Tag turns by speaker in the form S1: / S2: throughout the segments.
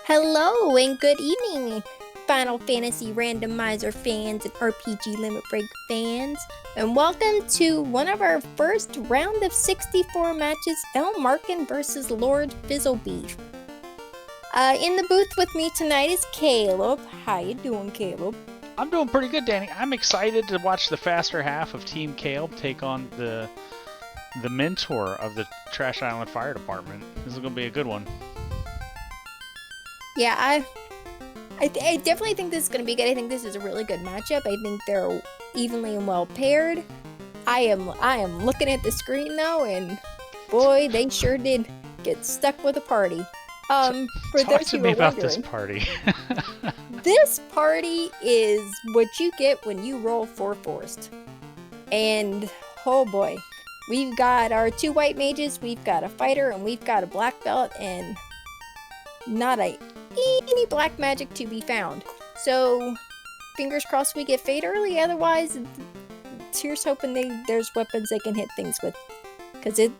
S1: Hello and good evening, Final Fantasy Randomizer fans and RPG Limit Break fans, and welcome to one of our first round of 64 matches, El Markin versus Lordfizzlebeef. In the booth with me tonight is Caleb. How you doing, Caleb?
S2: I'm doing pretty good, Danny. I'm excited to watch the faster half of Team Caleb take on the mentor of the Trash Island Fire Department. This is going to be a good one.
S1: Yeah, I definitely think this is going to be good. I think this is a really good matchup. I think they're evenly and well paired. I am looking at the screen though, and boy, they sure did get stuck with a party. For
S2: Talk
S1: those
S2: to
S1: who
S2: me
S1: are
S2: about
S1: wondering,
S2: this party.
S1: this party is what you get when you roll for forced. And oh boy, we've got our two white mages, we've got a fighter, and we've got a black belt, and not any black magic to be found. So fingers crossed we get fade early, otherwise here's hoping there's weapons they can hit things with, because it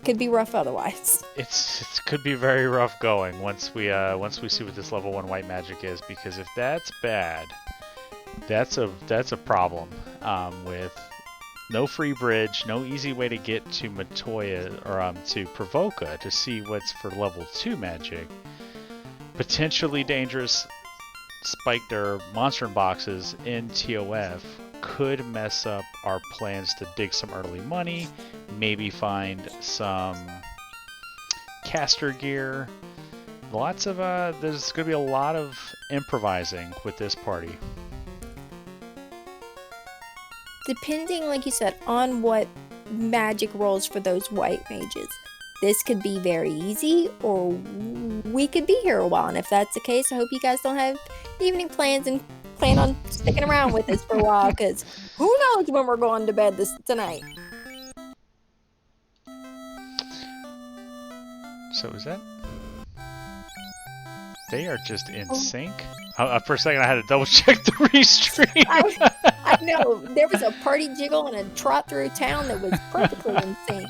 S1: could be rough otherwise.
S2: It could be very rough going once we see what this level 1 white magic is, because if that's bad, that's a problem. With no free bridge, no easy way to get to Matoya or to Provoca to see what's for level 2 magic. Potentially dangerous spiked or monster boxes in TOF could mess up our plans to dig some early money, maybe find some caster gear. Lots of there's going to be a lot of improvising with this party.
S1: Depending, like you said, on what magic rolls for those white mages. This could be very easy, or we could be here a while. And if that's the case, I hope you guys don't have evening plans and plan on sticking around with us for a while, because who knows when we're going to bed tonight.
S2: So is that... They are just in sync? For a second I had to double check the restream.
S1: I know, there was a party jiggle and a trot through town that was perfectly in sync.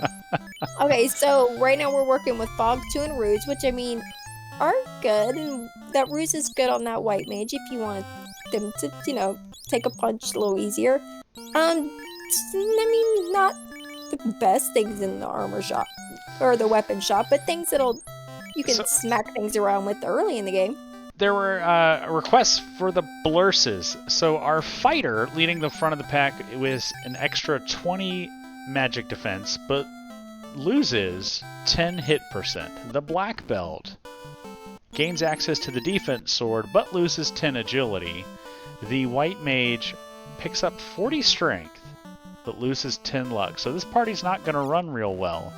S1: Okay, so right now we're working with Fog 2 and Ruse, which I mean are good, and that Ruse is good on that white mage if you want them to, you know, take a punch a little easier. I mean, not the best things in the armor shop or the weapon shop, but things you can smack things around with early in the game.
S2: There were requests for the blurses. So our fighter leading the front of the pack with an extra 20 magic defense, but loses 10 hit percent. The black belt gains access to the defense sword, but loses 10 agility. The white mage picks up 40 strength, but loses 10 luck. So this party's not going to run real well.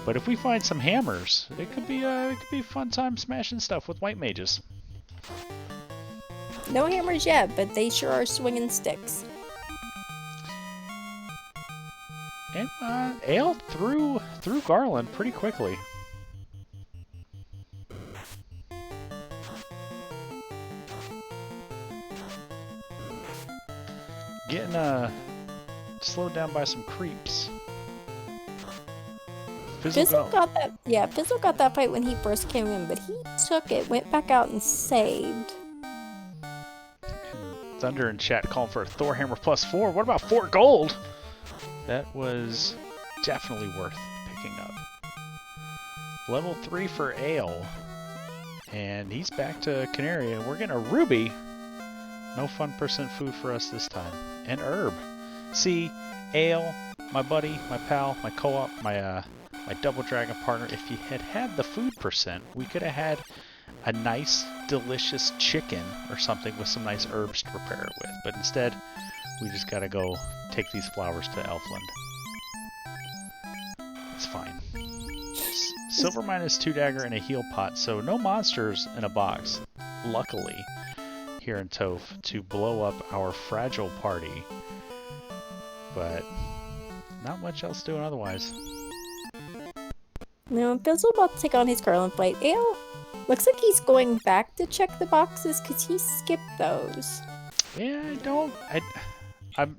S2: But if we find some hammers, it could be a fun time smashing stuff with white mages.
S1: No hammers yet, but they sure are swinging sticks.
S2: And Ale through Garland pretty quickly. Getting slowed down by some creeps.
S1: Fizzle got that. Yeah, Fizzle got that fight when he first came in, but he took it, went back out and saved.
S2: Thunder in chat calling for a Thor Hammer +4. What about 4 gold? That was definitely worth picking up. Level 3 for Ale. And he's back to Canary. We're getting a ruby. No fun percent food for us this time. And herb. See, Ale, my buddy, my pal, my co-op, my double dragon partner, if he had had the food percent, we could have had a nice, delicious chicken or something with some nice herbs to prepare it with. But instead, we just gotta go take these flowers to Elfland. It's fine. Silver minus 2 dagger and a heal pot, so no monsters in a box, luckily, here in Toph to blow up our fragile party. But not much else doing otherwise.
S1: Now, Fizzle about to take on his Garland fight. Ale looks like he's going back to check the boxes because he skipped those.
S2: Yeah, I'm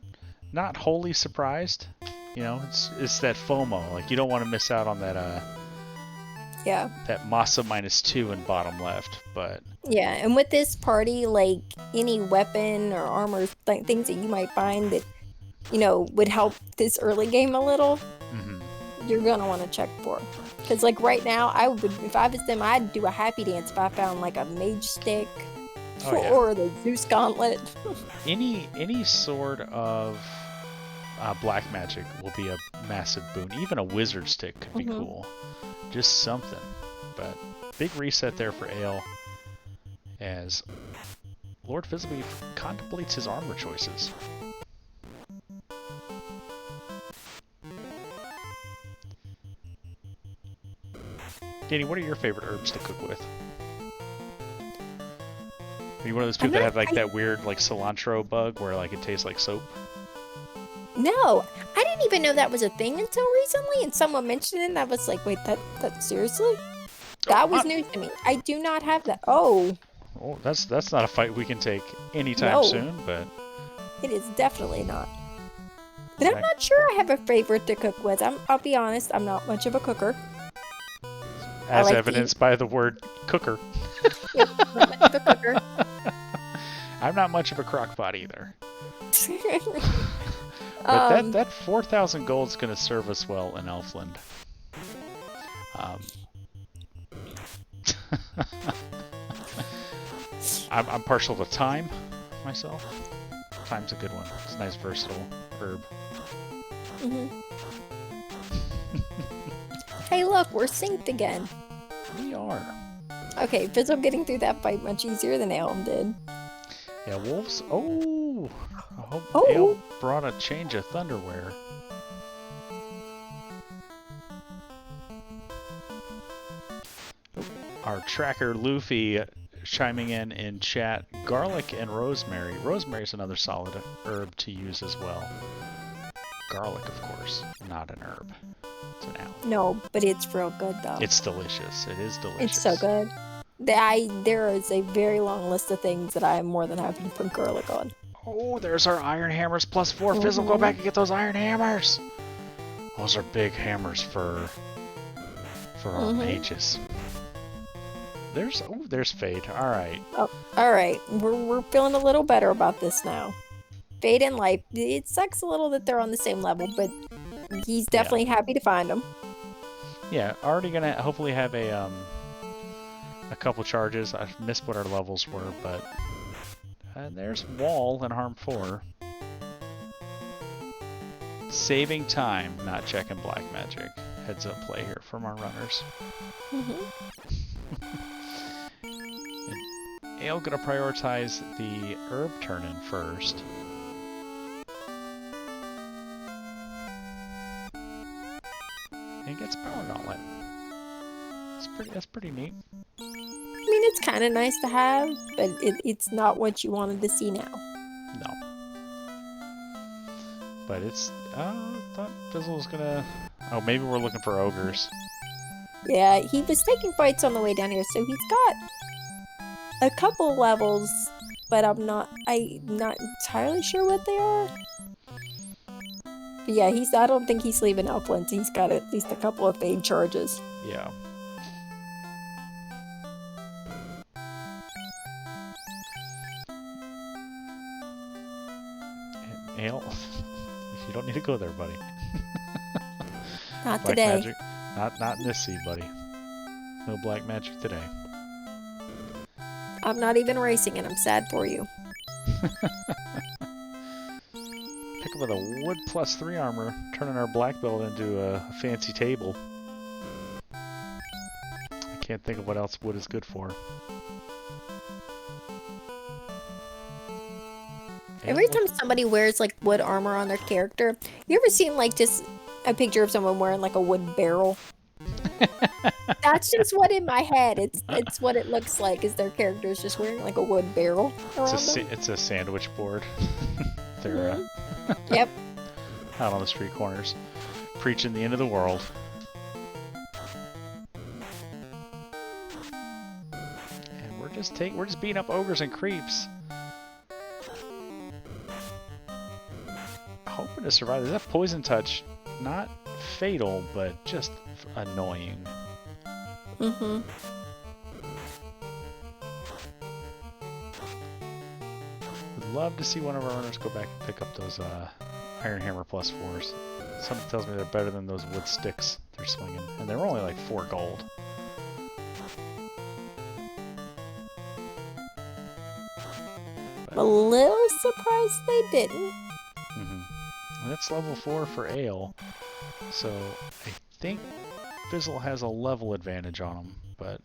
S2: not wholly surprised. You know, it's that FOMO. Like, you don't want to miss out on that
S1: Yeah.
S2: that Masa -2 in bottom left, but
S1: Yeah, and with this party, like any weapon or armor things that you might find that, would help this early game a little, you're gonna want to check for. Because like right now, if I was them, I'd do a happy dance if I found like a mage stick or the Zeus gauntlet.
S2: any sort of black magic will be a massive boon. Even a wizard stick could be cool. Just something. But big reset there for Ale as Lordfizzlebeef contemplates his armor choices. Danny, what are your favorite herbs to cook with? Are you one of those people that have like that weird like cilantro bug where like it tastes like soap?
S1: No, I didn't even know that was a thing until recently, and someone mentioned it, and I was like, wait, that seriously? That was news to me. I do not have that. Oh,
S2: that's not a fight we can take anytime soon, but
S1: it is definitely not. But I'm not sure I have a favorite to cook with. I'll be honest, I'm not much of a cooker.
S2: As evidenced by the word cooker.
S1: Yep, not much of a cooker.
S2: I'm not much of a crockpot either. But that 4,000 gold is going to serve us well in Elfland. I'm partial to thyme myself. Thyme's a good one. It's a nice versatile herb.
S1: Hey, look, we're synced again.
S2: We are.
S1: Okay, Fizzle getting through that fight much easier than Elm did.
S2: Yeah, wolves. Oh, I hope Ale brought a change of thunderwear. Our tracker Luffy chiming in chat. Garlic and rosemary. Rosemary's another solid herb to use as well. Garlic, of course, not an herb. It's an aloe.
S1: No, but it's real good though.
S2: It's delicious. It is delicious.
S1: It's so good. There is a very long list of things that I am more than happy to put garlic on.
S2: Oh, there's our iron hammers +4. Fizzle, go back and get those iron hammers. Those are big hammers for our mages. There's Fade. All right.
S1: Oh, all right. We're feeling a little better about this now. Fade and Life. It sucks a little that they're on the same level, but he's definitely happy to find them.
S2: Yeah, already gonna hopefully have a couple charges. I missed what our levels were, but there's Wall and Harm 4. Saving time, not checking black magic. Heads up play here from our runners. Ale gonna prioritize the herb turn-in first. And he gets Power Gauntlet. That's pretty neat.
S1: I mean, it's kind of nice to have, but it's not what you wanted to see now.
S2: No. But it's... I thought Fizzle was gonna... Oh, maybe we're looking for ogres.
S1: Yeah, he was taking fights on the way down here, so he's got a couple levels, but I'm not entirely sure what they are. But yeah, I don't think he's leaving Elfland. He's got at least a couple of Fade charges.
S2: Yeah. And Ale, you don't need to go there, buddy.
S1: Not
S2: black
S1: today.
S2: Magic. Not in this seed, buddy. No black magic today.
S1: I'm not even racing, and I'm sad for you.
S2: Pick up with a wood +3 armor, turning our black belt into a fancy table. I can't think of what else wood is good for.
S1: Every time somebody wears like wood armor on their character, you ever seen like just a picture of someone wearing like a wood barrel? That's just what in my head. It's what it looks like. Is their characters just wearing like a wood barrel?
S2: It's a sandwich board. They're
S1: yep.
S2: Out on the street corners, preaching the end of the world. And we're just beating up ogres and creeps. Hoping to survive. Is that poison touch? Not fatal, but just annoying.
S1: Mm-hmm.
S2: Would love to see one of our runners go back and pick up those Iron Hammer +4s. Something tells me they're better than those wood sticks they're swinging. And they're only like 4 gold.
S1: I'm a little surprised they didn't.
S2: And that's level 4 for Ale. So I think Fizzle has a level advantage on him, but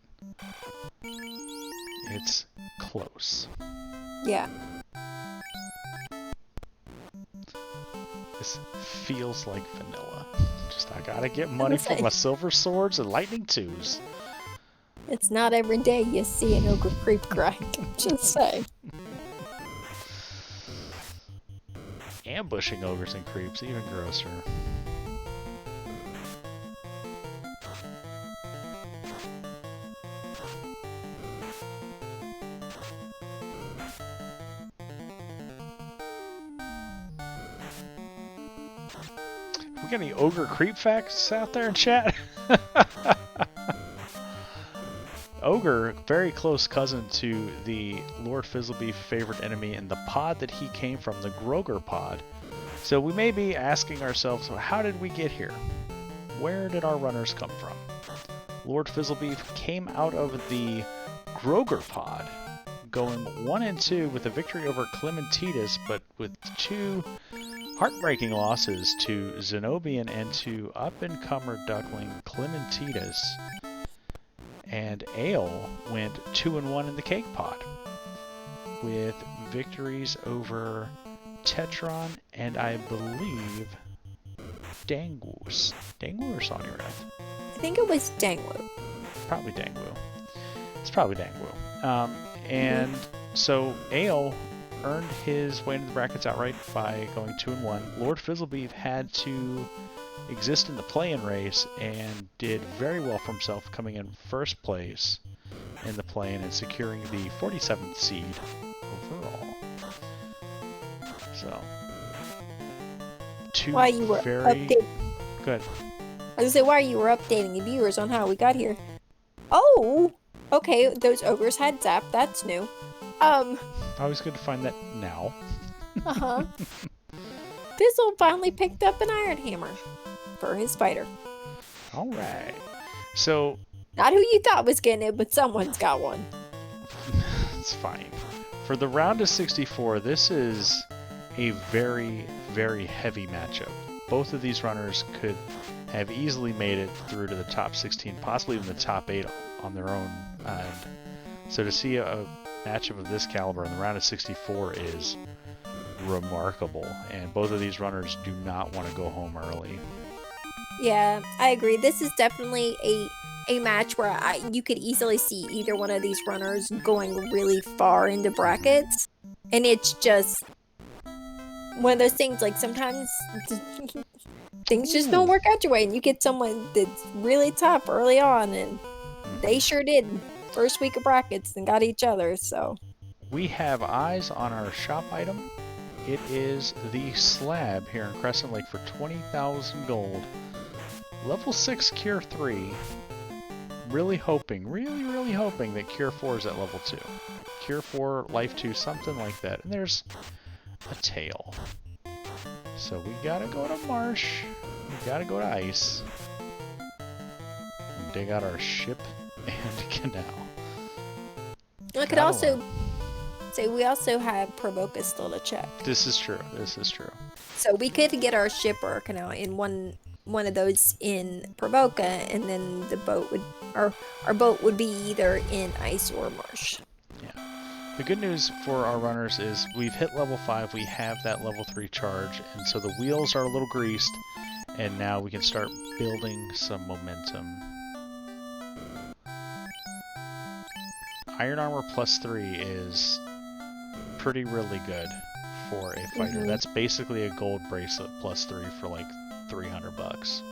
S2: it's close.
S1: Yeah.
S2: This feels like vanilla. Just I gotta get money for my silver swords and lightning 2s.
S1: It's not every day you see an ogre creep grind. Just say.
S2: Ambushing ogres and creeps, even grosser. We got any ogre creep facts out there in chat? Ogre, very close cousin to the Lordfizzlebeef favorite enemy in the pod that he came from, the Groger pod. So we may be asking ourselves, how did we get here? Where did our runners come from? Lordfizzlebeef came out of the Groger pod, going 1 and 2 with a victory over Clementitas, but with 2 heartbreaking losses to Zenobian and to up-and-comer duckling Clementitas. And Ale went 2 and 1 in the cake pod, with victories over Tetron and I believe Dangus. Dangu or Sonirath?
S1: I think it was Dangwu.
S2: Probably Dangwu. It's probably Dangwu. And so Ale earned his way into the brackets outright by going 2 and 1. Lordfizzlebeef had to exist in the play-in race and did very well for himself, coming in first place in the play-in and securing the 47th seed overall. So, two
S1: While you were
S2: very
S1: updating,
S2: good.
S1: I was gonna say while you were updating the viewers on how we got here. Oh, okay, those ogres had zap. That's new.
S2: Always good to find that now.
S1: Fizzle finally picked up an iron hammer for his fighter.
S2: All right. So,
S1: not who you thought was getting it, but someone's got one.
S2: It's fine. For the round of 64, this is a very, very heavy matchup. Both of these runners could have easily made it through to the top 16, possibly even the top 8 on their own end. So to see a matchup of this caliber in the round of 64 is remarkable, and both of these runners do not want to go home early.
S1: Yeah, I agree. This is definitely a match where you could easily see either one of these runners going really far into brackets, and it's just one of those things, like sometimes things just don't work out your way, and you get someone that's really tough early on, and they sure did first week of brackets and got each other. So
S2: we have eyes on our shop item. It is the slab here in Crescent Lake for 20,000 gold. Level 6 Cure 3. Really hoping that Cure 4 is at level 2. Cure 4, Life 2, something like that. And there's a tail. So we gotta go to Marsh. We gotta go to Ice. And dig out our ship and canal.
S1: I could also say we also have Provoca still to check.
S2: This is true. This is true.
S1: So we could get our ship or canal in one of those in Provoca, and then the boat would, or our boat would be either in Ice or Marsh.
S2: Yeah. The good news for our runners is we've hit level 5. We have that level 3 charge, and so the wheels are a little greased, and now we can start building some momentum. Iron Armor +3 is really good for a fighter. That's basically a gold bracelet +3 for like 300 bucks.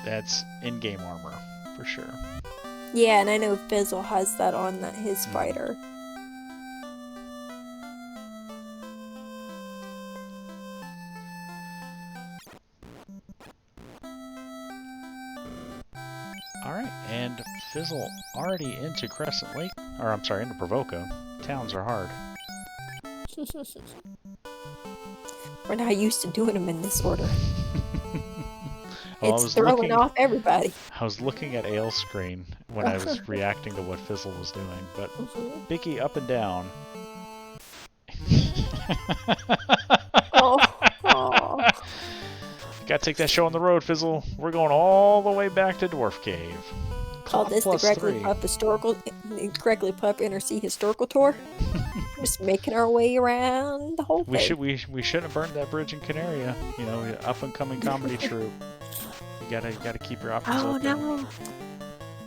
S2: That's in-game armor for sure.
S1: Yeah, and I know Fizzle has that on his fighter.
S2: Fizzle already into Crescent Lake, or I'm sorry, into Provoca. Towns are hard.
S1: We're not used to doing them in this order.
S2: Well,
S1: It's throwing off everybody.
S2: I was looking at Ale's screen when I was reacting to what Fizzle was doing, but Biggie up and down.
S1: Oh.
S2: Gotta take that show on the road, Fizzle. We're going all the way back to Dwarf Cave.
S1: Call this the Correctly Pup Inner Sea Historical Tour. Just making our way around the whole thing.
S2: We shouldn't have burned that bridge in Canaria. You know, up and coming comedy troupe. You gotta keep your options open.
S1: No.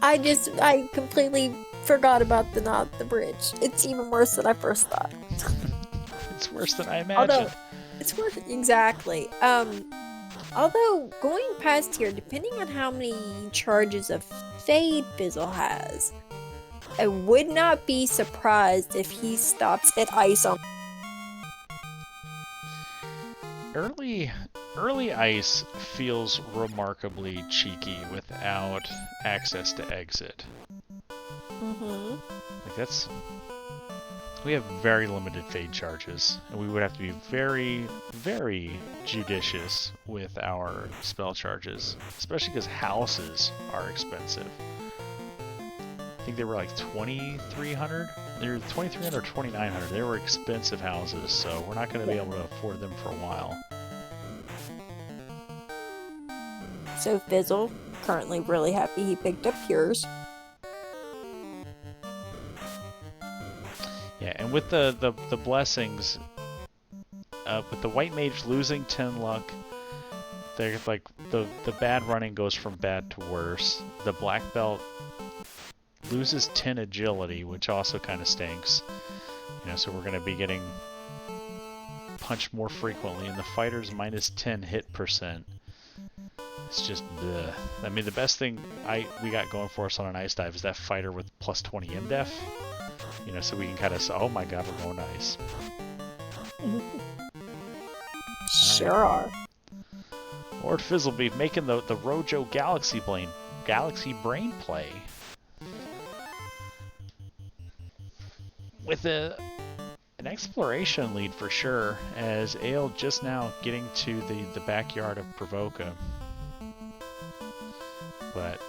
S1: I completely forgot about the bridge. It's even worse than I first thought.
S2: It's worse than I imagined.
S1: It's worse, exactly. Although going past here, depending on how many charges of Fade Fizzle has, I would not be surprised if he stops at ice on.
S2: Early ice feels remarkably cheeky without access to exit. Like we have very limited fade charges, and we would have to be very, very judicious with our spell charges, especially because houses are expensive. I think they were like 2,300. They were 2,300 or 2,900. They were expensive houses, so we're not going to be able to afford them for a while.
S1: So Fizzle, currently really happy he picked up yours.
S2: Yeah, and with the blessings, with the white mage losing 10 luck, they're like the bad running goes from bad to worse. The black belt loses 10 agility, which also kind of stinks. You know, so we're going to be getting punched more frequently, and the fighter's minus 10 hit percent. It's just bleh. I mean, the best thing we got going for us on an ice dive is that fighter with plus 20 MDef. You know, so we can kind of say, oh my god, we're going ice.
S1: Sure are.
S2: Lordfizzlebeef making the Rojo Galaxy Brain play. With an exploration lead for sure, as Ale just now getting to the backyard of Provoca. But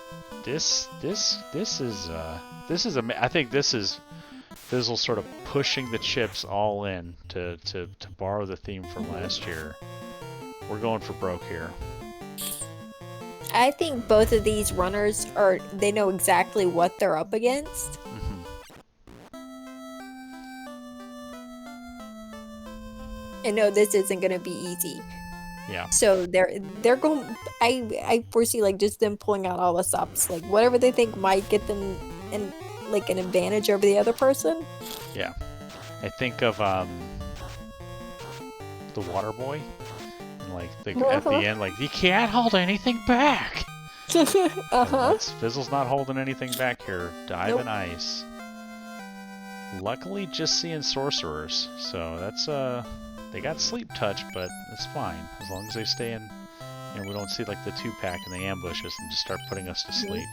S2: this is I think this is Fizzle sort of pushing the chips all in to borrow the theme from last year. We're going for broke here.
S1: I think both of these runners they know exactly what they're up against. And no, this isn't going to be easy.
S2: Yeah.
S1: So they're going. I foresee like just them pulling out all the stops, like whatever they think might get them an advantage over the other person.
S2: Yeah. I think of the Water Boy, and like at the end, like you can't hold anything back. Fizzle's not holding anything back here. Dive and ice. Luckily, just seeing sorcerers, so that's they got sleep touch, but it's fine as long as they stay in. You know, we don't see like the 2-pack and they ambush us and just start putting us to sleep.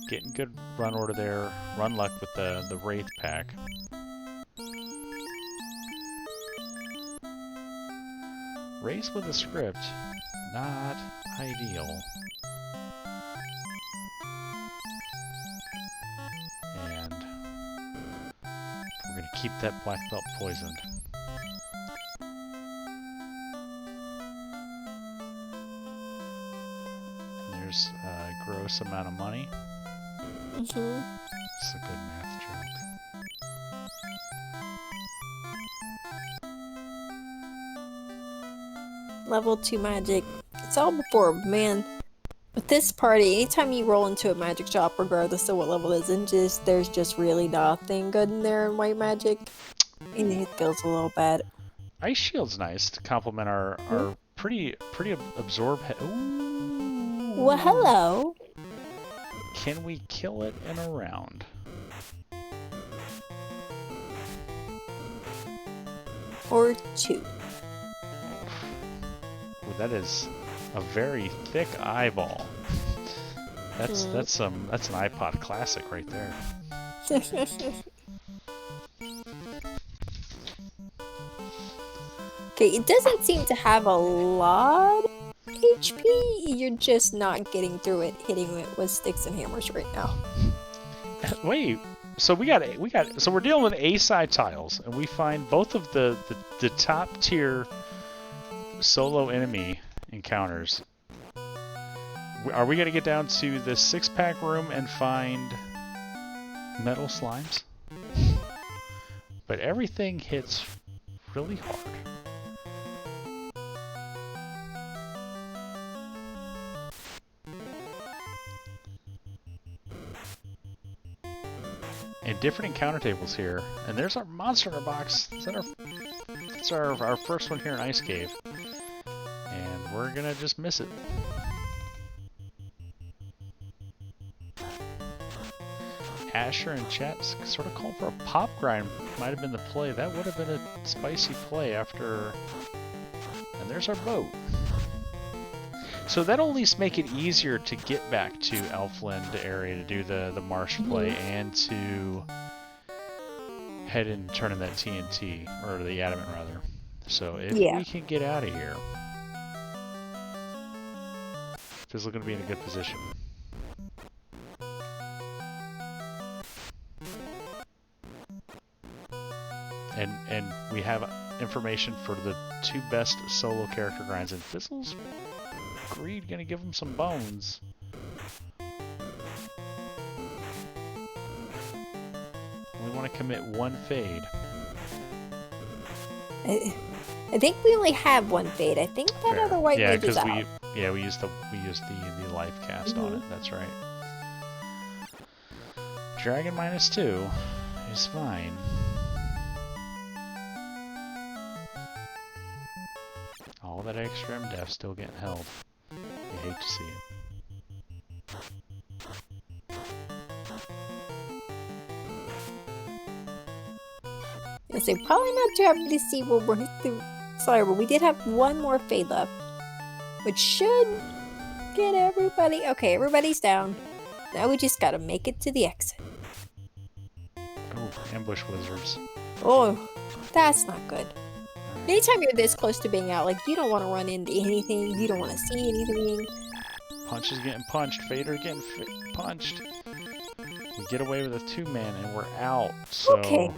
S2: Getting good run order there. Run luck with the Wraith pack. Race with a script, not ideal. And we're gonna keep that black belt poisoned. And there's a gross amount of money. It's a good math joke.
S1: Level 2 magic. It's all before, man. With this party, anytime you roll into a magic shop, regardless of what level it is, there's just really nothing good in there in white magic. And it feels a little bad.
S2: Ice Shield's nice to complement our pretty absorb. Ooh.
S1: Well, hello.
S2: Can we kill it in a round?
S1: Or 2.
S2: Well, that is a very thick eyeball. That's an iPod classic right there.
S1: Okay, it doesn't seem to have a lot of HP. You're just not getting through it, hitting it with sticks and hammers right now.
S2: Wait, so so we're dealing with A-side tiles, and we find both of the top tier solo enemy encounters. Are we gonna get down to the 6-pack room and find metal slimes? But everything hits really hard. And different encounter tables here. And there's our monster in a box. That's our first one here in Ice Cave. And we're gonna just miss it. Asher and chat sort of called for a pop grind. Might have been the play. That would have been a spicy play after... And there's our boat. So that'll at least make it easier to get back to Elfland area to do the marsh play and to head and turn in that TNT, or the adamant rather. So if we can get out of here, Fizzle going to be in a good position. And we have information for the 2 best solo character grinds, and Fizzle's agreed gonna give him some bones. We want to commit 1 fade.
S1: I think we only have 1 fade. I think that other white mage is out.
S2: We used the life cast on it. That's right. Dragon -2 is fine. All that extra MDF still getting held. You hate to see it.
S1: I say probably not too happy to see what we're through. Sorry, but we did have 1 more fade left, which should get everybody. Okay, everybody's down. Now we just gotta make it to the exit.
S2: Oh, ambush wizards.
S1: Oh, that's not good. Anytime you're this close to being out, like, you don't want to run into anything, you don't want to see anything.
S2: Punch is getting punched, Fader getting punched. We get away with a 2-man and we're out, so...
S1: Okay.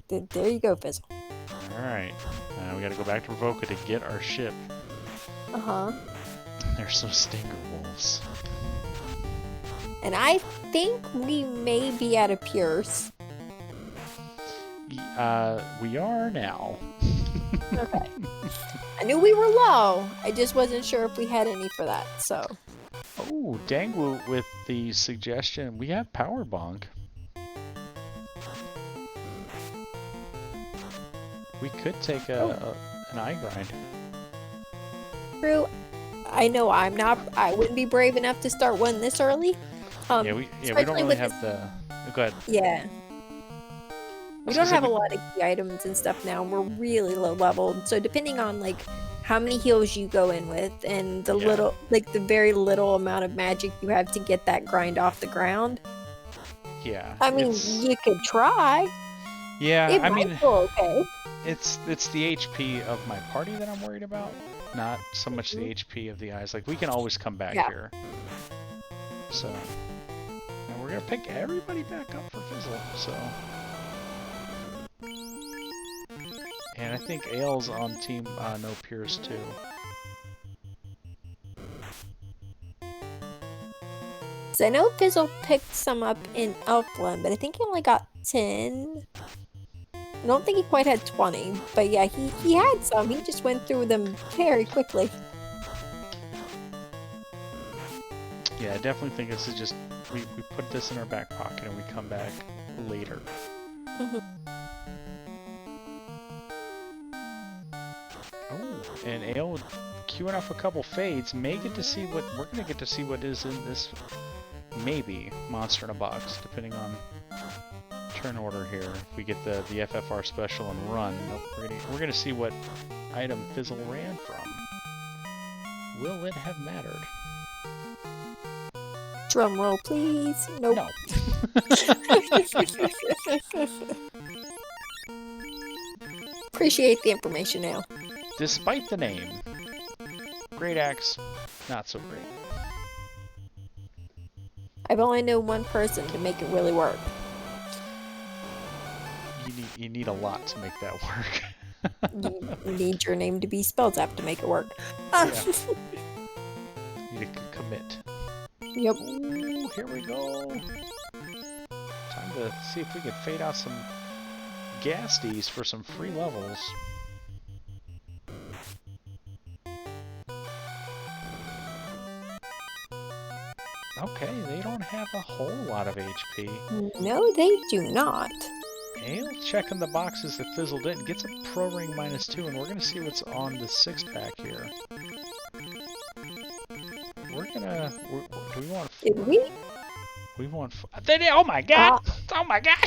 S1: There you go, Fizzle.
S2: Alright. We gotta go back to Revoca to get our ship.
S1: Uh-huh.
S2: There's some stinger wolves.
S1: And I think we may be out of Pures.
S2: We are now.
S1: Okay. I knew we were low. I just wasn't sure if we had any for that, so.
S2: Oh, Dangwu with the suggestion. We have Power Bonk. We could take an eye grind.
S1: True. I know I wouldn't be brave enough to start one this early.
S2: We don't really have the... Go ahead.
S1: Yeah. We don't have a lot of key items and stuff now. We're really low leveled. So depending on like how many heals you go in with and the little, like the very little amount of magic you have to get that grind off the ground.
S2: Yeah.
S1: I mean, you could try.
S2: Yeah,
S1: I mean, okay.
S2: It's the HP of my party that I'm worried about, not so much the HP of the eyes. Like, we can always come back here. So, and we're gonna pick everybody back up for Fizzle. So. And I think Ale's on team No Pierce too.
S1: So I know Fizzle picked some up in Elfland, but I think he only got 10. I don't think he quite had 20, but yeah, he had some. He just went through them very quickly.
S2: Yeah, I definitely think this is just, we put this in our back pocket and we come back later. Oh, and Ale queuing off a couple fades may get to see what, we're going to get to see what is in this, maybe, monster in a box, depending on turn order here. If we get the FFR special and run, we're going to see what item Fizzle ran from. Will it have mattered?
S1: Drum roll, please. Nope.
S2: No.
S1: Appreciate the information now.
S2: Despite the name, Great Axe, not so great.
S1: I've only known one person to make it really work.
S2: You need a lot to make that work.
S1: You need your name to be spelled out to make it work.
S2: Yeah. You need to commit.
S1: Yep.
S2: Ooh, here we go. Time to see if we can fade out some Gasties for some free levels. Okay, they don't have a whole lot of HP.
S1: No, they do not.
S2: Ale checking the boxes that Fizzle didn't. Gets a Pro Ring -2, and we're going to see what's on the 6-pack here. We're gonna... do we want...
S1: Did we?
S2: We want... Oh my god! Oh my god!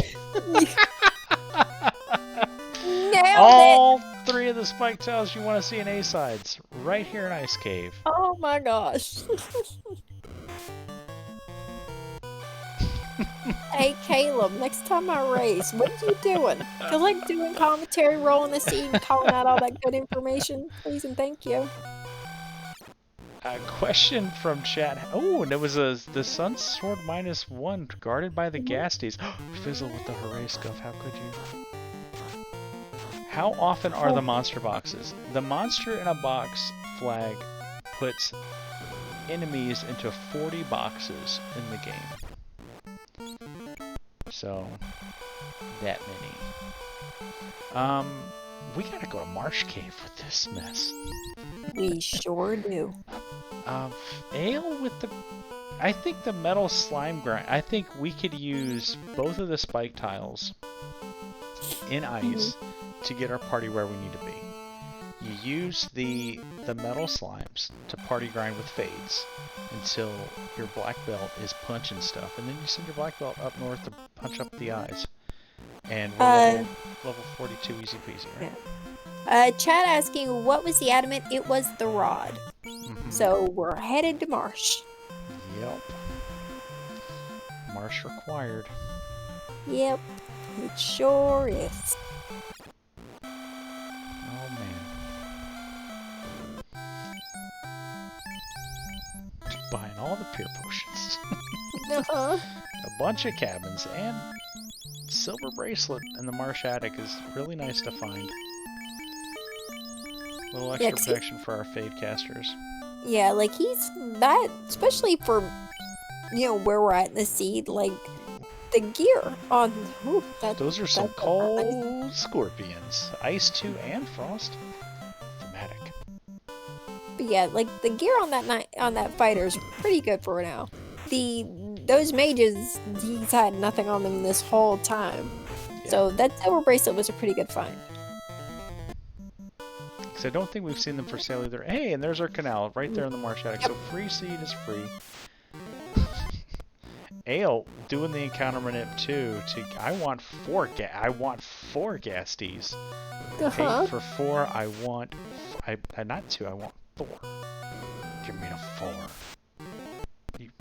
S1: Nailed
S2: All 3 of the spike tiles you want to see in A-sides. Right here in Ice Cave.
S1: Oh my gosh. Hey Caleb, next time I race, what are you doing? Feel like doing commentary, rolling the seed, and calling out all that good information, please and thank you.
S2: A question from chat. Oh, and it was the Sun Sword -1 guarded by the Gasties. Fizzle with the hooray scuff. How could you? How often are the monster boxes? The monster in a box flag puts enemies into 40 boxes in the game. So, that many. We gotta go to Marsh Cave with this mess.
S1: We sure do.
S2: Ale with the... I think the metal slime grind... I think we could use both of the spike tiles in ice to get our party where we need to be. You use the metal slimes to party grind with fades until your black belt is punching stuff, and then you send your black belt up north to punch up the eyes. And we're level 42, easy peasy, right?
S1: Yeah. Chat asking, what was the adamant? It was the rod. So we're headed to Marsh.
S2: Yep. Marsh required.
S1: Yep, it sure is.
S2: Oh man. Buying all the pure potions.
S1: Uh-huh.
S2: A bunch of cabins and silver bracelet in the Marsh attic is really nice to find. A little extra protection for our fade casters.
S1: Yeah, like he's that, especially for, you know, where we're at in the seed, like the gear on. Ooh,
S2: those are some cold scorpions. Ice 2 and frost. Thematic.
S1: But yeah, like the gear on that fighter is pretty good for now. Those mages, he's had nothing on them this whole time. Yeah. So that silver bracelet was a pretty good find.
S2: Because I don't think we've seen them for sale either. Hey, and there's our canal right there in the Marsh attic. Yep. So free seed is free. Ale doing the encounter manip too. I want 4 Gasties. Pay for 4. I want not 2. I want 4. Give me a 4.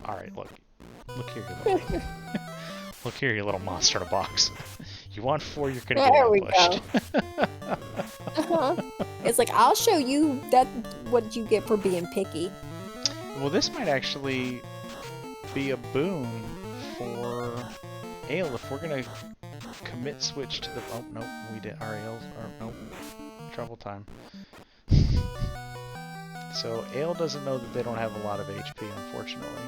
S2: All right, look here, you little. Look here, you little monster in a box. You want 4, you're gonna get ambushed.
S1: It's like, I'll show you what you get for being picky.
S2: Well, this might actually be a boon for Ale if we're gonna commit switch to the... Oh, nope, we did. Our Ales are... Nope. Trouble time. So, Ale doesn't know that they don't have a lot of HP, unfortunately.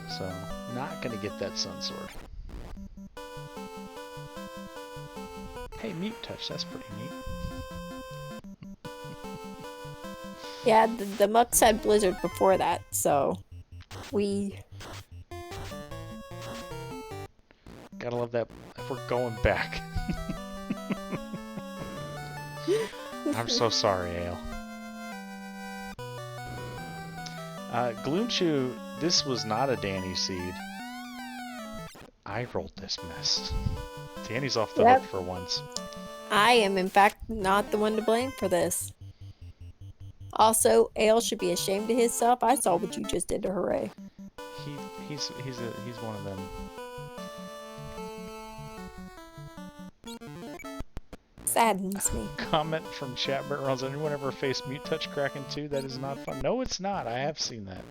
S2: So, not gonna get that Sun Sword. Hey, Mute Touch, that's pretty neat.
S1: Yeah, the Mucks had Blizzard before that, so we...
S2: Gotta love that. We're going back. I'm so sorry, Ale. Gloomchew, this was not a Danny seed. I rolled this mess. Danny's off the hook for once.
S1: I am, in fact, not the one to blame for this. Also, Ale should be ashamed of himself. I saw what you just did to Hooray.
S2: He's one of them.
S1: Saddens me.
S2: Comment from Chatbert Runs. Anyone ever faced Mute Touch Kraken 2? That is not fun. No, it's not. I have seen that.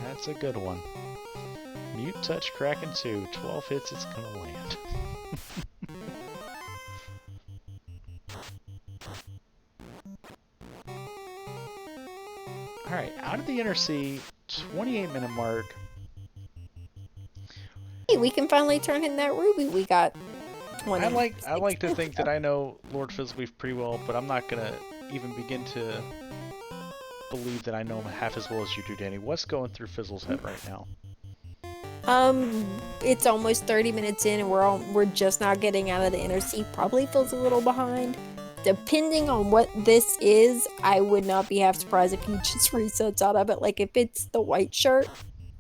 S2: That's a good one. Mute Touch Kraken 2. 12 hits, it's gonna land. Alright, out of the Inner Sea, 28-minute mark.
S1: Hey, we can finally turn in that ruby we got.
S2: I like to think that I know Lordfizzlebeef pretty well, but I'm not gonna even begin to believe that I know him half as well as you do, Danny. What's going through Fizzle's head right now?
S1: It's almost 30 minutes in, and we're just now getting out of the Inner Sea. Probably feels a little behind. Depending on what this is, I would not be half surprised if he just resets out of it. Like if it's the white shirt,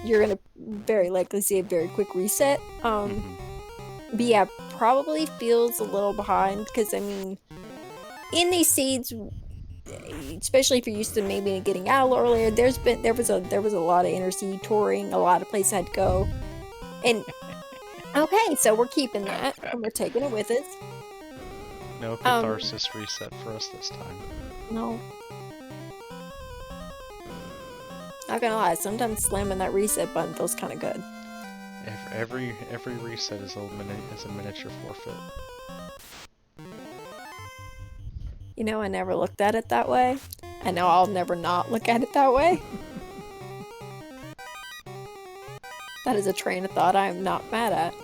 S1: you're gonna very likely see a very quick reset. But yeah, probably feels a little behind because I mean, in these seeds, especially if you're used to maybe getting out a little earlier, there was a lot of Inner Sea touring, a lot of places I had to go, and okay, so we're keeping that and we're taking it with us.
S2: No catharsis reset for us this time.
S1: No. Not gonna lie, sometimes slamming that reset button feels kind of good.
S2: Every reset is a miniature forfeit.
S1: You know, I never looked at it that way. I know I'll never not look at it that way. That is a train of thought I am not mad at.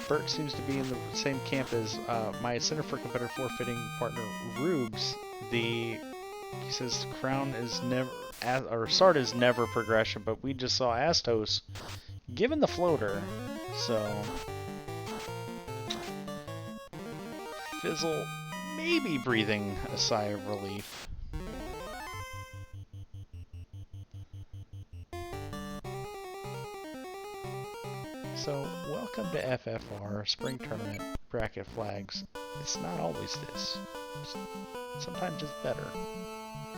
S2: Bert seems to be in the same camp as my Center for Competitive Forfeiting partner, Rubes. He says Crown is never, or Sard is never progression, but we just saw Astos given the floater, so Fizzle maybe breathing a sigh of relief. So, welcome to FFR, Spring Tournament, Bracket Flags. It's not always this. Sometimes it's better.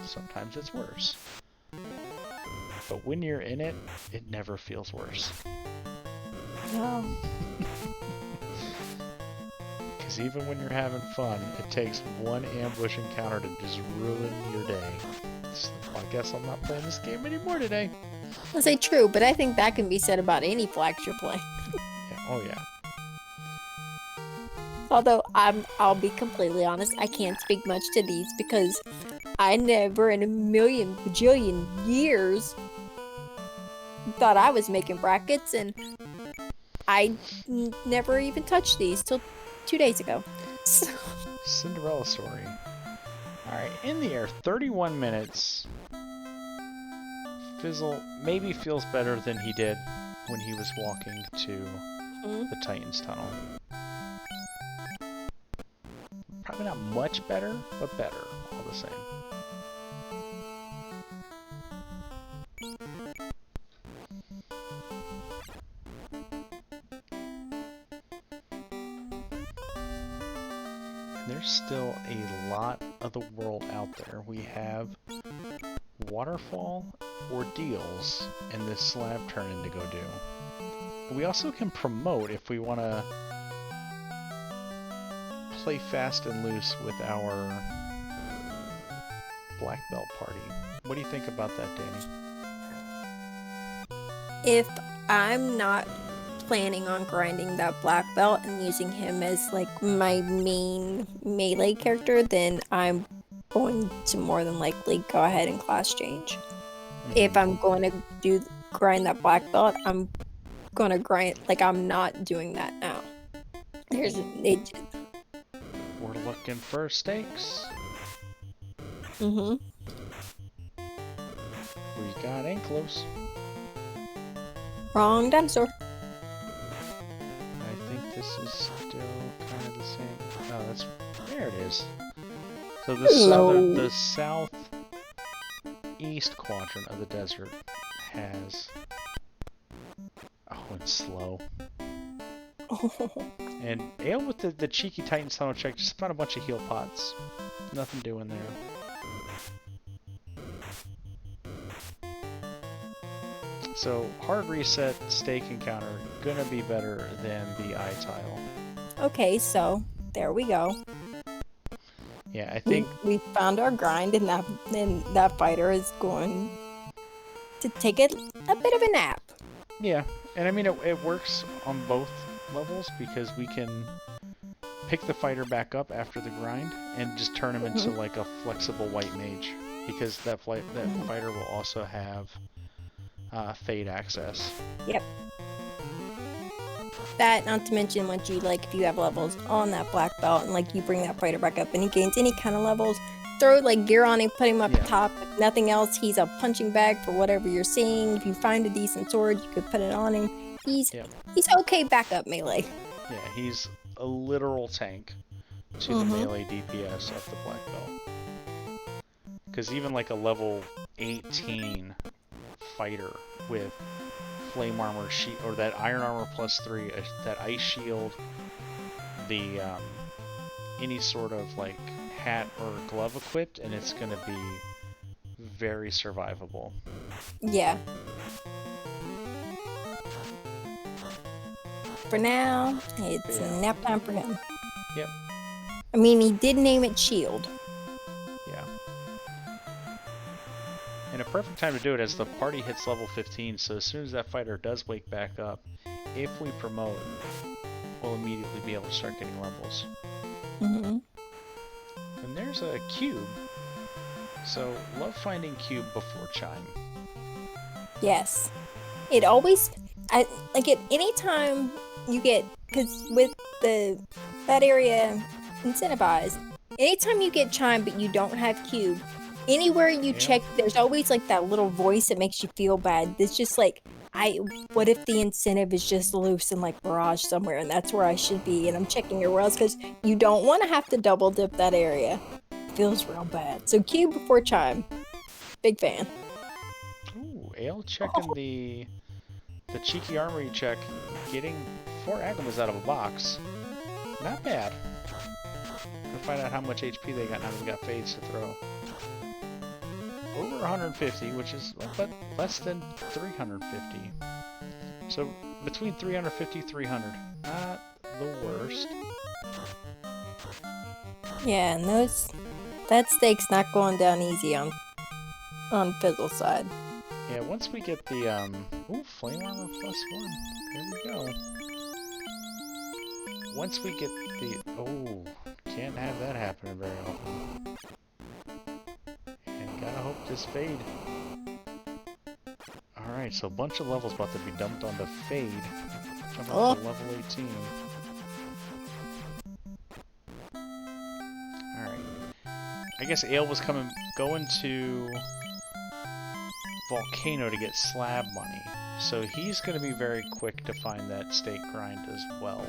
S2: Sometimes it's worse. But when you're in it, it never feels worse.
S1: No.
S2: Because even when you're having fun, it takes one ambush encounter to just ruin your day. So I guess I'm not playing this game anymore today.
S1: I'll say true, but I think that can be said about any flags you're playing.
S2: Yeah, oh yeah.
S1: Although I'll be completely honest, I can't speak much to these because I never in a million bajillion years thought I was making brackets, and I never even touched these till 2 days ago. So.
S2: Cinderella story. Alright, in the air, 31 minutes. Fizzle maybe feels better than he did when he was walking to the Titan's Tunnel. Probably not much better, but better, all the same. And there's still a lot of the world out there. We have waterfall ordeals in this slab turn-in to go do. We also can promote if we want to play fast and loose with our black belt party. What do you think about that, Danny?
S1: If I'm not planning on grinding that black belt and using him as like my main melee character, then I'm going to more than likely go ahead and class change. If I'm going to grind that black belt, I'm going to grind, like I'm not doing that now. We're
S2: looking for stakes.
S1: We
S2: got Anklos.
S1: Wrong dinosaur.
S2: I think this is still kind of the same. Oh, that's, there it is. So the southeast quadrant of the desert has slow. And Ale with the cheeky Titan tunnel check just found a bunch of heal pots. Nothing doing there. So, hard reset, stake encounter, gonna be better than the eye tile.
S1: Okay, so there we go.
S2: Yeah, I think
S1: we found our grind, and that fighter is going to take a bit of a nap.
S2: Yeah, and I mean it works on both levels because we can pick the fighter back up after the grind and just turn him into like a flexible white mage because that fighter will also have fade access.
S1: Yep. That, not to mention, once you if you have levels on that black belt and you bring that fighter back up and he gains any kind of levels, throw gear on him, put him up top. If nothing else, he's a punching bag for whatever you're seeing. If you find a decent sword, you could put it on him. He's okay backup melee.
S2: Yeah, he's a literal tank to the melee DPS of the black belt. Because even a level 18 fighter with flame armor or that iron armor +3, that ice shield, the any sort of hat or glove equipped, and it's gonna be very survivable.
S1: Yeah. For now, it's nap time for him.
S2: Yep.
S1: I mean, he did name it Shield.
S2: Yeah. And a perfect time to do it as the party hits level 15, so as soon as that fighter does wake back up, if we promote, we'll immediately be able to start getting levels. And there's a cube. So, love finding cube before chime.
S1: Yes. It always... at any time you get... Because with that area incentivized, anytime you get chime but you don't have cube, anywhere you check, there's always that little voice that makes you feel bad. It's just what if the incentive is just loose in Mirage somewhere and that's where I should be and I'm checking everywhere else because you don't want to have to double dip that area. It feels real bad. So cube before chime. Big fan.
S2: Ooh, Ale checking the cheeky armory check, getting 4 Agamas out of a box. Not bad. Gonna find out how much HP they got now they've got fades to throw. Over 150, which is but less than 350. So between 350 300, not the worst.
S1: Yeah, and that stake's not going down easy on Fizzle's side.
S2: Yeah, once we get the ooh, flame armor +1. There we go. Once we get the can't have that happening very often. Gotta hope this fade. Alright, so a bunch of levels about to be dumped onto fade. Jump up to level 18. Alright. I guess Ale was going to Volcano to get slab money. So he's gonna be very quick to find that stake grind as well.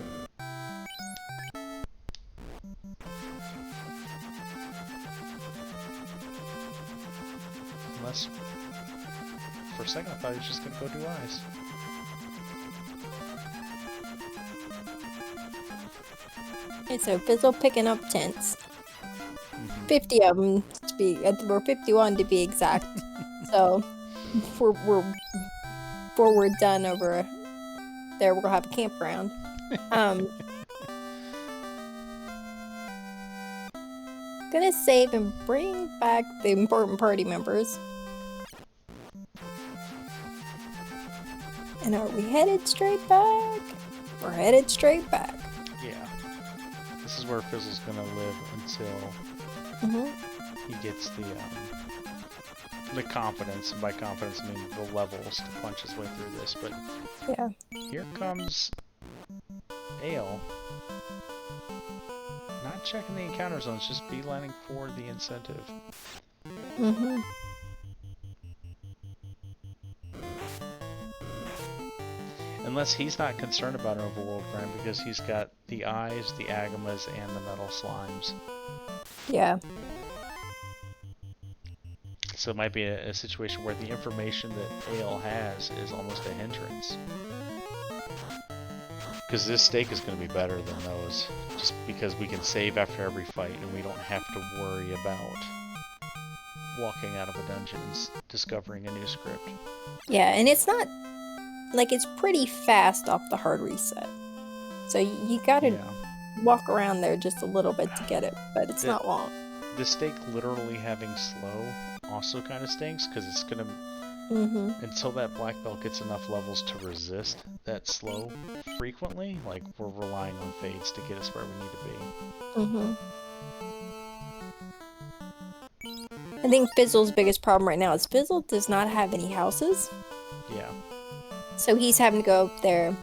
S2: Unless, for a second I thought he was just going to go do eyes.
S1: Okay, so Fizzle picking up tents. 50 of them to be, or 51 to be exact. So, before we're done over there, we'll have a campground. Gonna save and bring back the important party members. And are we headed straight back? We're headed straight back.
S2: Yeah. This is where Fizzle's gonna live until he gets the confidence, and by confidence I mean the levels to punch his way through this, but
S1: yeah.
S2: Here comes Ale. Not checking the encounter zones, just beelining for the incentive. Unless he's not concerned about an overworld grind because he's got the eyes, the Agamas, and the metal slimes.
S1: Yeah.
S2: So it might be a situation where the information that Ale has is almost a hindrance. Because this stake is going to be better than those, just because we can save after every fight and we don't have to worry about walking out of a dungeon and discovering a new script.
S1: Yeah, and it's not like it's pretty fast off the hard reset. So you gotta walk around there just a little bit to get it, but it's not long.
S2: The stake literally having slow also kind of stinks, because it's going to... Until that black belt gets enough levels to resist that slow frequently, like, we're relying on fades to get us where we need to be.
S1: I think Fizzle's biggest problem right now is Fizzle does not have any houses.
S2: Yeah.
S1: So he's having to go up there.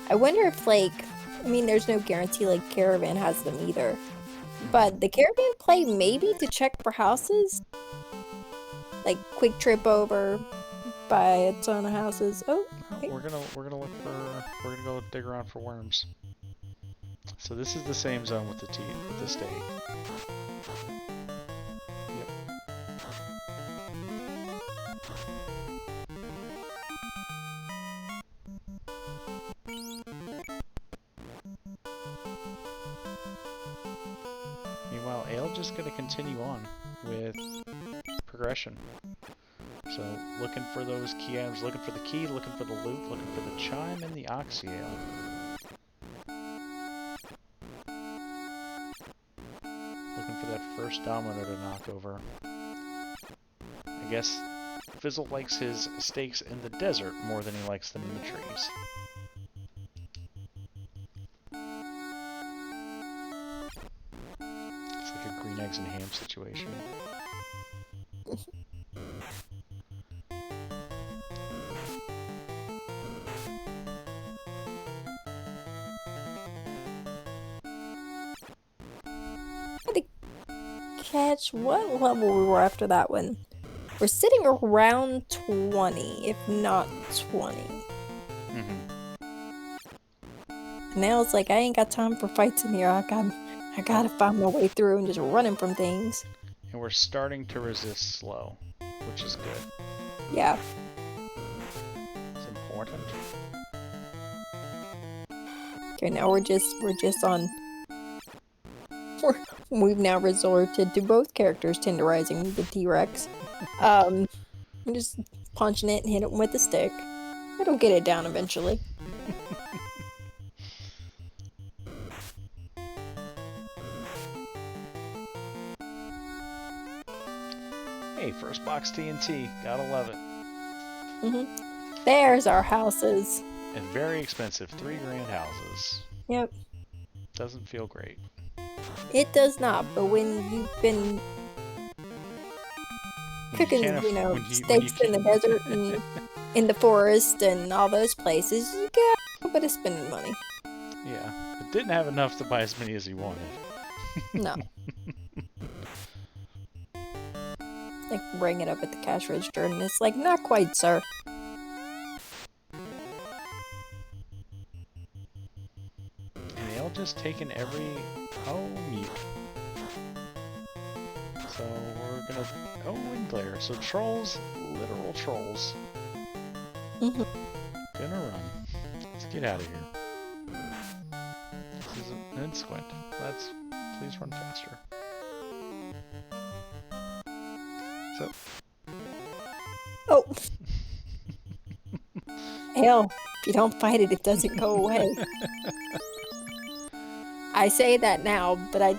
S1: I wonder if, like, I mean, there's no guarantee, like, Caravan has them either. But the Caravan play maybe to check for houses? Like, quick trip over, buy a ton of houses. Oh, okay.
S2: We're gonna go dig around for worms. So this is the same zone with the stake. Yep. Meanwhile, Ale's just gonna continue on with progression. So, looking for those key items, looking for the key, looking for the loot, looking for the chime and the oxyale. Looking for that first domino to knock over. I guess Fizzle likes his stakes in the desert more than he likes them in the trees. It's like a green eggs and ham situation.
S1: Catch what level we were after that one. We're sitting around 20, if not 20. Now it's like I ain't got time for fights in here. I gotta find my way through and just running from things.
S2: And we're starting to resist slow, which is good.
S1: Yeah.
S2: It's important.
S1: Okay, now we're just on. We've now resorted to both characters tenderizing the T-Rex. I'm just punching it and hit it with the stick. It'll get it down eventually.
S2: Hey, first box TNT. Gotta love it.
S1: There's our houses.
S2: And very expensive. 3 grand houses.
S1: Yep.
S2: Doesn't feel great.
S1: It does not, but when you've been cooking, steaks in the desert and in the forest and all those places, you get a little bit of spending money.
S2: Yeah, but didn't have enough to buy as many as he wanted.
S1: No. Like, bring it up at the cash register, and it's like, not quite, sir.
S2: And they all just taken every... Oh, mute. So we're gonna... Oh, wind glare. So trolls, literal trolls. Gonna run. Let's get out of here. This is an squint. Let's please run faster. So.
S1: Oh. Hell, if you don't fight it, it doesn't go away. I say that now, but I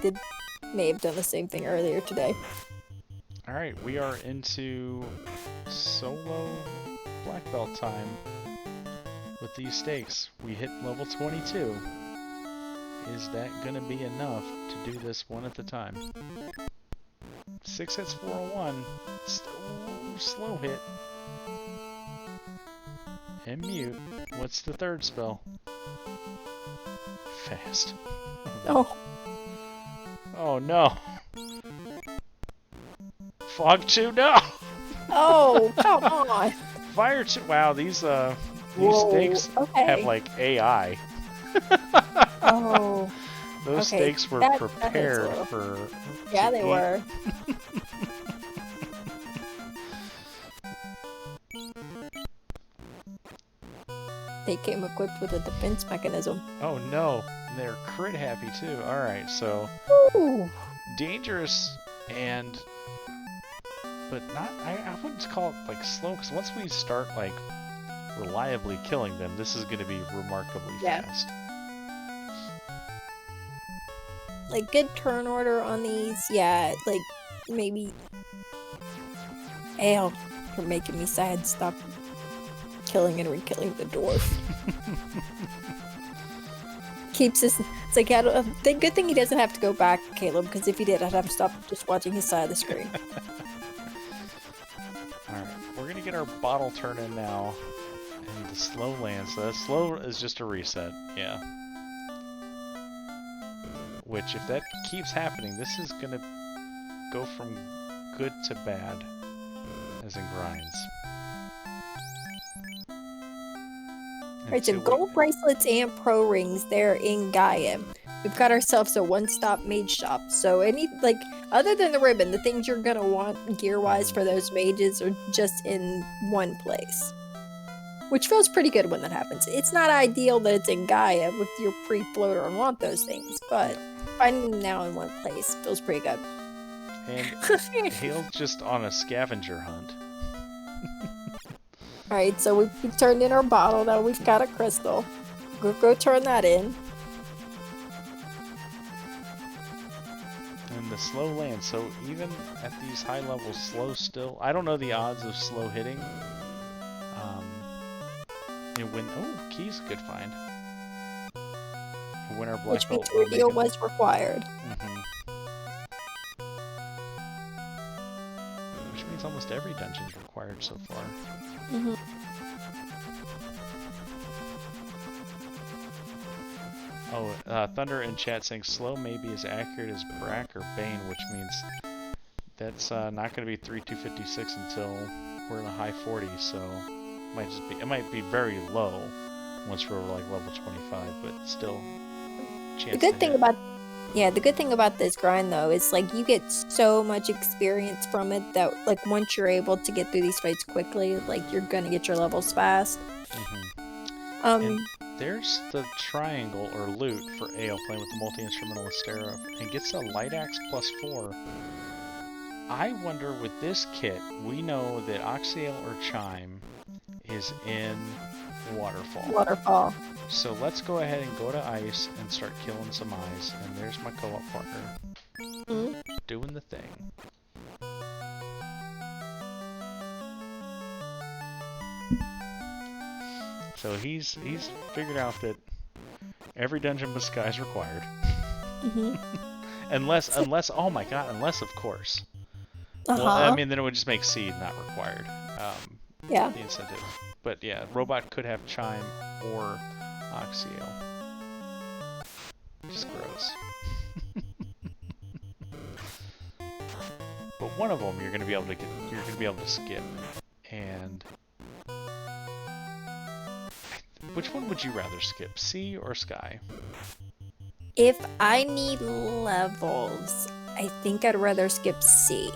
S1: may have done the same thing earlier today.
S2: Alright, we are into solo black belt time with these stakes. We hit level 22. Is that gonna be enough to do this one at a time? 6 hits, 401. Slow hit. And mute. What's the third spell? Fast.
S1: Oh.
S2: Oh no. Fog 2, no!
S1: Oh, come on.
S2: Fire 2. Wow, these stakes have like AI.
S1: Oh.
S2: Those stakes were prepared for...
S1: Yeah, they were. they came equipped with a defense mechanism.
S2: Oh no, they're crit happy too. Alright, so
S1: Ooh.
S2: dangerous but not, I wouldn't call it like slow, because once we start like reliably killing them, this is going to be remarkably fast.
S1: Like good turn order on these, yeah, like maybe. Ale, you're making me sad. Stop killing and re-killing the dwarf. Keeps us. It's like, the good thing he doesn't have to go back, Caleb, because if he did, I'd have to stop just watching his side of the screen.
S2: Alright, we're gonna get our bottle turn in now. And the slow land. So that slow is just a reset, yeah. Which, if that keeps happening, this is gonna go from good to bad, as in grinds.
S1: Alright, so gold bracelets and pro rings there in Gaia. We've got ourselves a one-stop mage shop. So other than the ribbon, the things you're gonna want gear-wise for those mages are just in one place. Which feels pretty good when that happens. It's not ideal that it's in Gaia with your pre-floater and want those things, but finding them now in one place feels pretty good.
S2: And Hale's just on a scavenger hunt.
S1: Alright, so we've turned in our bottle. Now we've got a crystal. Go turn that in.
S2: And the slow land, so even at these high levels, slow still. I don't know the odds of slow hitting. Key's a good find. And when our black belt,
S1: which means reveal was required.
S2: Which means almost every dungeon is required so far. Thunder in chat saying slow may be as accurate as Brack or Bane, which means that's not going to be 3256 until we're in the high 40s, so it might be very low once we're like level 25, but still chance. The good
S1: thing about this grind though is like you get so much experience from it that like once you're able to get through these fights quickly, like you're gonna get your levels fast.
S2: And there's the triangle or loot for Ale playing with the multi-instrumentalist era and gets a light axe +4. I wonder with this kit, we know that Oxyale or Chime is in Waterfall. So let's go ahead and go to Ice and start killing some eyes. And there's my co-op partner. Doing the thing. So he's figured out that every dungeon with sky is required. unless oh my god, unless of course. Well, I mean then it would just make seed not required. The incentive. But yeah, robot could have Chime or Oxyale. Just gross. But one of them you're gonna be able to skip. And which one would you rather skip, Sea or Sky?
S1: If I need levels, I think I'd rather skip Sea.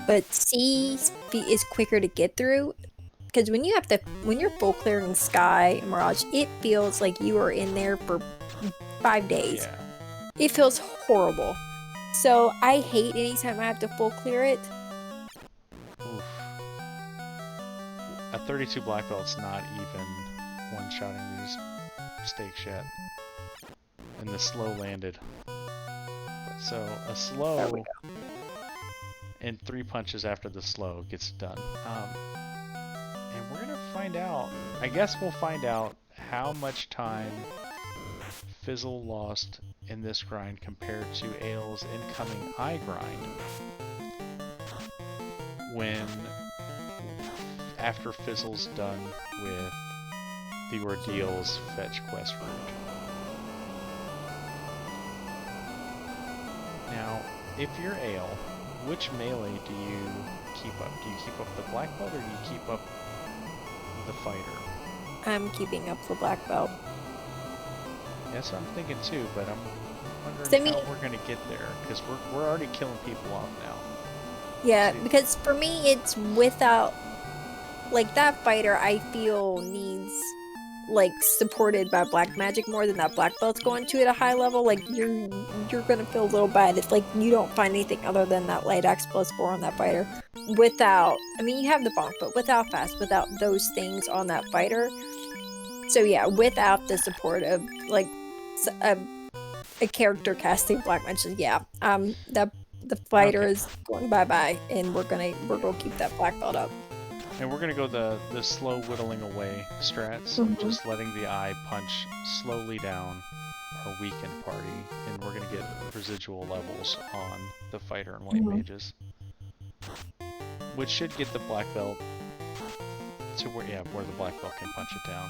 S1: But Sea is quicker to get through. Because when you're full clearing Sky and Mirage, it feels like you are in there for 5 days.
S2: Yeah.
S1: It feels horrible. So I hate anytime I have to full clear it.
S2: Oof. A 32 black belt's not even one-shotting these stakes yet. And the slow landed. So a slow and 3 punches after the slow gets done. And we're gonna find out, I guess we'll find out how much time Fizzle lost in this grind compared to Ale's incoming eye grind. After Fizzle's done with the Ordeal's fetch quest route. Now, if you're Ale, which melee do you keep up? Do you keep up the black belt or do you keep up the fighter?
S1: I'm keeping up the black belt.
S2: Yes, I'm thinking too, but I'm wondering how we're gonna get there because we're already killing people off now.
S1: Yeah, because for me it's without like that fighter I feel needs like supported by black magic more than that black belt's going to at a high level, like you're gonna feel a little bad if like you don't find anything other than that light axe +4 on that fighter. Without, I mean, you have the bonk, but without fast, without those things on that fighter. So yeah, without the support of like a character casting black magic, yeah, the fighter is going bye-bye, and we're gonna keep that black belt up.
S2: And we're gonna go the slow whittling away strats, just letting the eye punch slowly down our weakened party, and we're gonna get residual levels on the fighter and white mages, which should get the black belt to where the black belt can punch it down.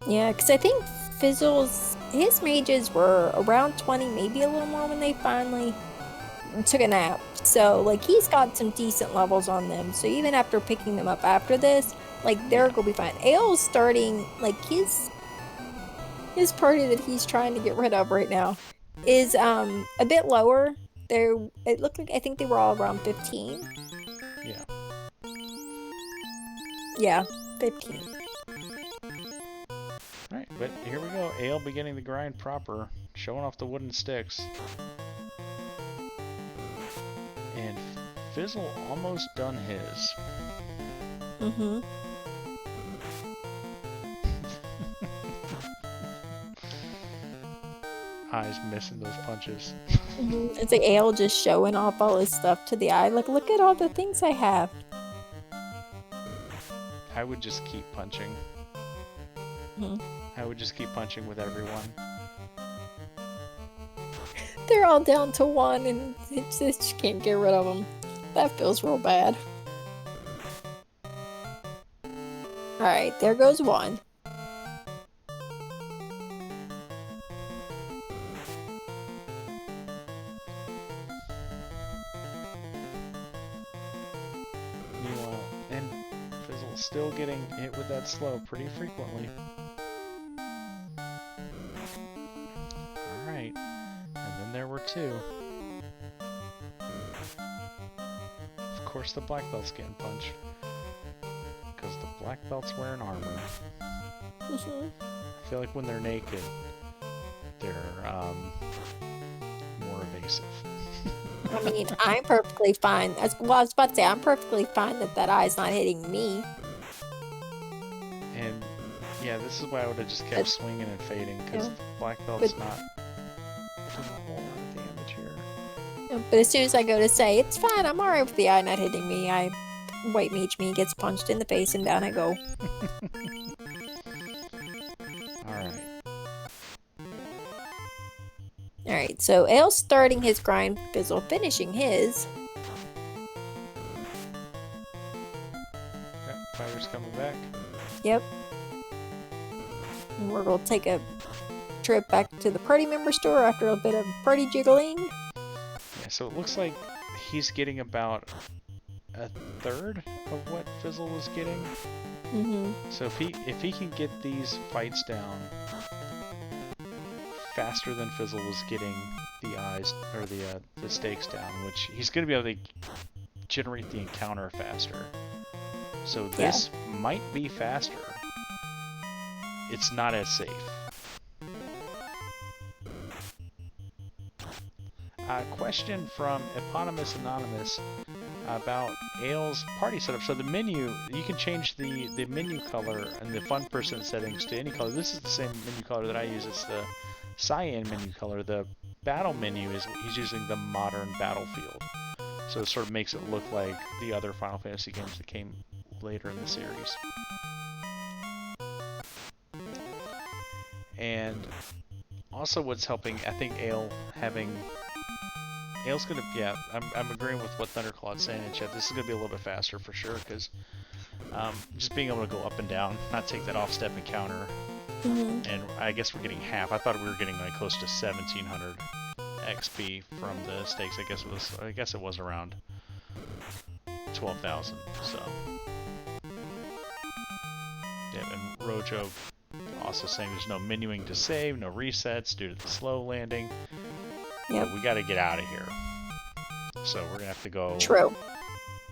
S1: Yeah, because I think his mages were around 20, maybe a little more when they finally took a nap. So, like, he's got some decent levels on them. So even after picking them up after this, like, they're gonna be fine. Ael's starting, like, his party that he's trying to get rid of right now is a bit lower. It looked like, I think they were all around 15.
S2: Yeah.
S1: Yeah, 15.
S2: Alright, but here we go. Ael beginning the grind proper, showing off the wooden sticks. And Fizzle almost done his. Eye's missing those punches.
S1: It's like Ael just showing off all his stuff to the eye. Like, look at all the things I have.
S2: I would just keep punching. I would just keep punching with everyone.
S1: They're all down to 1, and it just can't get rid of them. That feels real bad. Alright, there goes 1.
S2: Meanwhile, and Fizzle's still getting hit with that slow pretty frequently. Alright, and then there were 2. Of course the black belt's getting punched. Because the black belt's wearing armor. I feel like when they're naked, they're more evasive.
S1: I mean, I'm perfectly fine. I was about to say, I'm perfectly fine that eye's not hitting me.
S2: And yeah, this is why I would have just kept swinging and fading, because the black belt's not doing a whole lot of damage here.
S1: But as soon as I go to say, it's fine, I'm alright with the eye not hitting me, white mage me gets punched in the face and down I go. Alright, so Ael's starting his grind, Fizzle finishing his.
S2: Yep, fire's coming back.
S1: Yep. And we're going to take a trip back to the party member store after a bit of party jiggling.
S2: Yeah, so it looks like he's getting about a third of what Fizzle was getting. So if he can get these fights down faster than Fizzle was getting the eyes or the stakes down, which he's going to be able to generate the encounter faster. So this might be faster. It's not as safe. Question from Eponymous Anonymous about Ael's party setup. So the menu, you can change the menu color and the fun person settings to any color. This is the same menu color that I use. It's the cyan menu color. The battle menu is he's using the modern battlefield. So it sort of makes it look like the other Final Fantasy games that came later in the series. And also what's helping, I think Ael's gonna, I'm agreeing with what Thunderclaw's saying in chat. This is gonna be a little bit faster for sure, because just being able to go up and down, not take that off-step encounter, and I guess we're getting half. I thought we were getting like close to 1,700 XP from the stakes. I guess it was around 12,000. So yeah, and Rojo also saying there's no menuing to save, no resets due to the slow landing.
S1: Yep.
S2: But we got to get out of here. So we're gonna have to go
S1: True.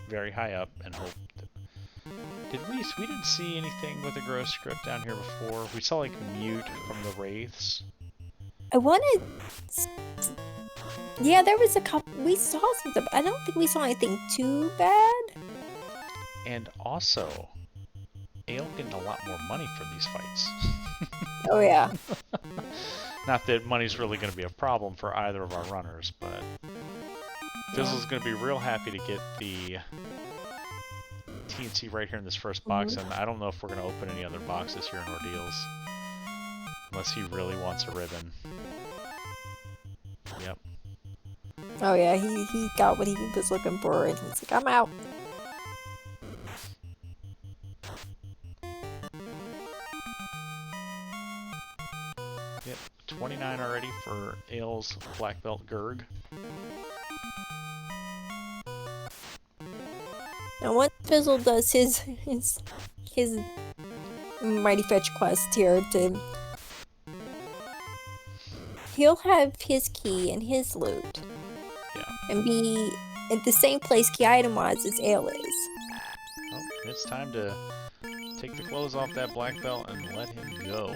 S2: very high up and hope We didn't see anything with a gross script down here before. We saw like mute from the wraiths.
S1: I wanted. Yeah, there was a couple. We saw some stuff. I don't think we saw anything too bad.
S2: And also, Ale getting a lot more money for these fights.
S1: Oh yeah.
S2: Not that money's really going to be a problem for either of our runners, but Fizzle's going to be real happy to get the TNT right here in this first box, and I don't know if we're going to open any other boxes here in Ordeals. Unless he really wants a ribbon. Yep.
S1: Oh yeah, he got what he was looking for, and he's like, I'm out.
S2: Yep, 29 already for Ale's Black Belt Gurg.
S1: Now once Fizzle does his Mighty Fetch quest here, he'll have his key and his loot.
S2: Yeah.
S1: And be at the same place key item-wise as Ale is.
S2: Well, it's time to take the clothes off that black belt and let him go.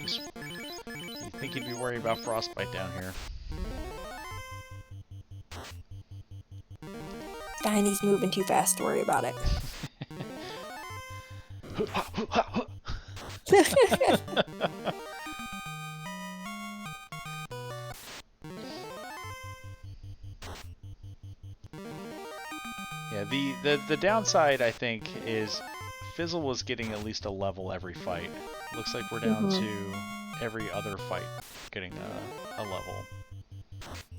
S2: You think he'd be worried about frostbite down here?
S1: Guy, and he's moving too fast to worry about it.
S2: Yeah, the downside, I think, is Fizzle was getting at least a level every fight. Looks like we're down to every other fight getting a level.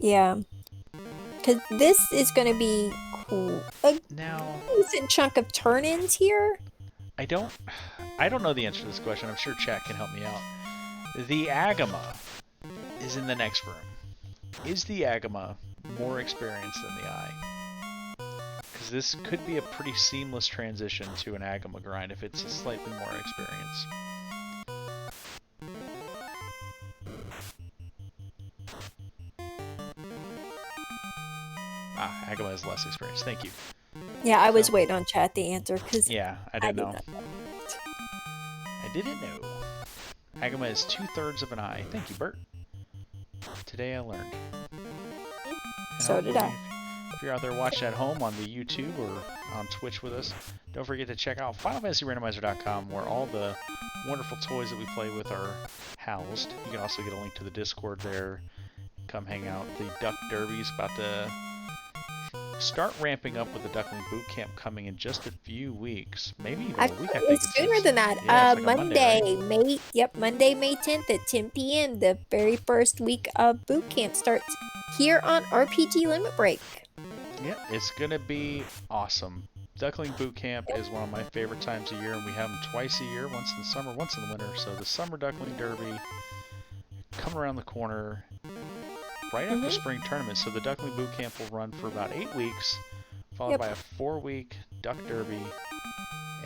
S1: Yeah. Because this is going to be cool. A decent chunk of turn-ins here.
S2: I don't know the answer to this question. I'm sure chat can help me out. The Agama is in the next room. Is the Agama more experienced than the Eye? Because this could be a pretty seamless transition to an Agama grind if it's a slightly more experience. Agama has less experience. Thank you.
S1: Yeah, I was waiting on chat to answer because
S2: yeah, I didn't know. I didn't know. Agama is 2/3 of an eye. Thank you, Bert. Today I learned.
S1: So did I.
S2: If you're out there watching at home on the YouTube or on Twitch with us, don't forget to check out FinalFantasyRandomizer.com, where all the wonderful toys that we play with are housed. You can also get a link to the Discord there. Come hang out. The Duck Derby is about to start ramping up with the Duckling Boot Camp coming in just a few weeks. Maybe even a week, I think.
S1: It's sooner than that.
S2: Yeah, it's like
S1: Monday,
S2: right?
S1: Monday, May 10th at 10 p.m. The very first week of boot camp starts here on RPG Limit Break.
S2: Yeah, it's going to be awesome. Duckling Boot Camp is one of my favorite times of year, and we have them twice a year, once in the summer, once in the winter. So the Summer Duckling Derby coming around the corner right after spring tournament. So the Duckling Boot Camp will run for about 8 weeks, followed by a 4-week Duck Derby,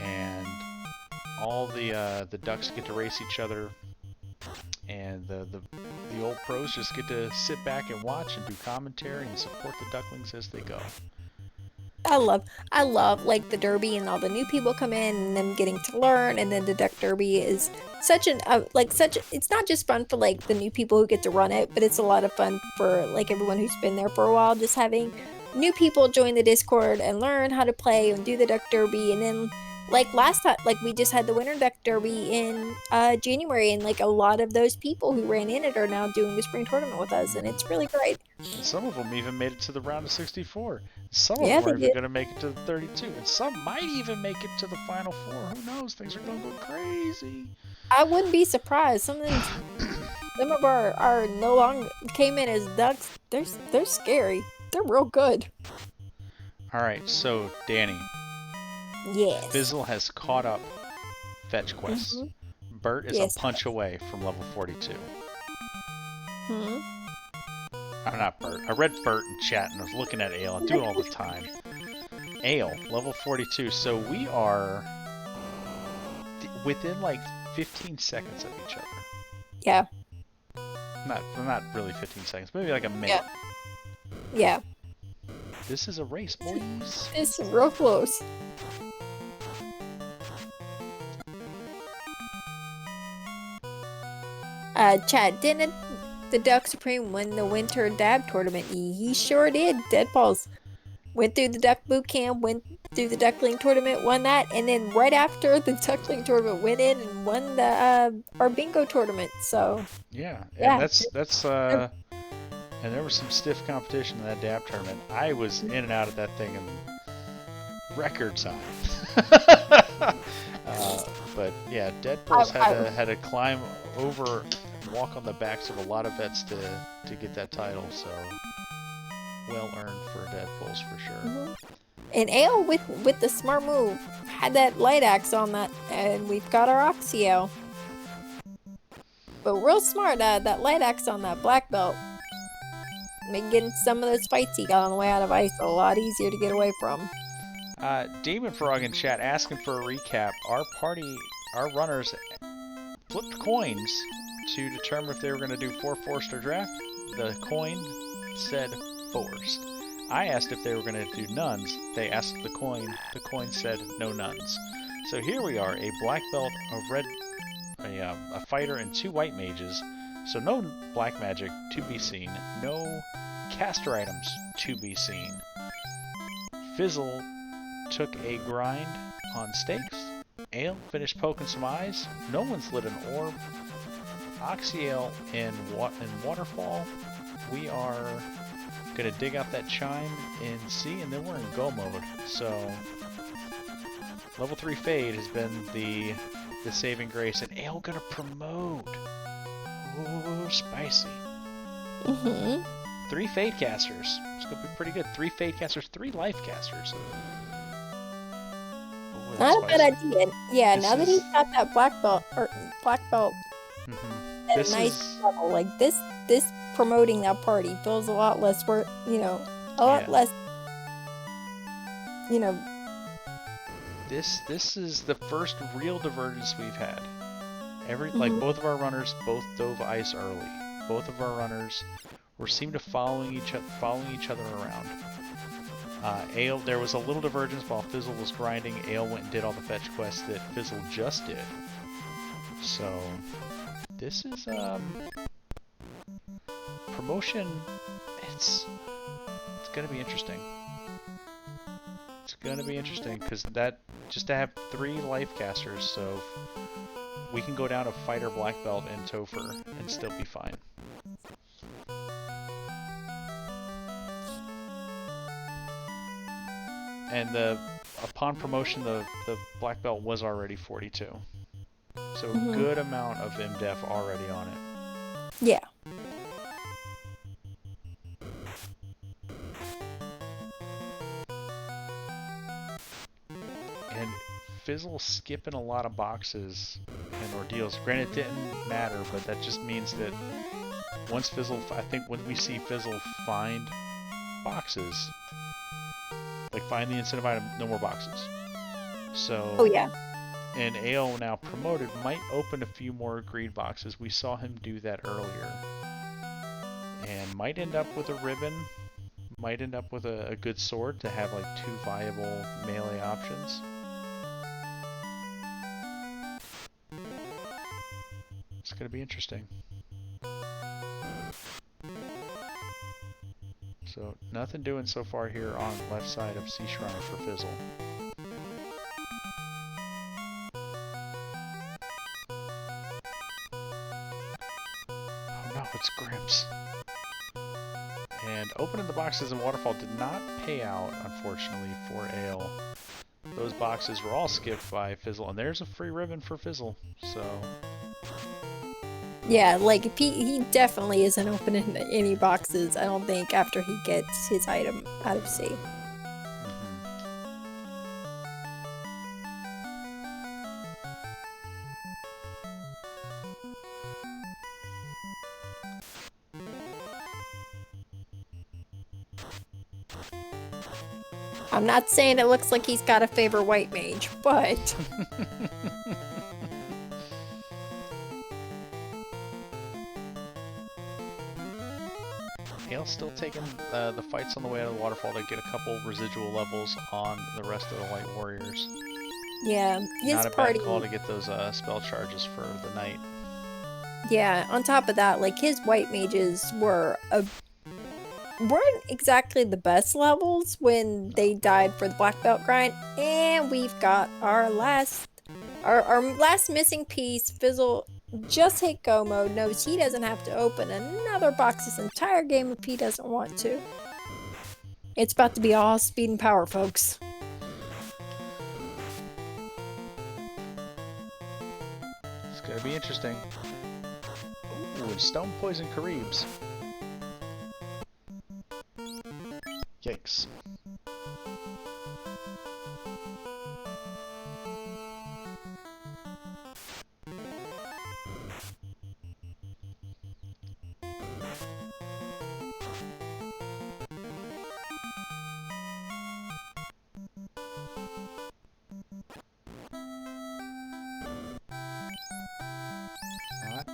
S2: and all the ducks get to race each other, and the old pros just get to sit back and watch and do commentary and support the ducklings as they go.
S1: I love like the derby and all the new people come in and them getting to learn, and then the duck derby is such it's not just fun for like the new people who get to run it, but it's a lot of fun for like everyone who's been there for a while, just having new people join the Discord and learn how to play and do the duck derby. And then like last time, like we just had the winter duck derby in January, and like a lot of those people who ran in it are now doing the spring tournament with us, and it's really great.
S2: And some of them even made it to the round of 64. Some of them are even going to make it to the 32, and some might even make it to the final 4. Who knows? Things are going to go crazy.
S1: I wouldn't be surprised. Some of our no longer came in as ducks. They're scary. They're real good.
S2: All right, so Danny.
S1: Yes.
S2: Fizzle has caught up fetch quests. Bert is a punch away from level 42. I'm not Bert. I read Bert in chat and I was looking at Ale. I do it all the time. Ale, level 42. So we are within like 15 seconds of each other.
S1: Yeah.
S2: Not really 15 seconds. Maybe like a minute.
S1: Yeah.
S2: This is a race, boys.
S1: It's real close. Chad, didn't the Duck Supreme win the Winter Dab Tournament? He sure did. Deadballs went through the Duck Boot Camp, went through the Duckling Tournament, won that, and then right after the Duckling Tournament went in and won the our bingo tournament. So
S2: Yeah, and
S1: yeah,
S2: that's and there was some stiff competition in that dab tournament. I was in and out of that thing in record time. But yeah, Deadpool's had to climb over and walk on the backs of a lot of vets to get that title. So well earned for Deadpool's for sure.
S1: And Ale with the smart move had that light axe on that, and we've got our Oxio. But real smart, that light axe on that black belt. Making some of those fights he got on the way out of ice a lot easier to get away from.
S2: Demon Frog in chat asking for a recap. Our runners flipped coins to determine if they were going to do forced or draft. The coin said forced. I asked if they were going to do nuns. They asked the coin. The coin said no nuns. So here we are, a black belt, a fighter, and 2 white mages. So no black magic to be seen. No caster items to be seen. Fizzle took a grind on stakes. Ale finished poking some eyes. No one's lit an orb. Oxyale and Waterfall. We are gonna dig out that chime in C, and then we're in go mode. So level 3 Fade has been the saving grace, and Ale gonna promote. Oh, spicy. 3 Fade casters. It's gonna be pretty good. 3 Fade casters, 3 life casters. Ooh,
S1: Not a bad idea. Yeah,
S2: This
S1: now that he's got that black belt at
S2: This
S1: a nice
S2: is
S1: level, like this promoting that party feels a lot less work, a lot less,
S2: This is the first real divergence we've had. Like both of our runners both dove ice early. Both of our runners seemed to following each other around. Ale, there was a little divergence while Fizzle was grinding. Ale went and did all the fetch quests that Fizzle just did. So this is promotion. It's gonna be interesting. It's gonna be interesting because that just to have 3 life casters, so we can go down to fighter black belt and Topher and still be fine. And upon promotion, the black belt was already 42, so a good amount of MDef already on it.
S1: Yeah.
S2: And Fizzle skipping a lot of boxes and ordeals. Granted, it didn't matter, but that just means that once Fizzle, I think when we see Fizzle find boxes, like find the incentive item, no more boxes. So.
S1: Oh yeah.
S2: And Ale, now promoted, might open a few more greed boxes. We saw him do that earlier. And might end up with a ribbon. Might end up with a good sword to have like 2 viable melee options. It's going to be interesting. So, nothing doing so far here on the left side of Sea Shrine for Fizzle. Oh no, it's Grimps. And opening the boxes in Waterfall did not pay out, unfortunately, for Ale. Those boxes were all skipped by Fizzle, and there's a free ribbon for Fizzle, so...
S1: Yeah, like he definitely isn't opening any boxes, I don't think, after he gets his item out of sea. I'm not saying it looks like he's got a favorite white mage, but...
S2: Ale's still taking the fights on the way out of the waterfall to get a couple residual levels on the rest of the White Warriors.
S1: Yeah, his
S2: Not a
S1: party...
S2: bad call to get those spell charges for the night.
S1: Yeah, on top of that, like his white mages weren't exactly the best levels when they died for the black belt grind, and we've got our last missing piece. Fizzle just hit go mode, knows he doesn't have to open another box this entire game if he doesn't want to. It's about to be all speed and power, folks.
S2: It's gonna be interesting. Ooh, and Stone Poison Caribs. Yikes.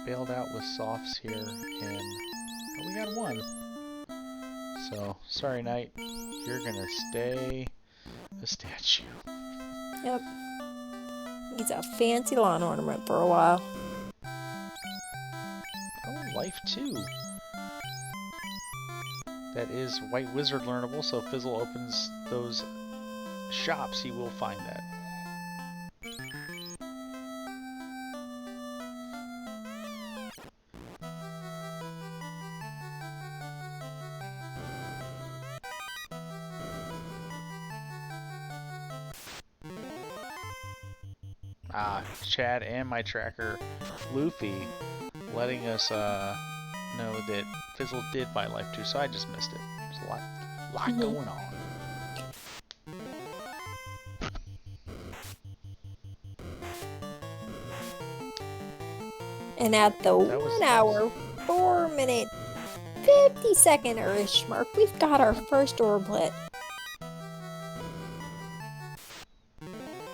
S2: Bailed out with softs here, and we got one. So, sorry, Knight. You're gonna stay a statue.
S1: Yep. He's a fancy lawn ornament for a while.
S2: Oh, life 2. That is White Wizard learnable, so if Fizzle opens those shops, he will find that. Chad and my tracker, Luffy, letting us know that Fizzle did buy Life 2, so I just missed it. There's a lot going on.
S1: And at the 1 hour, 4 minute, 50-second ish mark, we've got our first orblet.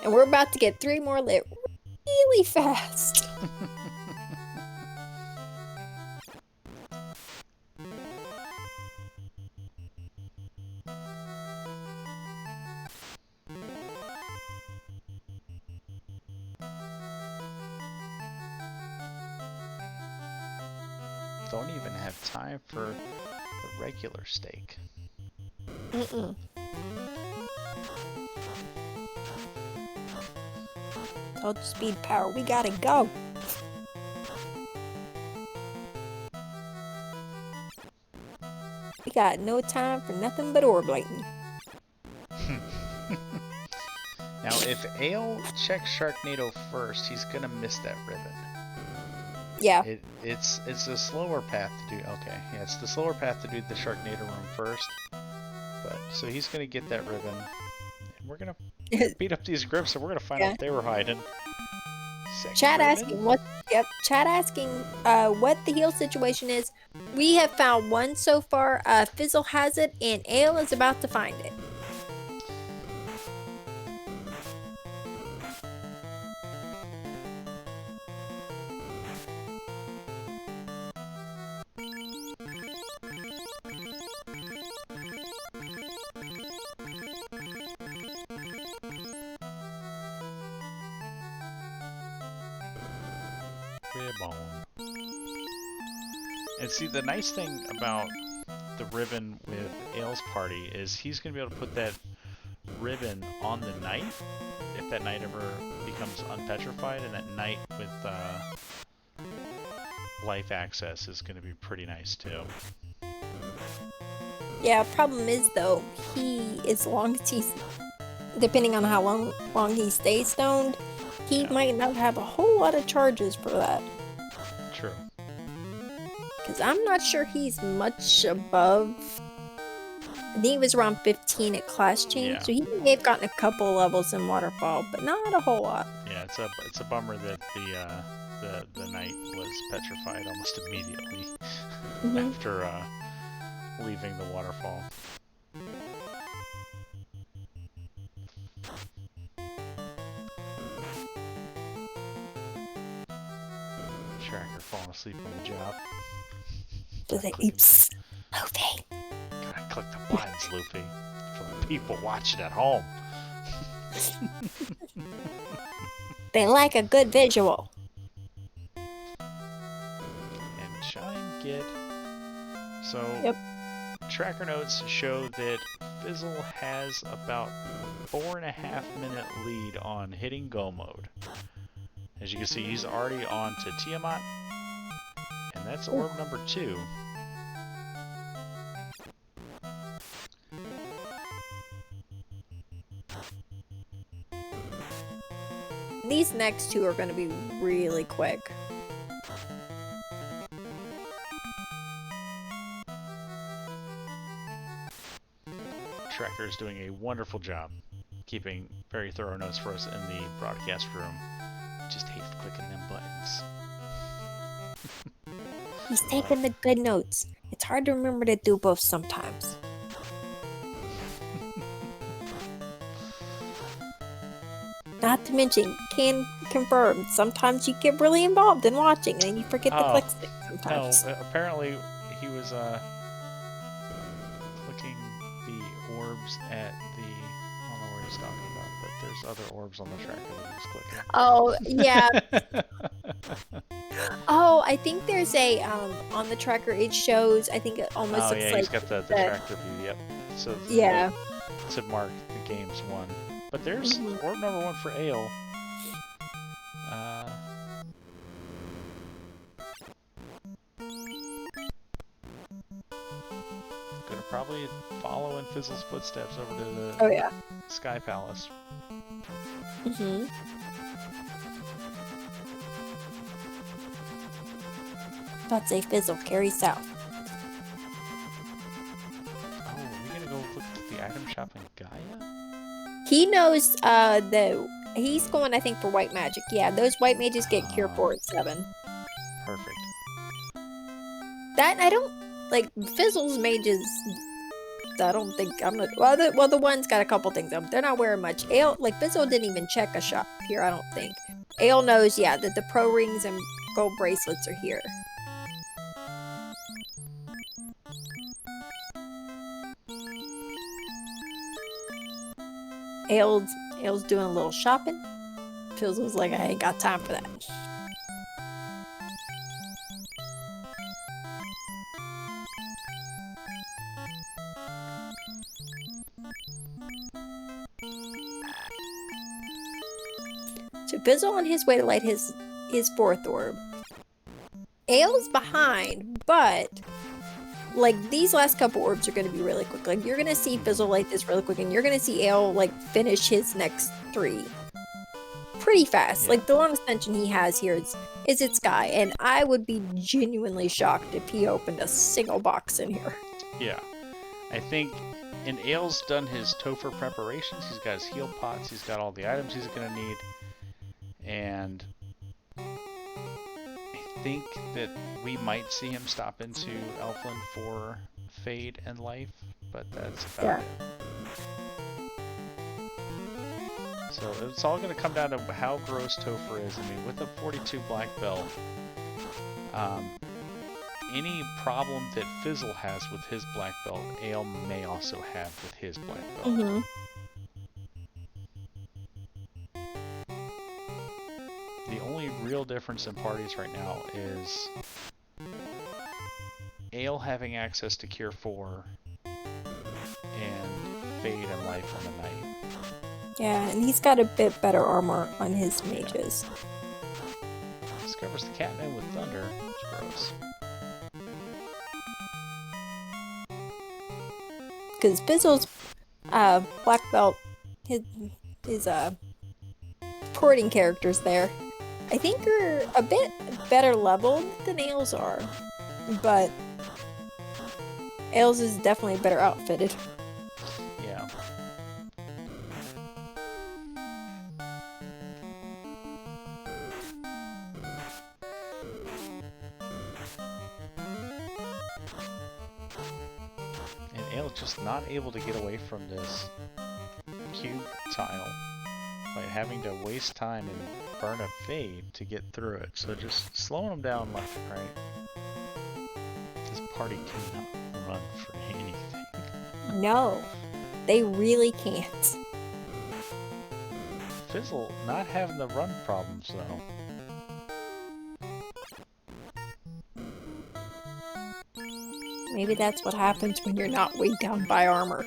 S1: And we're about to get 3 more lit really fast.
S2: Don't even have time for the regular steak.
S1: Told speed power, we gotta go. We got no time for nothing but orblating.
S2: Now, if Ale checks Sharknado first, he's gonna miss that ribbon.
S1: Yeah.
S2: It's a slower path to do. Okay, yeah, it's the slower path to do the Sharknado room first. But so he's gonna get that ribbon, and we're gonna beat up these grips, and we're gonna find out what they were hiding.
S1: Chat asking what? Yep. Chat asking what the heal situation is. We have found one so far. Fizzle has it, and Ale is about to find it.
S2: And see, the nice thing about the ribbon with Ale's party is he's going to be able to put that ribbon on the knight if that knight ever becomes unpetrified, and that knight with life access is going to be pretty nice too.
S1: Yeah, problem is though, as long as he's, depending on how long he stays stoned, he might not have a whole lot of charges for that.
S2: True.
S1: Because I'm not sure he's much above. I think he was around 15 at class change, so he may have gotten a couple levels in Waterfall, but not a whole lot.
S2: Yeah, it's a bummer that the knight was petrified almost immediately after leaving the waterfall. Tracker falling asleep on the job.
S1: Just like, oops, Luffy.
S2: Gotta click the buttons, Luffy, for the people watching at home.
S1: They like a good visual.
S2: get. So,
S1: Yep.
S2: tracker notes show that Fizzle has about 4.5-minute lead on hitting go mode. As you can see, he's already on to Tiamat, and that's orb number 2.
S1: These next 2 are going to be really quick.
S2: Tracker's doing a wonderful job keeping very thorough notes for us in the broadcast room. Just hate clicking them buttons.
S1: He's taking the good notes. It's hard to remember to do both sometimes. Not to mention, can confirm, sometimes you get really involved in watching and you forget to click stick sometimes.
S2: No, apparently he was clicking the orbs at the... I don't know where he's talking about, but there's other orbs on the tracker that he's clicking.
S1: Oh, yeah. Oh, I think there's a, on the tracker, it shows, I think it almost looks like...
S2: he's got the tracker view, yep. So
S1: yeah.
S2: To mark the game's won. But there's orb number 1 for Ale. Gonna probably follow in Fizzle's footsteps over to the Sky Palace.
S1: Let's say Fizzle, carry south.
S2: Oh, are we gonna go look at the item shop in Gaia?
S1: He knows that he's going, I think, for white magic. Yeah, those white mages get cure 4 at 7.
S2: Perfect.
S1: That I don't like Fizzle's mages. I don't think I'm not. Well, the one's got a couple things up. They're not wearing much. Ale, like Fizzle didn't even check a shop here. I don't think. Ale knows, yeah, that the pro rings and gold bracelets are here. Ale's doing a little shopping. Fizzle's like, I ain't got time for that. So Fizzle on his way to light his 4th orb. Ale's behind, but like these last couple orbs are going to be really quick. Like you're going to see Fizzle light this really quick, and you're going to see Ale like finish his next 3 pretty fast.
S2: Yeah.
S1: Like the longest extension he has here is at Sky, and I would be genuinely shocked if he opened a single box in here.
S2: Yeah, I think. And Ale's done his Topher preparations. He's got his heal pots. He's got all the items he's going to need. And I think that we might see him stop into Elfland for Fade and Life, but that's about it. So it's all going to come down to how gross Topher is. I mean, with a 42 black belt, any problem that Fizzle has with his black belt, Ale may also have with his black belt. The only real difference in parties right now is Ale having access to Cure 4 and Fade and Life on the night.
S1: Yeah, and he's got a bit better armor on his mages.
S2: Discovers the Catman with Thunder. It's gross.
S1: Because Fizzle's black belt, his porting characters there, I think are a bit better leveled than Ale's are, but Ale's is definitely better outfitted.
S2: Yeah. And Ale's just not able to get away from this cube tile by having to waste time and burn a Fade to get through it. So just slowing them down left and right. This party cannot run for anything.
S1: No, they really can't.
S2: Fizzle not having the run problems though.
S1: Maybe that's what happens when you're not weighed down by armor.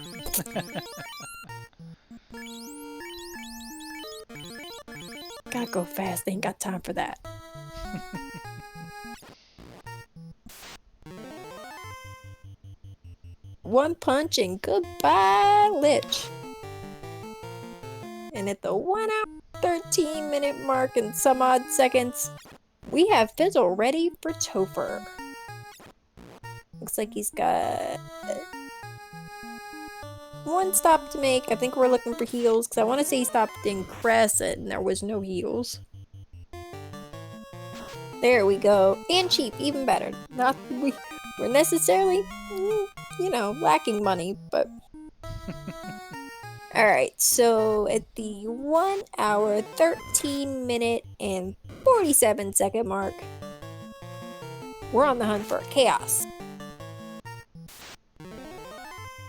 S1: Gotta go fast, ain't got time for that. One punch and goodbye, Lich. And at the 1 hour, 13 minute mark and some odd seconds, we have Fizzle ready for Topher. Looks like he's got one stop to make. I think we're looking for heals because I want to say he stopped in Crescent and there was no heals. There we go. And cheap, even better. Not we're necessarily, you know, lacking money, but... Alright, so at the 1 hour, 13 minute, and 47 second mark, we're on the hunt for Chaos.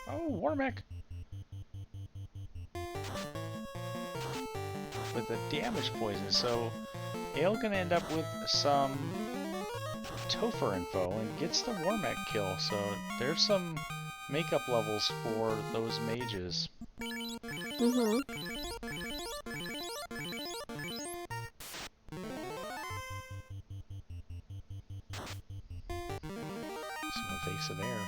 S2: Oh, Warmech. With the damage poison, so Ale gonna end up with some Topher info and gets the Warmech kill, so there's some makeup levels for those mages.
S1: Mm-hmm.
S2: Some evasive air.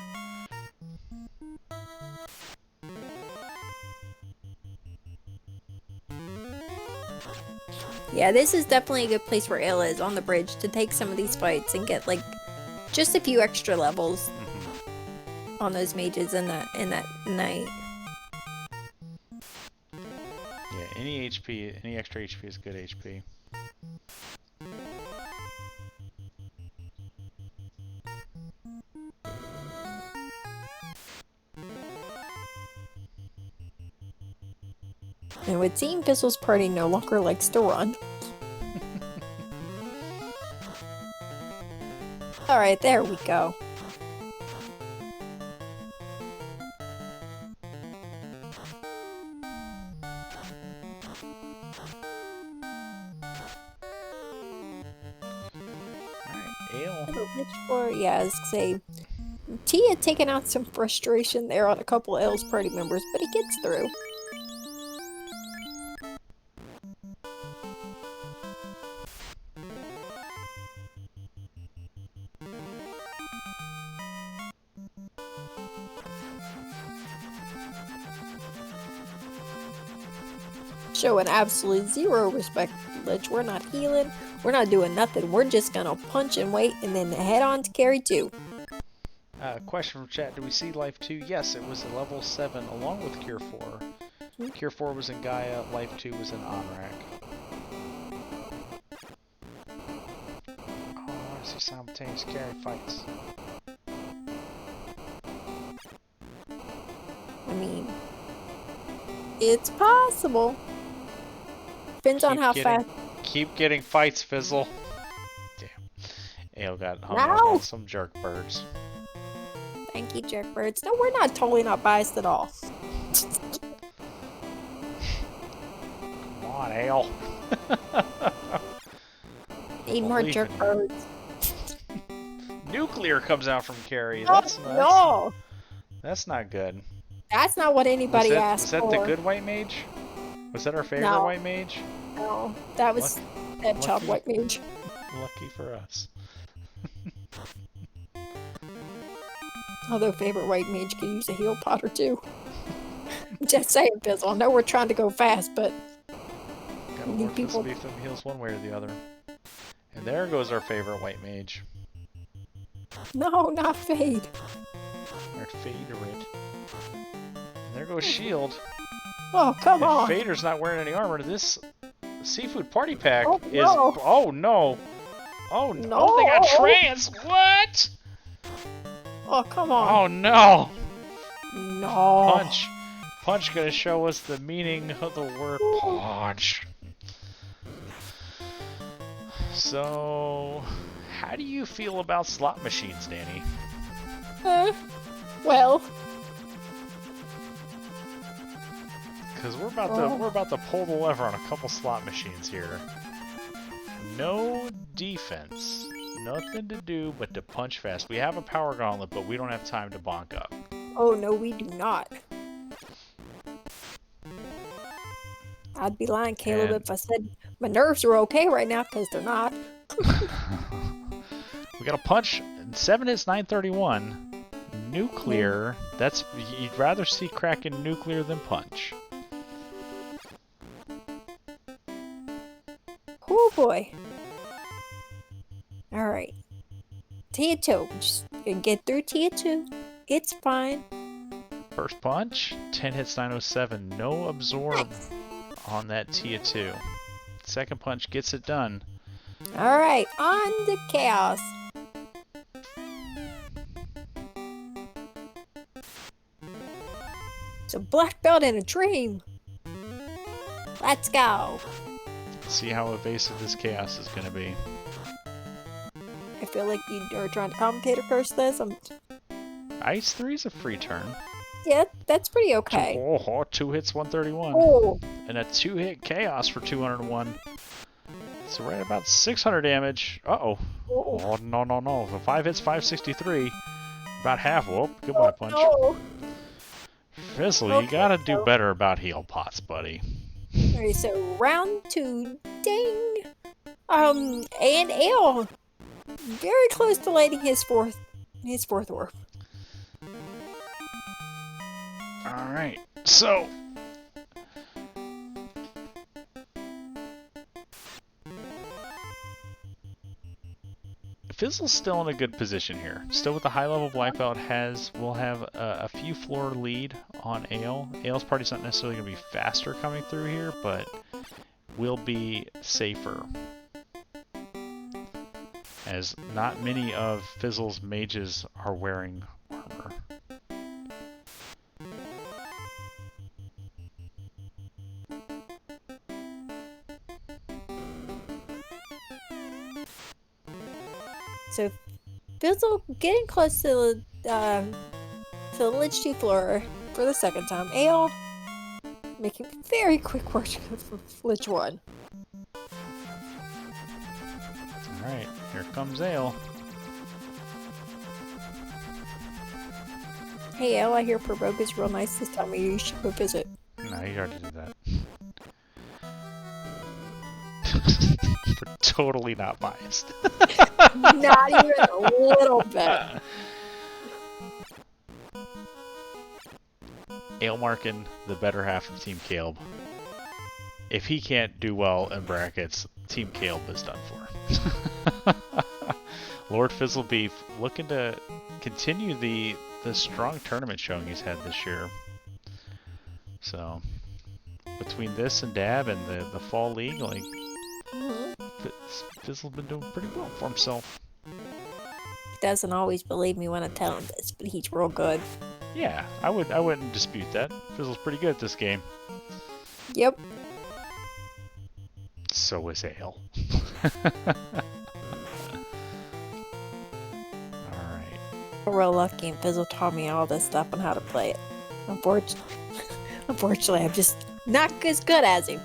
S1: Yeah, this is definitely a good place where Ale is, on the bridge, to take some of these fights and get, like, just a few extra levels on those mages in that night.
S2: Yeah, any HP, any extra HP is good HP.
S1: And it would seem Fizzle's party no longer likes to run. Alright, there we go. Yeah, I was gonna say, T had taken out some frustration there on a couple of L's party members, but he gets through. Showing absolutely zero respect for Lich. We're not healing. We're not doing nothing. We're just gonna punch and wait and then head on to carry 2.
S2: Question from chat. Do we see Life 2? Yes, it was a level 7 along with Cure 4. Cure 4 was in Gaia. Life 2 was in Onrak. Oh, I want to see simultaneous carry fights.
S1: I mean, it's possible. Depends on how fast.
S2: Keep getting fights, Fizzle. Damn. Ale got hung up on some jerk birds.
S1: Thank you, jerk birds. No, we're not totally not biased at all.
S2: Come on, Ale.
S1: Need more jerk birds.
S2: Nuclear comes out from Carrie.
S1: No!
S2: That's not good.
S1: That's not what anybody asked for.
S2: Was that the good white mage? Was that our favorite white mage?
S1: No, that was that chop white mage.
S2: Lucky for us.
S1: Although favorite white mage could use a heal pot or 2. Just saying, Fizzle. I know we're trying to go fast, but
S2: gotta need people. Beef them heals one way or the other. And there goes our favorite white mage.
S1: No, not Fade.
S2: Our favorite. And there goes Shield.
S1: Oh, come on.
S2: Fader's not wearing any armor. This seafood party pack is...
S1: No.
S2: Oh, no. Oh, no.
S1: No.
S2: Oh, they got trans. What?
S1: Oh, come on.
S2: Oh, no.
S1: No.
S2: Punch gonna show us the meaning of the word punch. So, how do you feel about slot machines, Danny?
S1: Well...
S2: Because we're about to pull the lever on a couple slot machines here. No defense. nothing to do but to punch fast. We have a power gauntlet, but we don't have time to bonk up.
S1: Oh, no, we do not. I'd be lying, Caleb, if I said my nerves are okay right now, because they're not.
S2: We got a punch. 7 hits, 931. Nuclear. That's you'd rather see Kraken nuclear than punch.
S1: Oh boy. Alright. Tier 2. Just get through Tier 2. It's fine.
S2: First punch. 10 hits, 907. No absorb
S1: Nice.
S2: on that Tier 2. Second punch gets it done.
S1: Alright, on to Chaos. It's a black belt in a dream. Let's go.
S2: See how evasive this Chaos is going to be.
S1: I feel like you are trying to commentator curse this.
S2: Ice 3 is a free turn.
S1: Yeah, that's pretty okay.
S2: Oh, 2 hits, 131.
S1: Oh,
S2: And a 2-hit Chaos for 201. So right about 600 damage. Uh-oh.
S1: oh.
S2: Oh, no, no, no. The 5 hits, 563. About half. Whoop. Goodbye, punch.
S1: No.
S2: Fizzle, you gotta do better about heal pots, buddy.
S1: Alright, so round 2. Ding. And Ale. Very close to lighting his fourth orb.
S2: Alright. So, Fizzle's still in a good position here. Still with the high level black belt, will have a few floor lead on Ale. Ale's party's not necessarily going to be faster coming through here, but will be safer. As not many of Fizzle's mages are wearing armor.
S1: So Fizzle getting close to the Lich 2 floor for the second time. Ale making very quick work of Lich 1.
S2: Alright, here comes Ale.
S1: Hey Ale, I hear Provoke is real nice this time of year. You should go visit.
S2: No, you already did that. We're totally not biased.
S1: Not even a little bit.
S2: Ailmarkin, the better half of Team Caleb. If he can't do well in brackets, Team Caleb is done for. Lordfizzlebeef looking to continue the strong tournament showing he's had this year. So, between this and Dab and the Fall League, like, Fizzle's been doing pretty well for himself.
S1: He doesn't always believe me when I tell him this, but he's real good.
S2: Yeah, I wouldn't dispute that. Fizzle's pretty good at this game.
S1: Yep.
S2: So is Ale. Alright.
S1: I'm real lucky, and Fizzle taught me all this stuff on how to play it. Unfortunately, I'm just not as good as him.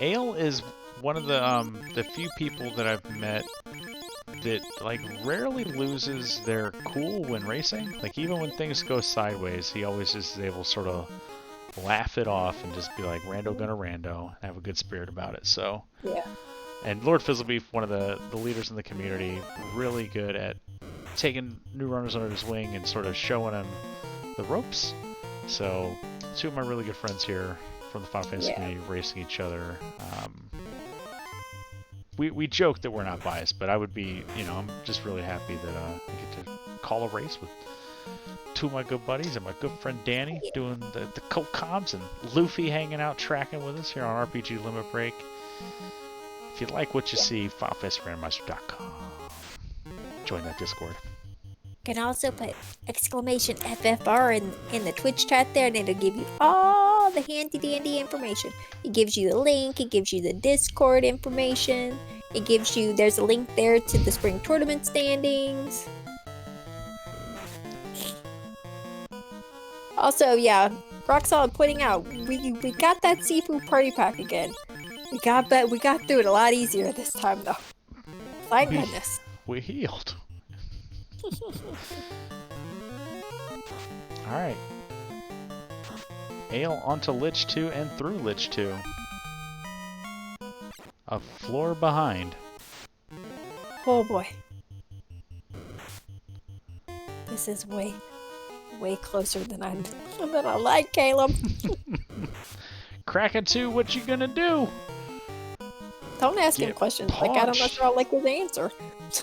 S2: Ale is one of the few people that I've met that like rarely loses their cool when racing. Like even when things go sideways, he always is able to sort of laugh it off and just be like rando gonna rando and have a good spirit about it. So
S1: Yeah.
S2: And Lordfizzlebeef, one of the leaders in the community, really good at taking new runners under his wing and sort of showing them the ropes. So two of my really good friends here from the Final Fantasy community racing each other. We joke that we're not biased, but I would be, I'm just really happy that I get to call a race with two of my good buddies and my good friend Danny doing the co-coms, and Luffy hanging out tracking with us here on RPG Limit Break. If you like what you see, FileFastRandomizer.com. Join that Discord.
S1: You can also put exclamation FFR in the Twitch chat there, and it'll give you all the handy-dandy information. It gives you the link, it gives you the Discord information, there's a link there to the spring tournament standings. Also, yeah, Rock Solid pointing out, we got that seafood party pack again. We got through it a lot easier this time, though. Thank goodness.
S2: We healed. Alright. Ale onto Lich 2 and through Lich 2. A floor behind.
S1: Oh boy. This is way closer than I like, Caleb.
S2: Kraken 2, what you gonna do?
S1: Don't ask him
S2: Get
S1: questions like I don't know if I like his answer.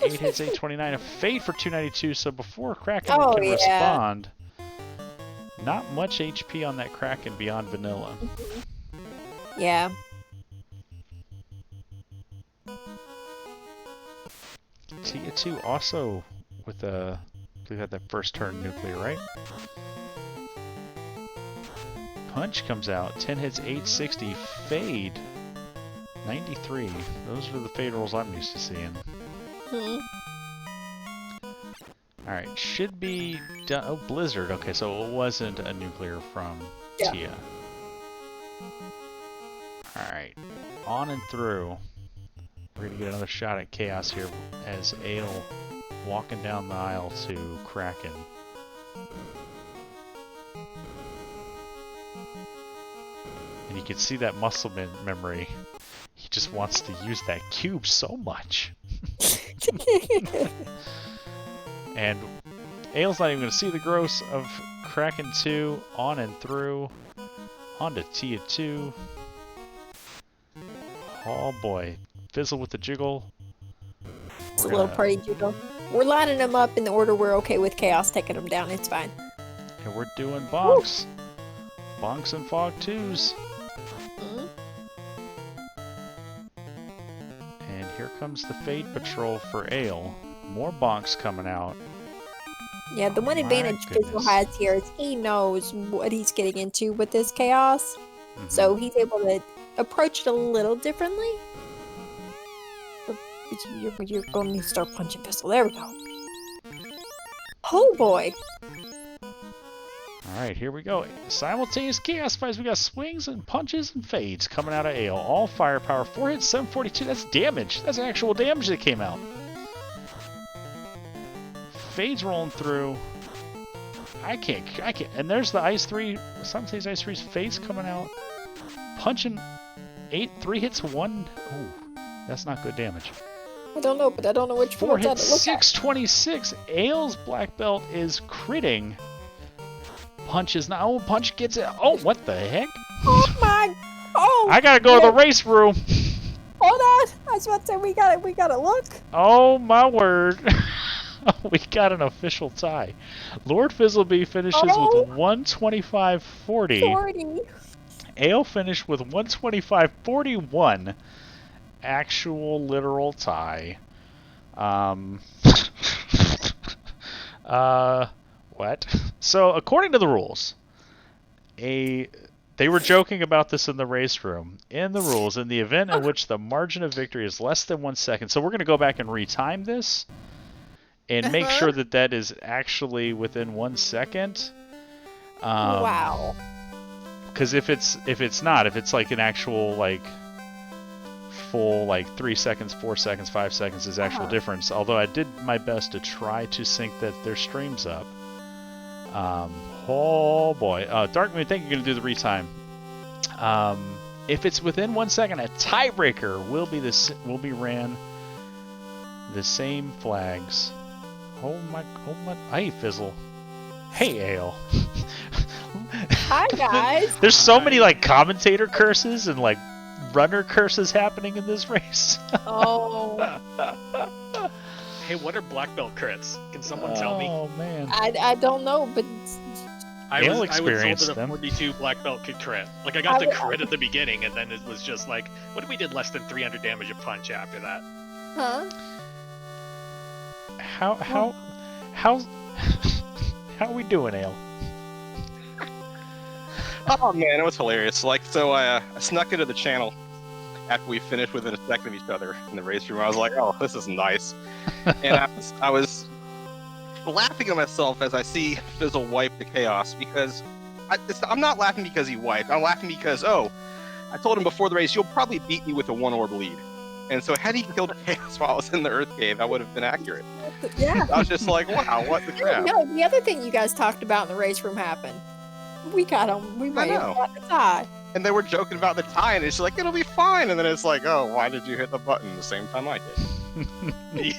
S2: 8 hits, 829, a fade for 292, so before Kraken
S1: Oh,
S2: can
S1: yeah.
S2: respond, not much HP on that Kraken beyond vanilla.
S1: Yeah.
S2: Tia 2 also with a, we had that first turn nuclear, right? Punch comes out, 10 hits, 860, fade, 93. Those are the fade rolls I'm used to seeing. Alright, should be done. Oh, Blizzard. Okay, so it wasn't a nuclear from Tia. Alright, on and through. We're gonna get another shot at Chaos here as Ale walking down the aisle to Kraken. And you can see that muscle memory. He just wants to use that cube so much. And Ale's not even going to see the gross of Kraken 2, on and through, onto Tia 2. Oh boy, Fizzle with the jiggle.
S1: It's a little party jiggle. We're lining them up in the order we're okay with Chaos taking them down. It's fine.
S2: And we're doing bonks. Bonks and Fog 2s. And here comes the Fade Patrol for Ale. More bonks coming out.
S1: Yeah, the one advantage Fizzle has here is he knows what he's getting into with this Chaos. So he's able to approach it a little differently. But you're going to start punching Fizzle. There we go. Oh boy.
S2: Alright, here we go. Simultaneous Chaos fights. We got swings and punches and fades coming out of Ale. All firepower. 4 hits, 742. That's damage. That's actual damage that came out. Fades rolling through. I can't. And there's the Ice 3. Simultaneous Ice 3's fades coming out. Punching 3 hits, 1. Ooh, that's not good damage.
S1: I don't know, but I don't know which
S2: 4 hits, 626. Ale's black belt is critting. Punch is not. Oh, punch gets it. Oh, what the heck?
S1: Oh my! Oh!
S2: I gotta go to the race room.
S1: Hold on! I was about to say we gotta look.
S2: Oh my word! We got an official tie. Lordfizzlebeef finishes with 125.40.
S1: 40.
S2: Ale finished with 125.41. Actual literal tie. What? So according to the rules, they were joking about this in the race room. In the rules, in the event in which the margin of victory is less than 1 second. So we're going to go back and retime this and make sure that that is actually within 1 second.
S1: Wow.
S2: Because if it's not, if it's like an actual like full like 3 seconds, 4 seconds, 5 seconds is actual difference. Although I did my best to try to sync their streams up. Oh boy, Darkmoon, thank you. You're gonna do the retime. If it's within 1 second, a tiebreaker will be ran. The same flags. Oh my! Hey, Fizzle. Hey, Ale.
S1: Hi, guys.
S2: There's so many like commentator curses and like runner curses happening in this race.
S1: Oh.
S3: Hey, what are black belt crits? Can someone tell me?
S2: Oh man.
S1: I don't know, but
S3: I was told
S2: experienced
S3: that a
S2: them.
S3: 42 black belt could crit. Like I got the crit at the beginning, and then it was just like, what if we did less than 300 damage a punch after that?
S1: huh?
S2: How are we doing, Ale?
S4: Oh man, it was hilarious. Like, so I snuck into the channel after we finished within a second of each other in the race room. I was like, oh, this is nice. And I was laughing at myself as I see Fizzle wipe the Chaos, because I'm not laughing because he wiped. I'm laughing because, I told him before the race, you'll probably beat me with a 1-orb lead. And so had he killed Chaos while I was in the Earth Cave, I would have been accurate.
S1: Yeah.
S4: I was just like, wow, what the crap?
S1: No, the other thing you guys talked about in the race room happened. We got him. We made him
S4: know.
S1: got the tie.
S4: And they were joking about the tie, and it's like, it'll be fine. And then it's like, oh, why did you hit the button the same time I did?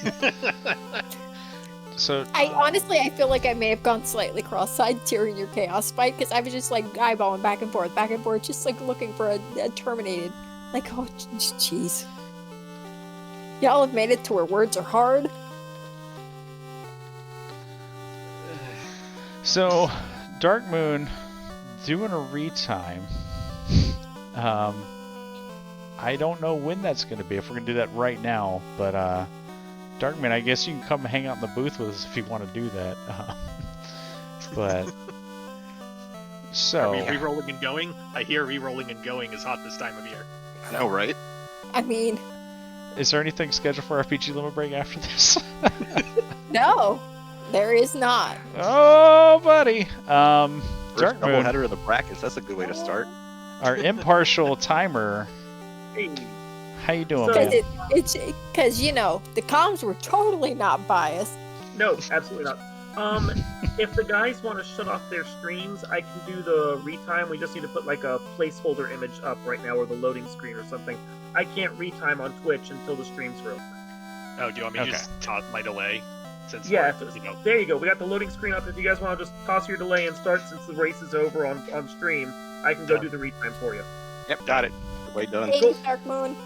S2: So
S1: I honestly, I feel like I may have gone slightly cross-eyed during your chaos fight because I was just like eyeballing back and forth, just like looking for a terminated. Like, oh, jeez. Y'all have made it to where words are hard.
S2: So, Dark Moon doing a retime. I don't know when that's going to be, if we're going to do that right now, but Dark Moon, I guess you can come hang out in the booth with us if you want to do that. But so,
S3: Are we re-rolling and going? I hear re-rolling and going is hot this time of year.
S4: I know, right?
S1: I mean,
S2: is there anything scheduled for RPG Limit Break after this?
S1: no, there is not.
S2: Oh, buddy.
S4: First
S2: Dark
S4: double
S2: Moon,
S4: header of the brackets. That's a good way to start.
S2: our impartial timer.
S5: Hey,
S2: How you doing,
S5: So-
S2: man?
S1: It's because the comms were totally not biased.
S5: no, absolutely not. If the guys want to shut off their streams, I can do the retime. We just need to put like a placeholder image up right now or the loading screen or something. I can't retime on Twitch until the streams are over.
S3: Oh, do you want me to
S2: Okay.
S3: just toss my delay? Since
S5: Yeah,
S3: we're,
S5: there you go. We got the loading screen up. If you guys want to just toss your delay and start since the race is over on stream, I can go
S3: Done.
S5: do the retime for you.
S4: Yep, got it. The way done.
S1: Thanks, Dark Moon.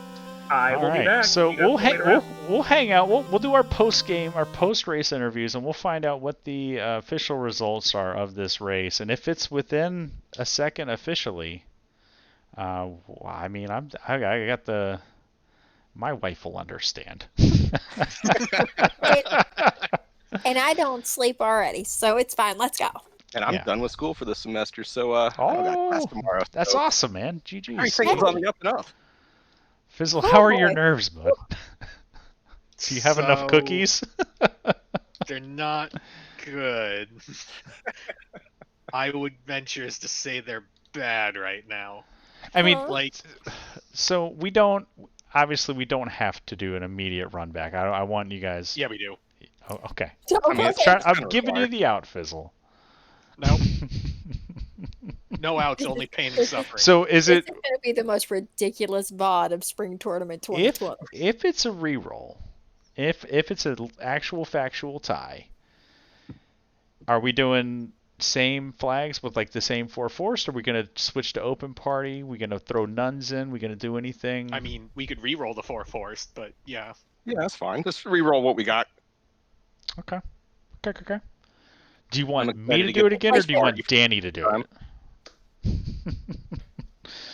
S5: I
S2: All
S5: will be
S2: right,
S5: back.
S2: so
S5: You guys
S2: we'll
S5: later on.
S2: we'll hang out. We'll do our post race interviews, and we'll find out what the official results are of this race. And if it's within a second officially, I mean, I got the my wife will understand.
S1: And I don't sleep already, so it's fine. Let's go.
S4: And I'm
S2: Yeah.
S4: done with school for the semester, so I don't got class tomorrow.
S2: That's
S4: so
S2: awesome, man. GG's.
S4: everything's on the up and up.
S2: Fizzle,
S1: Oh,
S2: how are your
S1: boy.
S2: nerves, bud? Do you have enough
S3: So,
S2: cookies?
S3: They're not good. I would venture as to say they're bad right now.
S2: I mean,
S3: Like,
S2: so we don't have to do an immediate run back. I want you guys.
S3: yeah, we do.
S2: Oh, okay.
S4: I mean, it's
S2: I'm
S4: kinda
S2: giving you
S4: required.
S2: the out, Fizzle.
S3: No, no outs, only pain and suffering.
S2: So is
S1: This
S2: it
S1: is going to be the most ridiculous VOD of Spring Tournament 2012.
S2: if it's a reroll, if it's an actual factual tie, are we doing same flags with like the same 4 forced? Are we gonna switch to open party? We gonna throw nuns in? We gonna do anything?
S3: I mean, we could re-roll the 4 forced, but yeah.
S4: Yeah, that's fine. Just re-roll what we got.
S2: Okay. Do you want
S4: I'm
S2: me
S4: excited
S2: to
S4: to
S2: do
S4: get
S2: it
S4: the
S2: again, or
S4: price
S2: do you want
S4: party.
S2: Danny to do it?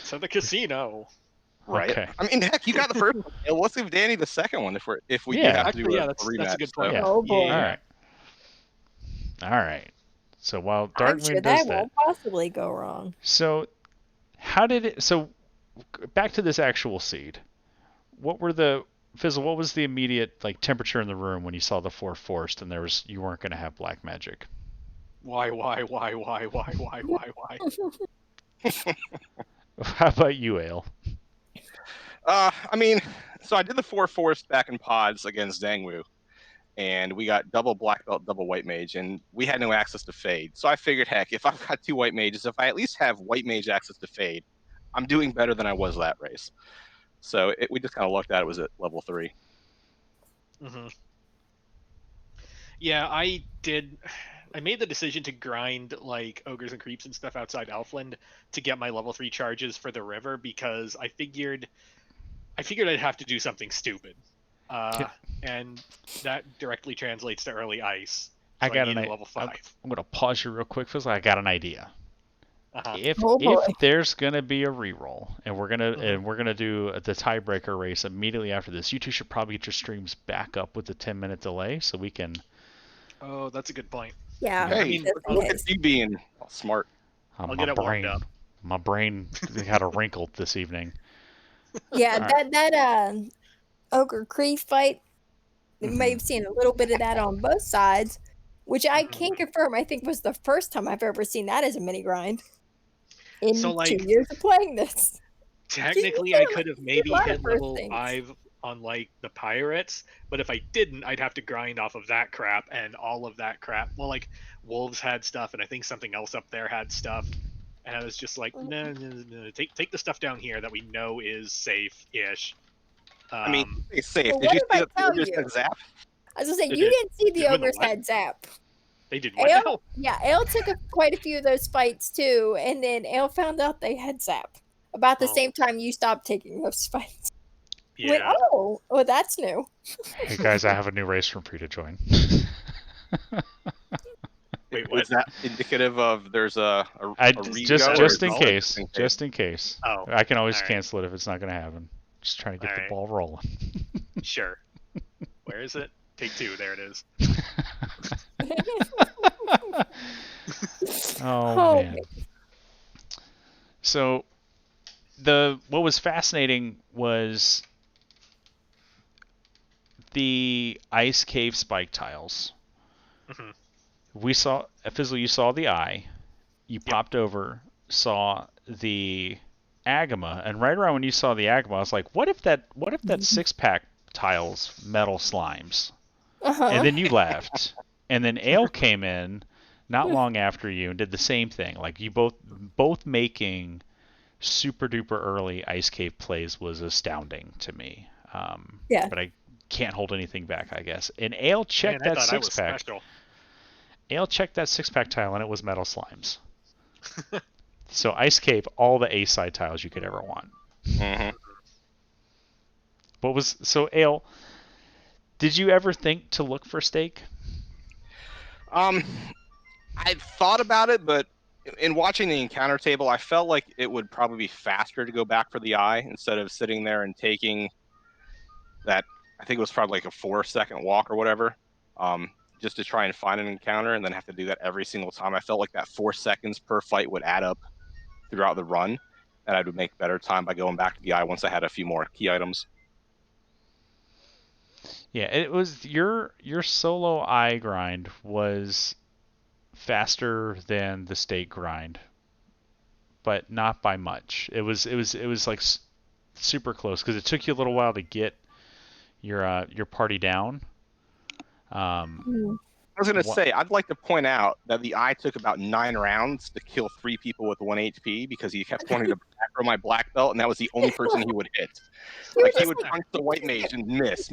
S3: So the casino.
S4: Right.
S2: Okay.
S4: I mean, heck, you got the first one. Yeah, let's give Danny the second one if we do
S2: Yeah.
S4: have to
S3: Actually,
S4: do
S3: yeah,
S4: a
S3: that's
S4: rematch.
S3: a good
S4: so-
S3: point.
S2: Yeah.
S1: Oh, boy.
S3: Yeah.
S2: All right. So while
S1: I'm
S2: Dark
S1: sure
S2: Moon
S1: that
S2: does that,
S1: won't possibly go wrong.
S2: so how did it? So back to this actual seed. What were the Fizzle? What was the immediate like temperature in the room when you saw the 4 forced and you weren't going to have black magic?
S3: Why?
S2: How about you, Ale?
S4: I mean, so I did the 4 forced back in pods against Zangwu, and we got double black belt, double white mage, and we had no access to fade. So I figured, heck, if I've got 2 white mages, if I at least have white mage access to fade, I'm doing better than I was that race. So we just kind of looked at it was at level 3.
S3: Mm-hmm. Yeah, I made the decision to grind like ogres and creeps and stuff outside Elfland to get my level 3 charges for the river because I figured I'd have to do something stupid, and that directly translates to early ice. So
S2: I got
S3: needed
S2: an
S3: level 5.
S2: I'm going to pause you real quick, Fizzle. I got an idea.
S3: Uh-huh.
S2: If
S1: Oh, boy.
S2: there's gonna be a reroll, and we're gonna
S3: Mhm.
S2: do the tiebreaker race immediately after this, you two should probably get your streams back up with the 10-minute delay so we can.
S3: Oh, that's a good point.
S1: Yeah.
S4: Hey,
S3: I mean,
S1: just in
S4: look
S1: case.
S4: at you being smart.
S3: I'll
S2: my
S3: get it warmed
S2: brain,
S3: up.
S2: my brain had a wrinkle this evening.
S1: Yeah,
S2: Alright.
S1: that ogre creep fight. You may have seen a little bit of that on both sides, which I can confirm. I think was the first time I've ever seen that as a mini grind in
S3: So, like,
S1: 2 years of playing this.
S3: Technically,
S1: You
S3: I
S1: did
S3: could have
S1: a
S3: maybe
S1: lot of
S3: hit
S1: first
S3: level
S1: things.
S3: 5 unlike the pirates. But if I didn't, I'd have to grind off of that crap and all of that crap. Well, like wolves had stuff, and I think something else up there had stuff. And I was just like, no, take the stuff down here that we know is safe-ish.
S4: I mean, it's safe.
S1: Well,
S4: Did
S1: what
S4: you
S1: if
S4: see
S1: I
S4: that the
S1: tell
S4: ogres
S1: you?
S4: had zap?
S1: I was gonna say,
S3: They
S1: you
S3: did.
S1: didn't see the
S3: Did win the
S1: ogres
S3: what?
S1: had zap.
S3: They did what now?
S1: Yeah, Ale took quite a few of those fights too, and then Ale found out they had zap. About the
S3: Oh.
S1: same time you stopped taking those fights. Went,
S3: Yeah.
S1: oh, that's new.
S2: Hey guys, I have a new race room for you to join.
S3: Wait,
S4: Is
S3: what?
S4: that indicative of there's a
S2: Just
S4: rego, or is
S2: in
S4: this
S2: case,
S4: just
S2: just in case.
S3: Oh,
S2: I can always
S3: all right.
S2: cancel it if it's not going to happen. Just trying to get
S3: All
S2: the
S3: right.
S2: ball rolling.
S3: Sure. Where is it? Take 2. There it is.
S2: Oh man. So what was fascinating was the ice cave spike tiles.
S3: Mhm.
S2: We saw Fizzle, you saw the eye. You
S3: Yep.
S2: popped over, saw the Agama, and right around when you saw the Agama, I was like, what if that 6-pack tiles metal slimes? And then you left. And then Ale came in not long after you and did the same thing. Like you both making super duper early ice cave plays was astounding to me.
S1: Yeah.
S2: But I can't hold anything back, I guess. And Ale checked
S3: Man, I
S2: that
S3: thought I was
S2: 6-pack.
S3: special.
S2: Ale checked that 6-pack tile and it was metal slimes. So ice cave, all the A side tiles you could ever want.
S4: Mm-hmm.
S2: Ale? Did you ever think to look for steak?
S4: I thought about it, but in watching the encounter table, I felt like it would probably be faster to go back for the eye instead of sitting there and taking that. I think it was probably like a 4-second walk or whatever, just to try and find an encounter and then have to do that every single time. I felt like that 4 seconds per fight would add up throughout the run, and I would make better time by going back to the eye once I had a few more key items.
S2: Yeah, it was your solo eye grind was faster than the steak grind, but not by much. It was like super close because it took you a little while to get your party down.
S4: I was going to say, I'd like to point out that the eye took about 9 rounds to kill 3 people with 1 HP because he kept wanting to macro my black belt, and that was the only person he would hit. Like, he would punch the white mage and miss.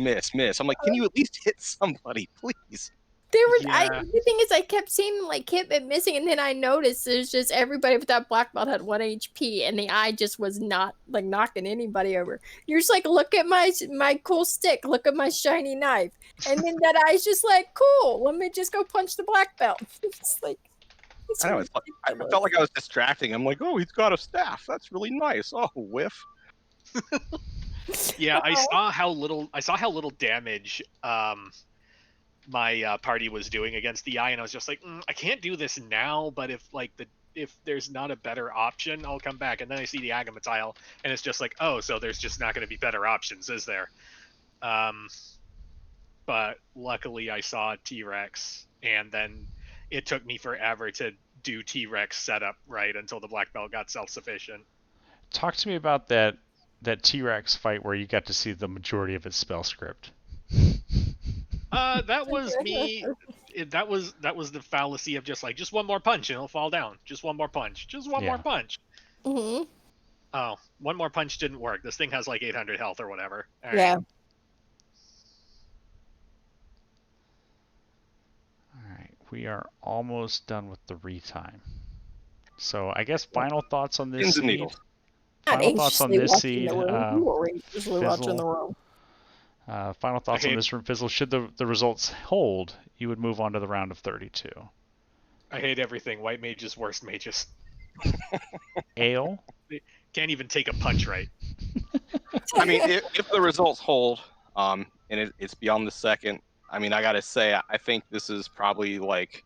S4: I'm like, can you at least hit somebody, please?
S1: The thing is, I kept seeing like hit and missing, and then I noticed there's just everybody with that black belt had 1 HP, and the eye just was not like knocking anybody over. You're just like, look at my cool stick, look at my shiny knife, and then that eye's just like, cool. Let me just go punch the black belt. It's like,
S4: I know. I felt like I was distracting. I'm like, oh, he's got a staff. That's really nice. Oh, whiff.
S3: Yeah, I saw how little damage my party was doing against the eye, and I was just like, I can't do this now, but if there's not a better option, I'll come back. And then I see the Agama tile, and it's just like, oh, so there's just not going to be better options, is there? But luckily I saw T-Rex, and then it took me forever to do T-Rex setup right until the black belt got self-sufficient.
S2: Talk to me about that T-Rex fight where you got to see the majority of its spell script.
S3: That was me. That was the fallacy of just one more punch and it'll fall down. Just one more punch. Just one more punch.
S1: Mm-hmm.
S3: Oh, one more punch didn't work. This thing has like 800 health or whatever. All right.
S1: Yeah.
S2: All right, we are almost done with the retime. So I guess final thoughts on this seed. Final thoughts on this seed. Final thoughts on this room, Fizzle. Should the results hold, you would move on to the round of 32.
S3: I hate everything. White mages, worst mages.
S2: Ale?
S3: Can't even take a punch right.
S4: I mean, if the results hold, and it's beyond the second, I mean, I gotta say, I think this is probably like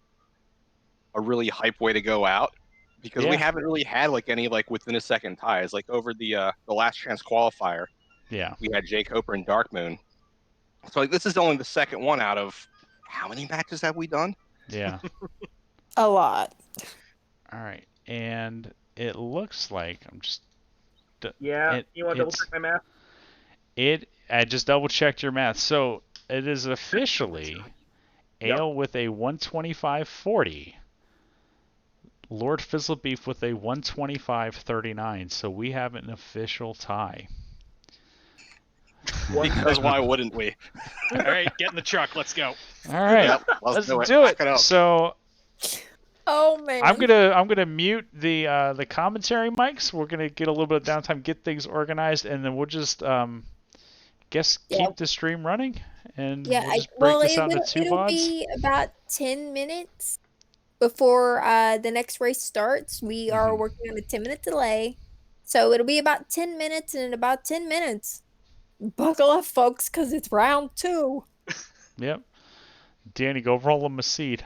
S4: a really hype way to go out because we haven't really had like any like within a second ties. Like over the last chance qualifier, we had Jake Hoper and Dark Moon. So like this is only the second one out of how many matches have we done?
S2: Yeah.
S1: A lot.
S2: All right, and it looks like I'm just.
S5: Yeah, you want to double check my math?
S2: I just double checked your math. So it is officially
S5: Yep.
S2: Ale with a 125.40. Lordfizzlebeef with a 125.39. So we have an official tie.
S4: Because why wouldn't we?
S3: All right, get in the truck. Let's go.
S2: All right,
S4: Yep,
S2: let's
S4: do it.
S2: do it.
S4: Pack it up.
S2: So
S1: Oh man.
S2: I'm gonna mute the commentary mics. We're gonna get a little bit of downtime, get things organized, and then we'll just guess
S1: Yeah.
S2: keep the stream running, and
S1: Yeah,
S2: we'll just break this out into two
S1: it'll
S2: VODs.
S1: be about 10 minutes before the next race starts. We are
S2: Mhm.
S1: working on a 10-minute delay. So it'll be about 10 minutes, and in about 10 minutes, buckle up, folks, because it's round 2.
S2: Yep. Danny, go roll him a seed.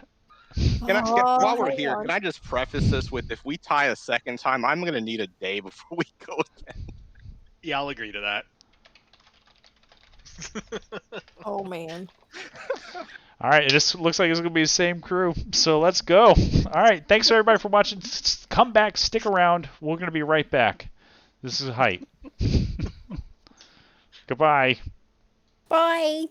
S4: While we're
S1: hang
S4: here,
S1: on.
S4: can I just preface this with, if we tie a second time, I'm going to need a day before we go again.
S3: Yeah, I'll agree to that.
S1: Oh man.
S2: All right, it just looks like it's gonna be the same crew. So let's go. All right, thanks everybody for watching. Come back, stick around. We're gonna be right back. This is Height. Goodbye.
S1: Bye.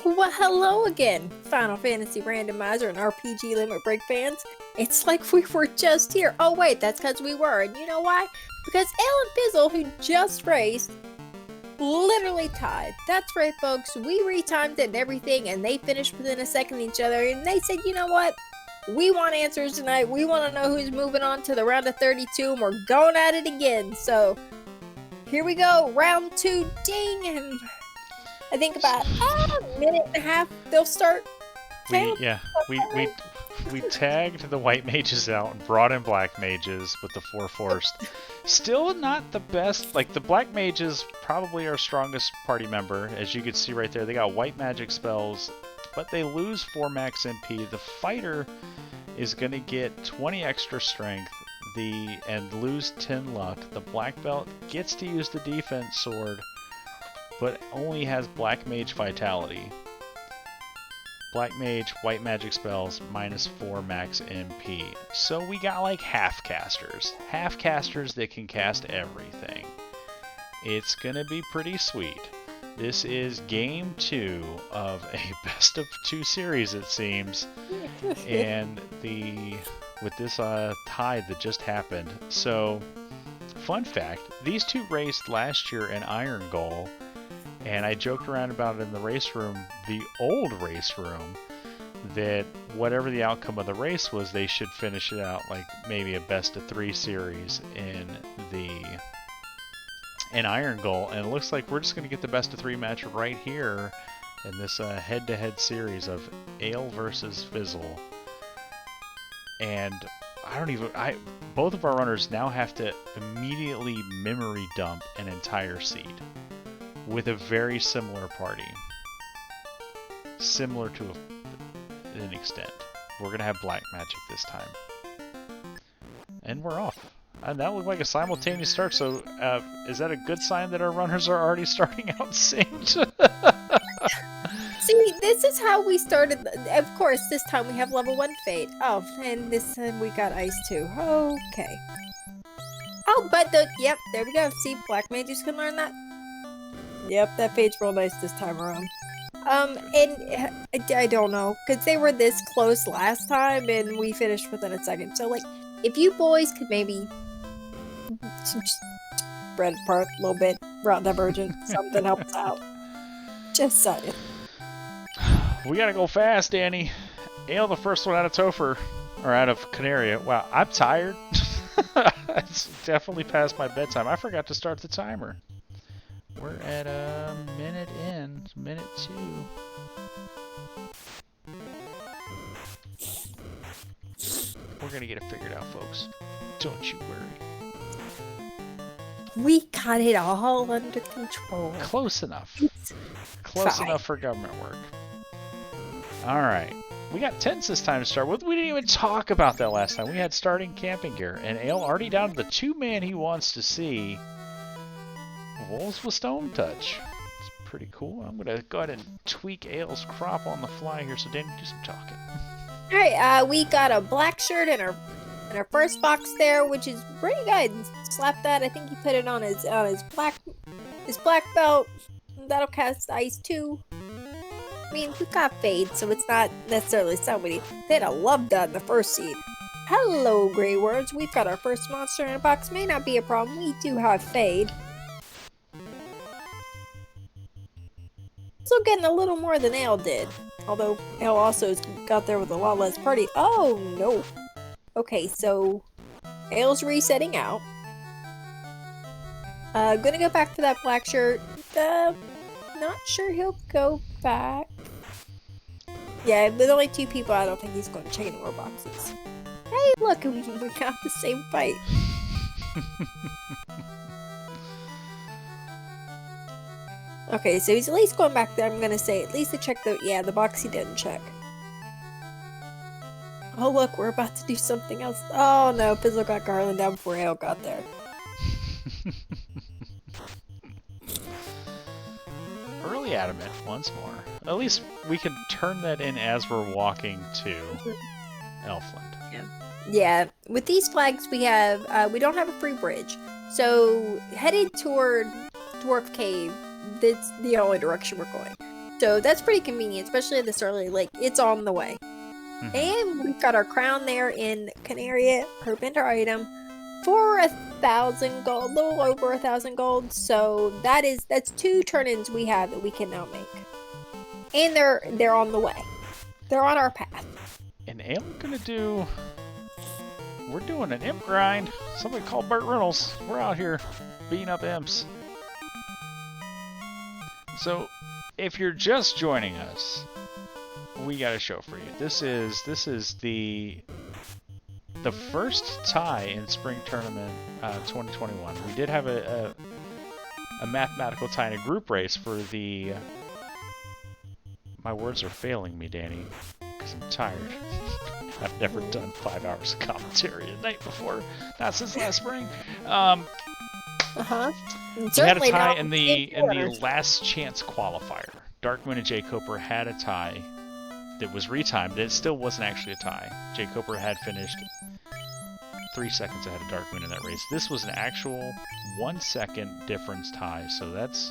S1: Well, hello again, Final Fantasy Randomizer and RPG Limit Break fans. It's like we were just here. Oh wait, that's because we were, and you know why? Because Elle and Fizzle, who just raced, literally tied. That's right, folks. We retimed it and everything, and they finished within a second of each other, and they said, you know what? We want answers tonight. We want to know who's moving on to the round of 32, and we're going at it again. So, here we go. Round 2, ding, and I think about a minute and a half, they'll start.
S2: We tagged the white mages out and brought in black mages with the 4 forced. Still not the best. Like, the black mages probably our strongest party member. As you can see right there, they got white magic spells, but they lose 4 max MP. The fighter is going to get 20 extra strength and lose 10 luck. The black belt gets to use the defense sword, but only has black mage vitality. Black Mage, White Magic spells, -4 max MP. So we got like half casters. Half casters that can cast everything. It's gonna be pretty sweet. This is game 2 of a best of 2 series, it seems. And with this tide that just happened. So, fun fact, these two raced last year in Iron Goal, and I joked around about it in the race room, the old race room, that whatever the outcome of the race was, they should finish it out like maybe a best of 3 series in Iron Goal, and it looks like we're just going to get the best of 3 match right here in this head-to-head series of Ale versus Fizzle. And both of our runners now have to immediately memory dump an entire seed with a very similar party. Similar to an extent. We're going to have Black Magic this time. And we're off. And that looked like a simultaneous start, so is that a good sign that our runners are already starting out synced?
S1: See, this is how we started. Of course, this time we have level 1 Fate. Oh, and this time we got Ice too. Okay. Oh, but yep, there we go. See, Black Mages can learn that. Yep, that Fate's real nice this time around. And I don't know, because they were this close last time, and we finished within a second. So, like, if you boys could maybe spread apart a little bit, route divergent, something helps out. Just saying.
S2: We gotta go fast, Danny. Ale the first one out of Topher, or out of Canaria. Wow, I'm tired. It's definitely past my bedtime. I forgot to start the timer. We're at a minute in, minute 2. We're gonna get it figured out, folks. Don't you worry.
S1: We got it all under control.
S2: Close enough.
S1: It's
S2: Close
S1: fine.
S2: enough for government work. Alright. We got tents this time to start with. We didn't even talk about that last time. We had starting camping gear. And Ale already down to the 2-man he wants to see. Wolves with Stone Touch. It's pretty cool. I'm going to go ahead and tweak Ale's crop on the fly here. So Danny, do some talking.
S1: Alright, we got a black shirt in our first box there, which is pretty good. Slap that. I think he put it on his black belt. That'll cast Ice too. I mean, we got Fade, so it's not necessarily somebody. They had a love dot in the first seed. Hello, Grey Words. We've got our first monster in a box. May not be a problem. We do have Fade. Still getting a little more than Ale did. Although Ale also got there with a lot less party. Oh, no. Okay, so Ale's resetting out. Gonna go back to that black shirt. Not sure he'll go back. Yeah, with only 2 people, I don't think he's going to check any more boxes. Hey, look, we got the same fight. Okay, so he's at least going back there. I'm gonna say at least to check the box he didn't check. Oh look, we're about to do something else. Oh no, Fizzle got Garland down before Ale got there.
S2: Early adamant once more. At least we can turn that in as we're walking to Elfland.
S1: Yeah, with these flags we have, we don't have a free bridge. So headed toward Dwarf Cave, that's the only direction we're going. So that's pretty convenient, especially at this early lake. It's on the way.
S2: Mm-hmm.
S1: And we've got our crown there in Canaria, her vendor item, for 1,000 gold, a little over 1,000 gold. So that's 2 turn-ins we have that we can now make. And they're on the way. They're on our path.
S2: And we're doing an imp grind. Somebody called Burt Reynolds. We're out here beating up imps. So, if you're just joining us, we got a show for you. This is the first tie in Spring Tournament 2021. We did have a mathematical tie in a group race for the... My words are failing me, Danny, because I'm tired. I've never done 5 hours of commentary a night before. Not since last spring. We had a tie in the last chance qualifier. Dark Moon and Jay Coper had a tie it was retimed. It still wasn't actually a tie. Jay Cooper had finished 3 seconds ahead of Dark Moon in that race. This was an actual 1 second difference tie, so that's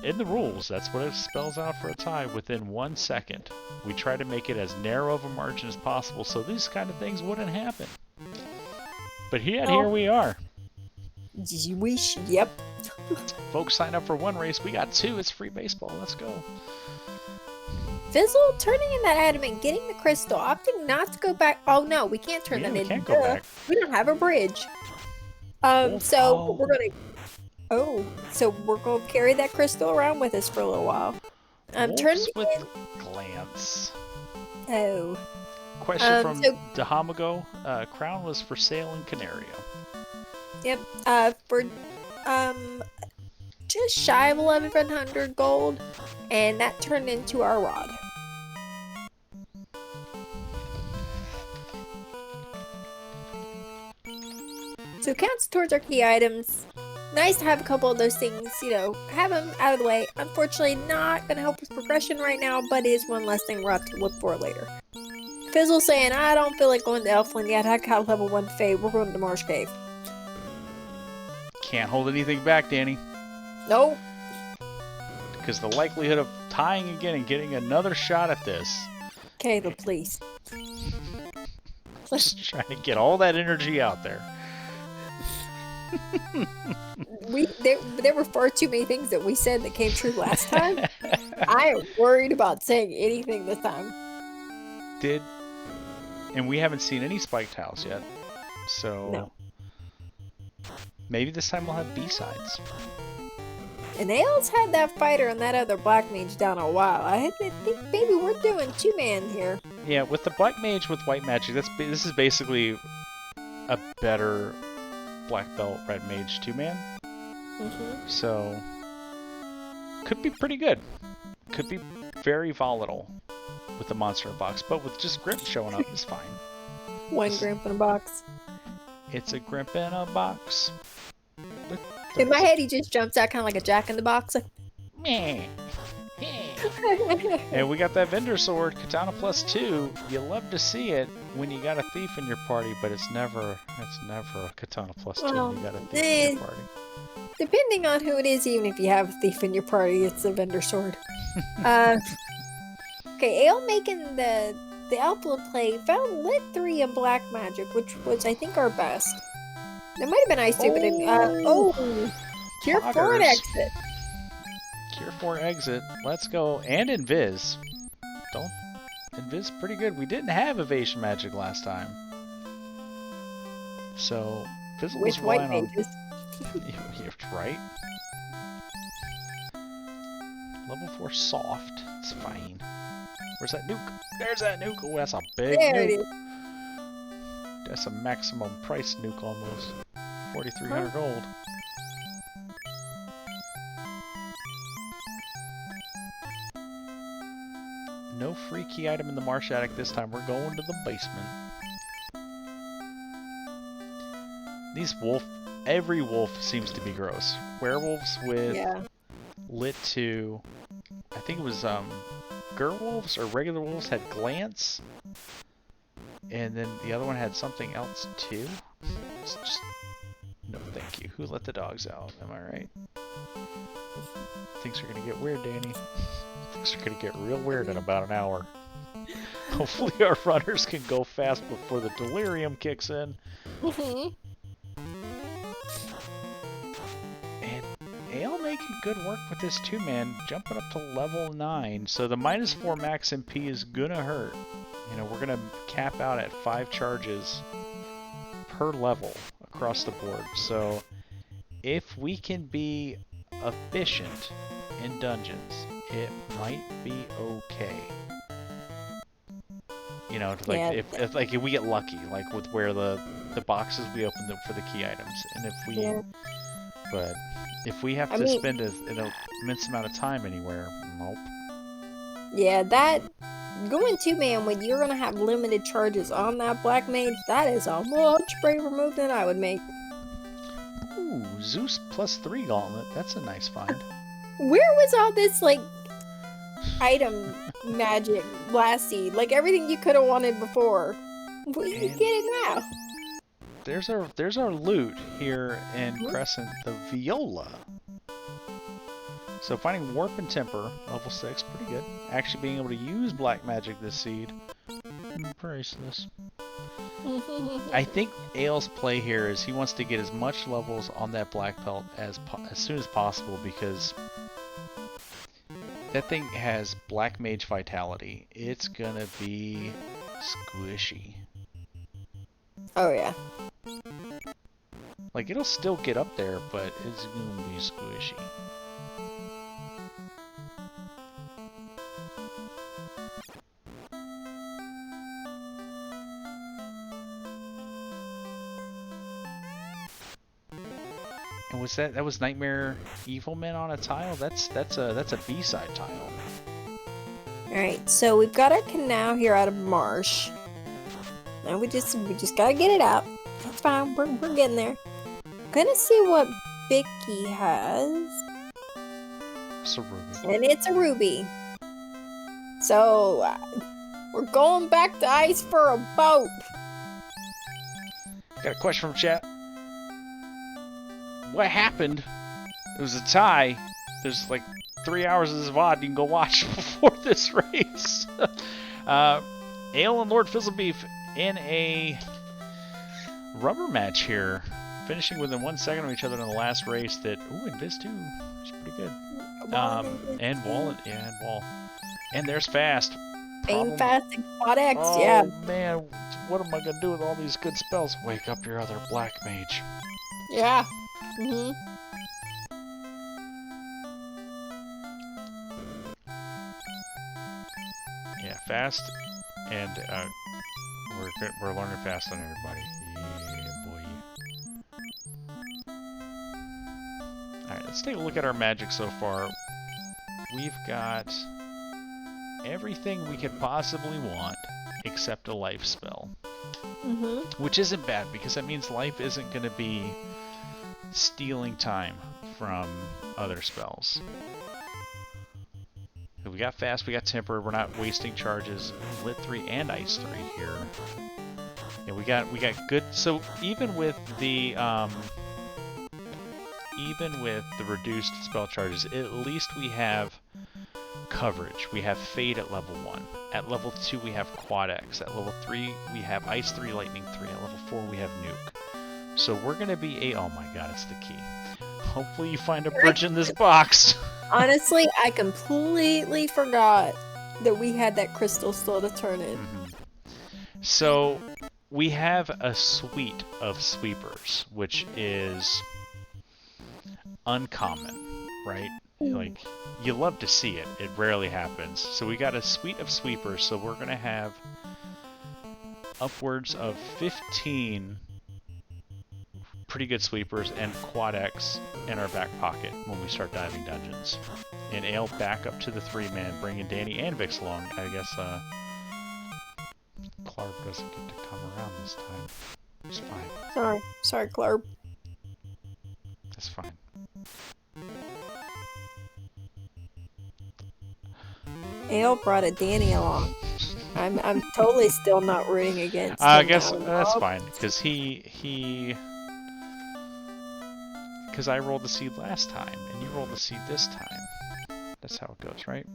S2: in the rules. That's what it spells out for a tie, within 1 second. We try to make it as narrow of a margin as possible so these kind of things wouldn't happen. But yet, here we are.
S1: Yep.
S2: Folks signed up for 1 race. We got 2. It's free baseball. Let's go.
S1: Fizzle turning in that adamant, getting the crystal, opting not to go back. Oh no, we can't turn that
S2: We
S1: in.
S2: can't go back.
S1: We don't have a bridge.
S2: Wolf,
S1: So we're gonna. Oh, so we're gonna carry that crystal around with us for a little while.
S2: Wolves
S1: Turning
S2: with
S1: in.
S2: glance.
S1: Oh.
S2: Question from
S1: so-
S2: Dahamago. Crown was for sale in Canaria.
S1: Yep. For just shy of 1100 gold, and that turned into our rod. So it counts towards our key items. Nice to have a couple of those things, you know, have them out of the way. Unfortunately, not going to help with progression right now, but is one less thing we'll have to look for later. Fizzle saying, I don't feel like going to Elfland yet. I got level 1 Fade. We're going to Marsh Cave.
S2: Can't hold anything back, Danny.
S1: Nope.
S2: Because the likelihood of tying again and getting another shot at this.
S1: Caleb, please.
S2: Just trying to get all that energy out there.
S1: There were far too many things that we said that came true last time. I am worried about saying anything this time.
S2: And we haven't seen any spiked tiles yet. So
S1: No.
S2: maybe this time we'll have B-sides.
S1: And they also had that fighter and that other black mage down a while. I think maybe we're doing 2-man here.
S2: Yeah, with the black mage with white magic, this is basically a better black belt red mage 2-man.
S1: Mm-hmm.
S2: So could be pretty good. Could be very volatile with the monster in the box, but with just Grimp showing up is fine.
S1: 1 Grimp in a box.
S2: It's a Grimp in a box.
S1: In my head, he just jumps out kind of like a Jack in the Box.
S2: Meh. And we got that vendor sword, Katana +2. You love to see it when you got a thief in your party, but it's never a Katana +2 when you got a thief in your party.
S1: Depending on who it is, even if you have a thief in your party, it's a vendor sword. Okay, Ale making the alpha play found lit 3 in black magic, which was I think our best. That might have been ice too, but Cure 4
S2: Poggers.
S1: and exit.
S2: Cure 4 exit. Let's go. And Invis. Invis pretty good. We didn't have evasion magic last time. So, Fizzle was
S1: With white
S2: relying on...
S1: mages.
S2: You're right. Level 4 soft. It's fine. Where's that nuke? There's that nuke. Oh, that's a big
S1: There
S2: nuke.
S1: it is.
S2: That's a maximum price nuke almost. 4,300 gold. No free key item in the Marsh Attic this time. We're going to the basement. These every wolf seems to be gross. Werewolves with lit 2. I think it was Gerwolves or regular wolves had glance. And then the other one had something else too. It's just no thank you. Who let the dogs out? Am I right? Things are gonna get weird, Danny. Things are gonna get real weird in about an hour. Hopefully our runners can go fast before the delirium kicks in.
S1: Mhm.
S2: And Ale making good work with this 2-man, jumping up to level 9. So the -4 max MP is gonna hurt. You know, we're gonna cap out at 5 charges per level across the board. So if we can be efficient in dungeons, it might be okay. You know, like if we get lucky, like with where the boxes we open them for the key items, and if we, but if we have to spend an immense amount of time anywhere, nope.
S1: Yeah, that going 2-man when you're gonna have limited charges on that black mage, that is a much braver move than I would make.
S2: Ooh, Zeus +3 gauntlet. That's a nice find.
S1: Where was all this like item magic last seed. Like everything you could have wanted before. Well, you
S2: And-
S1: get it now.
S2: There's our loot here in Crescent, the Viola. So finding Warp and Temper, level 6, pretty good. Actually being able to use black magic this seed, priceless. I think Ale's play here is he wants to get as much levels on that black pelt as soon as possible, because that thing has black mage vitality. It's gonna be squishy.
S1: Oh yeah.
S2: Like, it'll still get up there, but it's gonna be squishy. And was that was Nightmare Evilman on a tile? That's a B-side tile.
S1: Alright, so we've got our canal here out of Marsh. Now we just gotta get it out. That's fine, we're getting there. Gonna see what Vicky has.
S2: It's a ruby.
S1: And it's a ruby. So, we're going back to ice for a boat.
S2: Got a question from chat. What happened? It was a tie. There's like 3 hours of this VOD you can go watch before this race. Ale and Lordfizzlebeef in a rubber match here, finishing within 1 second of each other in the last race. That and Viz too. She's pretty good. And Wall, and Wall, and there's Fast.
S1: Aim fast and quad X,
S2: Oh
S1: yeah.
S2: man, what am I gonna do with all these good spells? Wake up your other black mage.
S1: Yeah.
S2: Yeah, Fast, and we're learning Fast on everybody. Yeah, boy. All right, let's take a look at our magic so far. We've got everything we could possibly want except a life spell, which isn't bad because that means life isn't going to be stealing time from other spells. We got Fast, we got Temper, we're not wasting charges. Lit 3 and Ice 3 here. Yeah, we got good. So even with the reduced spell charges, at least we have coverage. We have Fade at level 1. At level 2 we have Quad X. At level 3 we have Ice 3, Lightning 3. At level 4 we have Nuke. So we're gonna be oh my god, it's the key. Hopefully you find a bridge in this box.
S1: Honestly, I completely forgot that we had that crystal still to turn in.
S2: So we have a suite of sweepers, which is uncommon, right? Like, you love to see it. It rarely happens. So we got a suite of sweepers, so we're gonna have upwards of 15 pretty good sweepers and Quad X in our back pocket when we start diving dungeons. And Ale back up to the 3-man, bringing Danny and Vix along. I guess Clark doesn't get to come around this time. It's fine.
S1: Sorry, Clark.
S2: That's fine.
S1: Ale brought a Danny along. I'm totally still not rooting against him.
S2: I guess
S1: now.
S2: that's fine, because because I rolled the seed last time, and you rolled the seed this time. That's how it goes, right?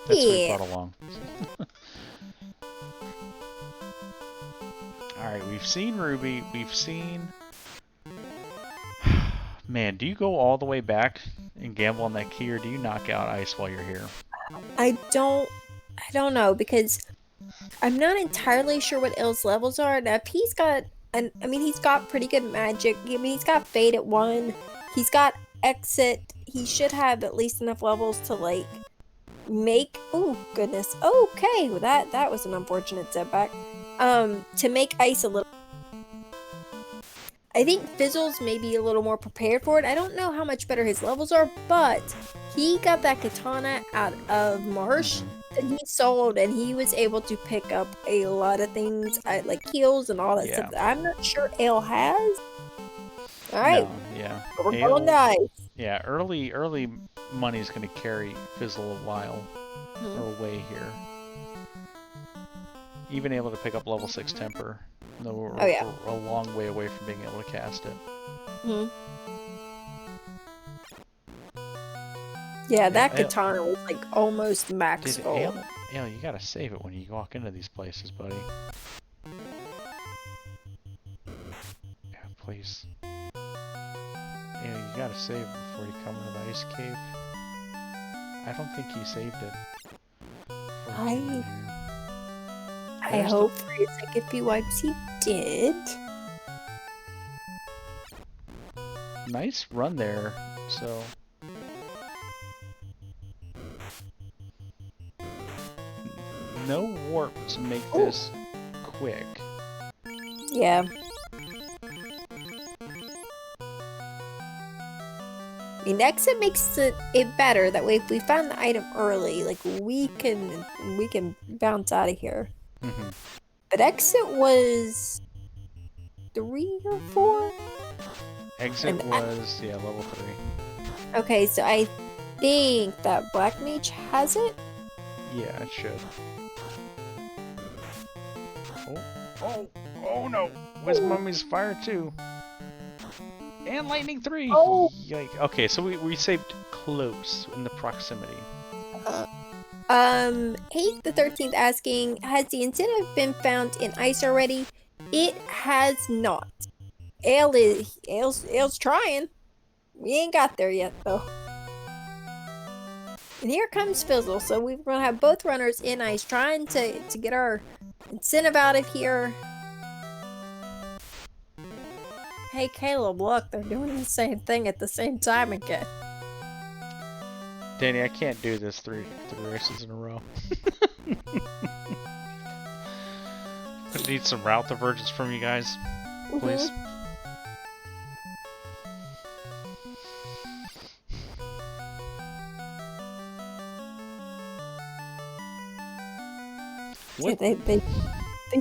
S2: That's what we brought along. Alright, we've seen Ruby, we've seen... Man, do you go all the way back and gamble on that key, or do you knock out Ice while you're here?
S1: I don't know, because I'm not entirely sure what Il's levels are. Now, if he's got... he's got pretty good magic. He's got Fade at 1. He's got Exit. He should have at least enough levels to, like, make... Oh, goodness. Okay, well, that was an unfortunate setback. To make Ice a little... I think Fizzle's maybe a little more prepared for it. I don't know how much better his levels are, but he got that katana out of Marsh that he sold, and he was able to pick up a lot of things, like heals and all that stuff that I'm not sure Ale has. Alright.
S2: No, yeah.
S1: We're going to Ice.
S2: Yeah, early money's going to carry Fizzle a while.
S1: Mhm.
S2: are way here. Even able to pick up level 6 temper. No, we're,
S1: Oh, yeah.
S2: we're a long way away from being able to cast it.
S1: Mhm. Yeah, that
S2: Ale-
S1: katana was like almost max
S2: Dude,
S1: gold.
S2: Ale, you gotta save it when you walk into these places, buddy. Yeah, please. You gotta save it before you come into the ice cave. I don't think he saved it. before he came in here.
S1: I
S2: There's
S1: hope for his second few wipes he did.
S2: Nice run there, so... No warp to make
S1: Ooh.
S2: this quick.
S1: Yeah. I mean, the exit makes it better. That way, if we found the item early, like we can bounce out of here.
S2: Mhm.
S1: But exit was 3 or 4.
S2: Exit
S1: And
S2: was, yeah, level 3.
S1: Okay, so I think that Black Mage has it.
S2: Yeah, it should. Oh no! Wiz Mummy's fire too. And lightning 3!
S1: Oh.
S2: Yike. Okay, so we saved close in the proximity.
S1: Hate the 13th asking, has the incentive been found in ice already? It has not. Ale's trying. We ain't got there yet though. And here comes Fizzle, so we're gonna have both runners in ice trying to get our incentive out of here. Hey Caleb, look, they're doing the same thing at the same time again.
S2: Danny, I can't do this three races in a row. I need some route divergence from you guys, please.
S1: Yeah, they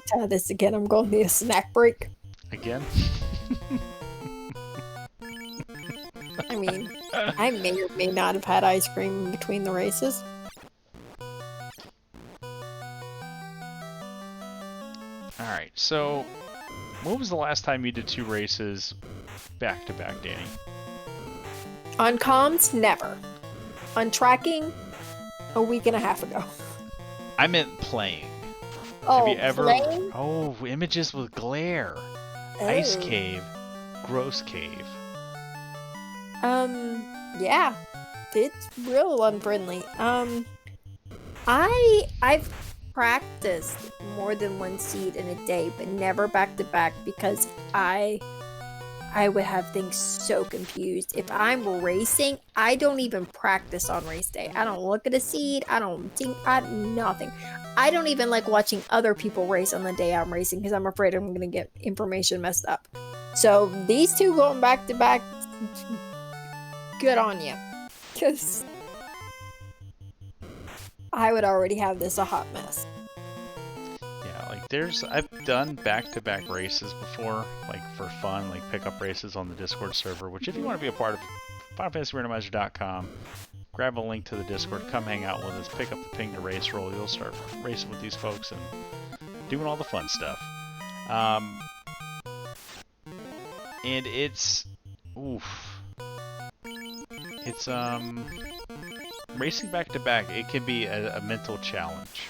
S1: try this again. I'm gonna need a snack break.
S2: Again?
S1: I mean, I may or may not have had ice cream in between the races.
S2: Alright, so when was the last time you did 2 races back to back, Danny?
S1: On comms, never. On tracking, a week and a half ago.
S2: I meant playing.
S1: Oh,
S2: Have you ever?
S1: playing?
S2: Oh, images with glare. Ice cave, gross cave.
S1: Yeah. It's real unfriendly. I've practiced more than one seed in a day, but never back to back because I would have things so confused. If I'm racing, I don't even practice on race day. I don't look at a seed. I don't think nothing. I don't even like watching other people race on the day I'm racing because I'm afraid I'm gonna get information messed up. So these two going back to back, good on you, because I would already have this a hot mess.
S2: Yeah, like I've done back-to-back races before, like for fun, like pickup races on the Discord server, which if you want to be a part of, FinalFantasyRandomizer.com, grab a link to the Discord, come hang out with us, pick up the ping to race roll, you'll start racing with these folks and doing all the fun stuff. And it's, it's, racing back-to-back, it can be a mental challenge.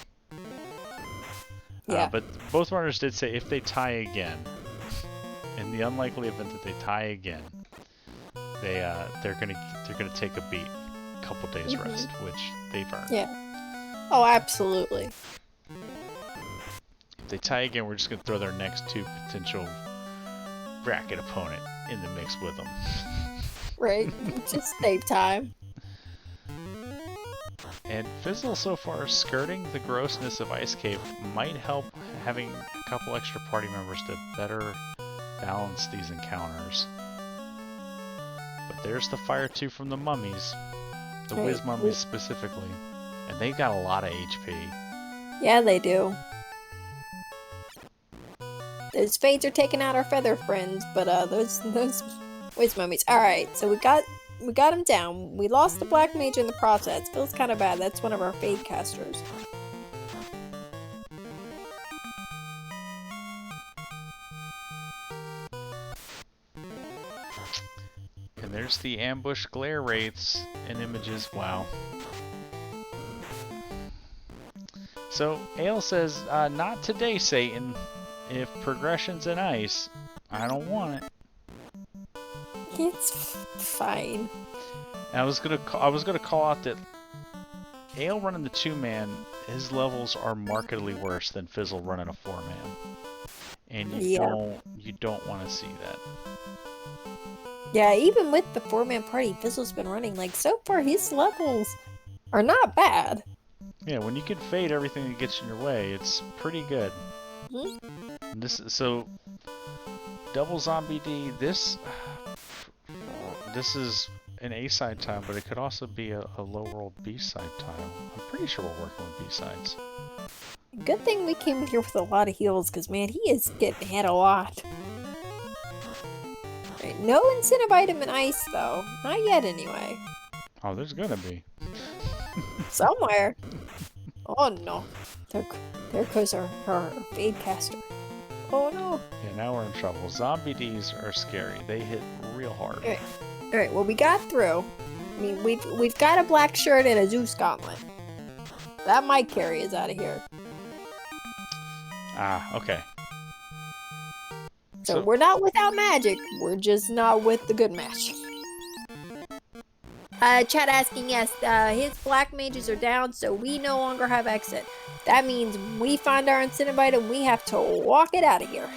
S1: Yeah.
S2: But both runners did say if they tie again, in the unlikely event that they tie again, they're gonna take a beat, a couple days rest, which they've earned.
S1: Yeah. Oh, absolutely.
S2: If they tie again, we're just gonna throw their next 2 potential bracket opponent in the mix with them.
S1: Right. Just save time.
S2: And Fizzle so far skirting the grossness of Ice Cave might help having a couple extra party members to better balance these encounters. But there's the fire 2 from the mummies, the
S1: Right.
S2: Wiz mummies specifically, and they got a lot of HP.
S1: Yeah, they do. Those fades are taking out our feather friends, but those Wiz mummies. All right, so we got we got him down. We lost the black mage in the process. Feels kind of bad. That's one of our fade casters.
S2: And there's the ambush glare rates and images. Wow. So, Ale says, not today, Satan. If progression's in ice, I don't want it.
S1: It's fine.
S2: And I was gonna call out that Ale running the 2-man, his levels are markedly worse than Fizzle running a 4-man. And you don't want to see that.
S1: Yeah, even with the 4-man party Fizzle's been running, like, so far his levels are not bad.
S2: Yeah, when you can fade everything that gets in your way, it's pretty good.
S1: Mm-hmm.
S2: So double zombie D. This is an A-side tile, but it could also be a low roll B-side tile. I'm pretty sure we're working with B-sides.
S1: Good thing we came here with a lot of heals, because man, he is getting hit a lot. Right, no incentive item in ice though. Not yet anyway.
S2: Oh, there's gonna be.
S1: Somewhere. Oh no. There goes our fade caster. Oh no.
S2: Yeah, now we're in trouble. Zombie Ds are scary. They hit real hard.
S1: Alright, well we got through. I mean, we've got a black shirt and a Zeus gauntlet. That might carry us out of here.
S2: Ah, okay.
S1: So we're not without magic. We're just not with the good magic. Chat asking, yes, his black mages are down, so we no longer have exit. That means we find our incentive item, we have to walk it out of here.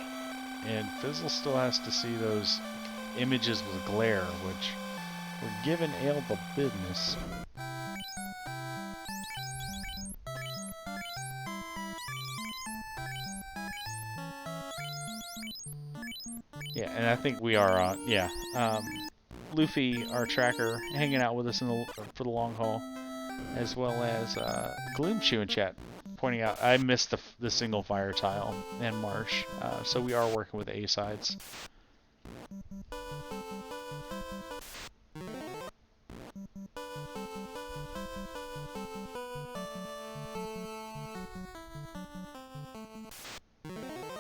S2: And Fizzle still has to see those images with glare, which we're giving Ale the business. Yeah, and I think we are, Luffy, our tracker, hanging out with us for the long haul, as well as Gloomchew in chat, pointing out I missed the single fire tile and Marsh, so we are working with A-sides.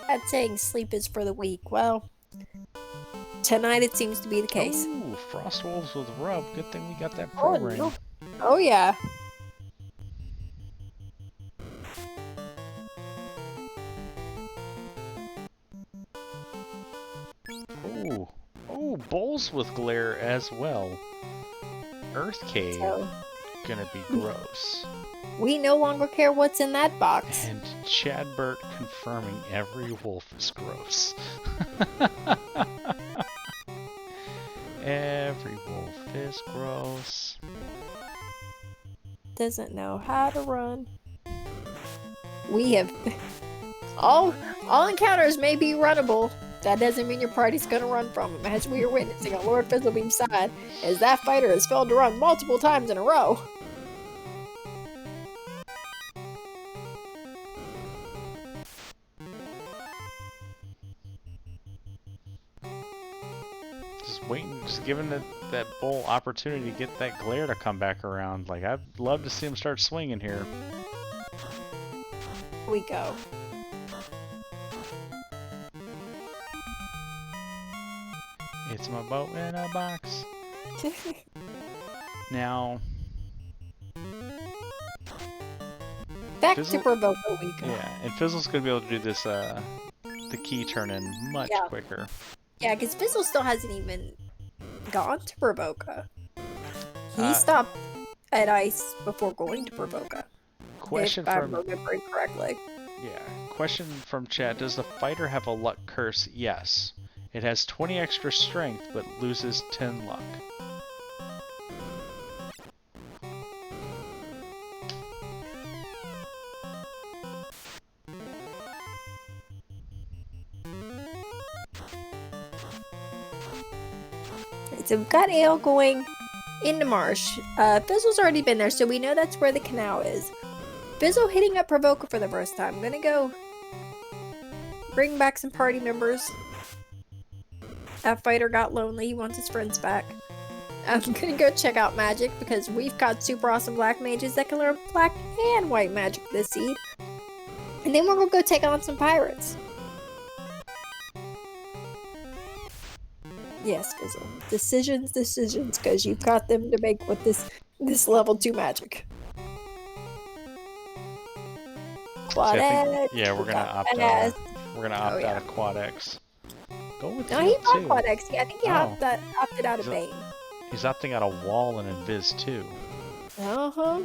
S1: That's saying sleep is for the weak. Well, tonight it seems to be the case.
S2: Ooh, Frost Wolves with Rub. Good thing we got that
S1: Oh,
S2: programmed.
S1: no. Oh yeah.
S2: Ooh. Oh, Bowls with glare as well. Earth Cave.
S1: So,
S2: Gonna be gross.
S1: we no longer care what's in that box.
S2: And Chadbert confirming every wolf is gross. Every wolf is gross.
S1: Doesn't know how to run. We have all encounters may be runnable. That doesn't mean your party's gonna run from them, as we are witnessing on Lordfizzlebeef's side, as that fighter has failed to run multiple times in a row.
S2: Just giving that bull opportunity to get that glare to come back around. Like, I'd love to see him start swinging here.
S1: We go.
S2: It's my boat in a box. Now,
S1: Back
S2: Fizzle?
S1: to Provoco we go.
S2: yeah, and Fizzle's gonna be able to do this, the key turn in much
S1: Yeah.
S2: quicker.
S1: Yeah, because Fizzle still hasn't even gone to Provoca. He
S2: Uh,
S1: stopped at ice before going to Provoca.
S2: Question
S1: If I'm
S2: from
S1: remembering correctly.
S2: question from chat: does the fighter have a luck curse? Yes. It has 20 extra strength, but loses 10 luck.
S1: So we've got Ale going into Marsh. Fizzle's already been there, so we know that's where the canal is. Fizzle hitting up Provoca for the first time. I'm gonna go bring back some party members. That fighter got lonely. He wants his friends back. I'm gonna go check out magic because we've got super awesome black mages that can learn black and white magic this seed. And then we're gonna go take on some pirates. Yes, Fizzle. Decisions, because you've got them to make with this level 2 magic. Quad X.
S2: Yeah, we're gonna opt out. We're gonna opt out of Quad X. Go with
S1: No,
S2: Heal
S1: he bought
S2: too.
S1: Quad X. I think he opted out of Bane.
S2: He's opting out of Wall and Invis too.
S1: Uh-huh.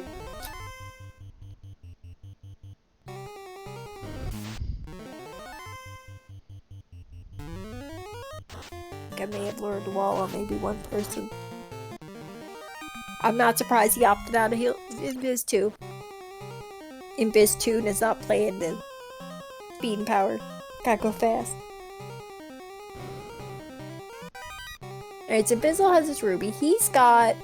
S1: I may have lured the Wall on maybe one person. I'm not surprised he opted out of Invis 2. Invis 2 is not playing the speed and power. Gotta go fast. Alright, so Bizzle has his ruby. He's got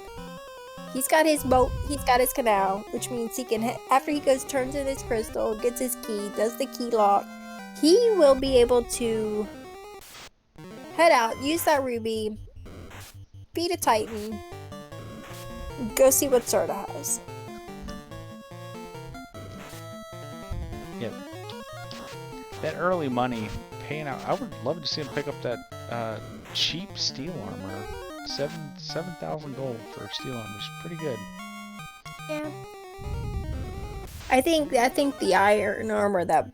S1: his boat, he's got his canal, which means he can, after he turns in his crystal, gets his key, does the key lock, he will be able to head out, use that ruby, beat a Titan, go see what Sorta has.
S2: Yeah. That early money paying out. I would love to see him pick up that cheap steel armor. 7,000 gold for steel armor is pretty good.
S1: Yeah. I think the iron armor that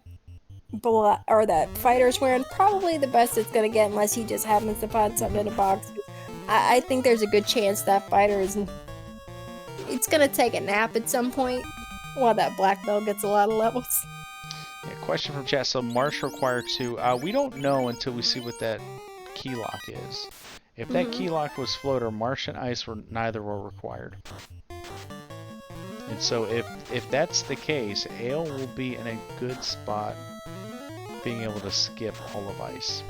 S1: fighter's wearing probably the best it's gonna get unless he just happens to find something in a box. I think there's a good chance that fighter it's gonna take a nap at some point while that black belt gets a lot of levels.
S2: Yeah, question from chat. So Marsh required 2. We don't know until we see what that key lock is. If that key lock was floater, Marsh and Ice neither were required. And so if that's the case, Ale will be in a good spot being able to skip all of Ice.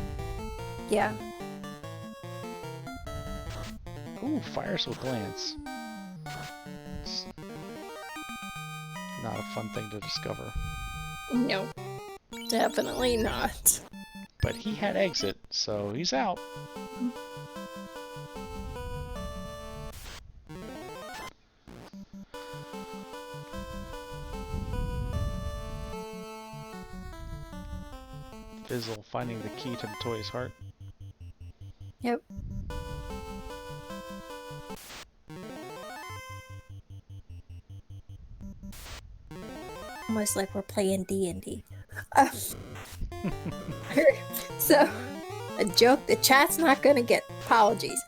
S1: Yeah.
S2: Ooh, fires with glance. It's not a fun thing to discover.
S1: No. Definitely not.
S2: But he had exit, so he's out. Fizzle finding the key to the toy's heart.
S1: Yep. Almost like we're playing D&D. So, a joke the chat's not gonna get. Apologies.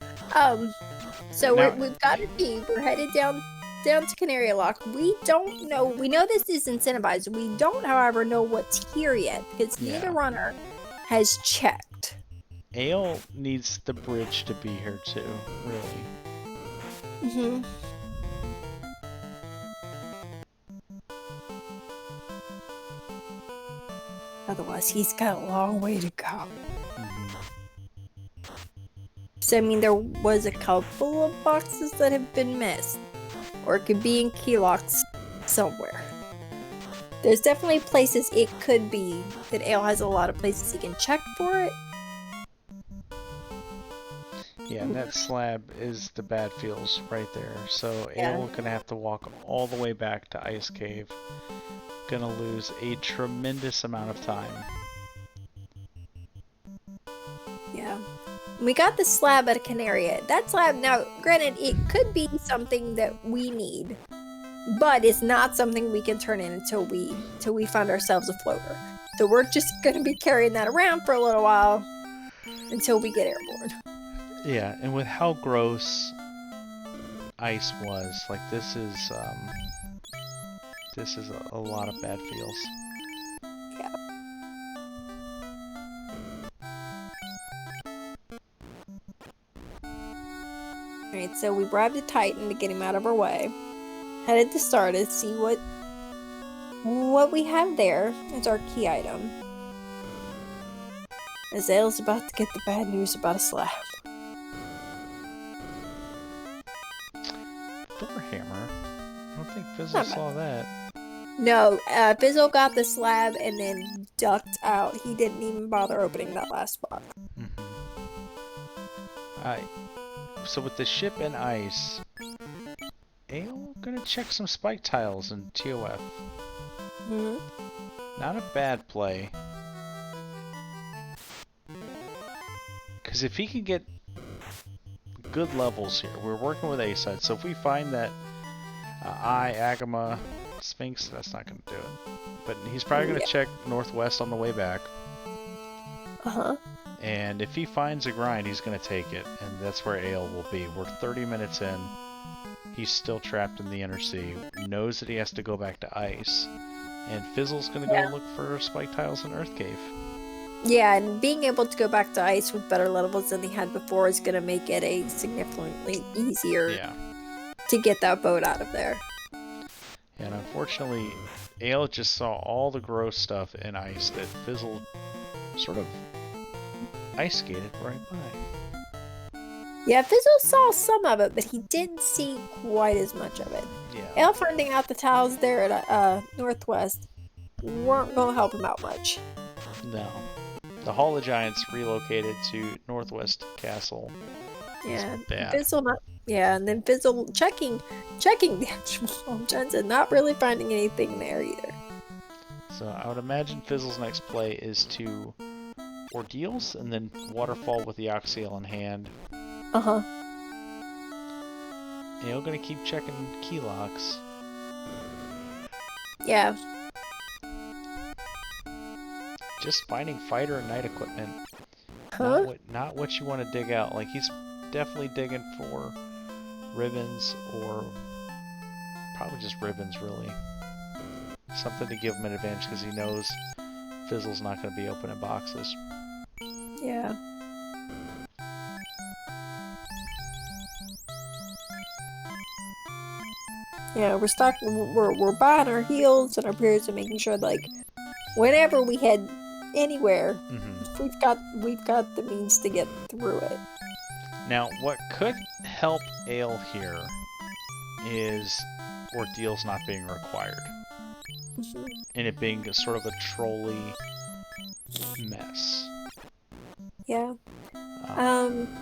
S1: So
S2: Now,
S1: we've got a key. We're headed down to Canary Lock. We don't know. We know this is incentivized. We don't, however, know what's here yet because neither runner has checked.
S2: Ale needs the bridge to be here too, really.
S1: Mm-hmm. Otherwise, he's got a long way to go. So, I mean, there was a couple of boxes that have been missed. Or it could be in key locks somewhere. There's definitely places it could be that Ale has a lot of places he can check for it.
S2: Yeah, and that slab is the bad feels right there. So Ale gonna have to walk all the way back to Ice Cave. Gonna lose a tremendous amount of time.
S1: Yeah. We got the slab at a Canaria. That slab, now, granted, it could be something that we need, but it's not something we can turn in until we find ourselves a floater. So we're just going to be carrying that around for a little while until we get airborne.
S2: Yeah, and with how gross Ice was, like this is a lot of bad feels.
S1: Yeah. Alright, so we bribed a Titan to get him out of our way. Headed to Stardust to see what we have there as our key item. Azale's about to get the bad news about a slab.
S2: Door hammer? I don't think Fizzle saw that.
S1: No, Fizzle got the slab and then ducked out. He didn't even bother opening that last box.
S2: so with the ship and ice, Ale gonna check some spike tiles in TOF.
S1: Hmm.
S2: Not a bad play. Because if he can get good levels here, we're working with A side, so if we find that Agama, Sphinx, that's not gonna do it. But he's probably gonna check northwest on the way back.
S1: Uh-huh.
S2: And if he finds a grind, he's going to take it, and that's where Ale will be. We're 30 minutes in. He's still trapped in the inner sea. Knows that he has to go back to ice. And Fizzle's going to go look for spike tiles in Earth Cave.
S1: Yeah, and being able to go back to ice with better levels than he had before is going to make it a significantly easier to get that boat out of there.
S2: And unfortunately, Ale just saw all the gross stuff in ice that Fizzle sort of ice skated right by.
S1: Yeah, Fizzle saw some of it, but he didn't see quite as much of it.
S2: Yeah.
S1: Ale finding out the tiles there at Northwest weren't going to help him out much.
S2: No. The Hall of Giants relocated to Northwest Castle.
S1: Yeah,
S2: bad.
S1: Fizzle not. Yeah, and then Fizzle checking the actual Hall of Giants and not really finding anything there either.
S2: So I would imagine Fizzle's next play is to Ordeals and then Waterfall with the Oxyel in hand.
S1: Uh-huh.
S2: Ale gonna keep checking key locks.
S1: Yeah.
S2: Just finding fighter and night equipment.
S1: Huh?
S2: Not what you want to dig out. Like, he's definitely digging for ribbons, or probably just ribbons, really. Something to give him an advantage because he knows Fizzle's not going to be opening boxes.
S1: Yeah. Yeah, we're buying our heals and our periods and making sure, like, whenever we head anywhere, we've got the means to get through it.
S2: Now, what could help Ale here is Ordeals not being required. And it being sort of a trolley mess.
S1: Yeah.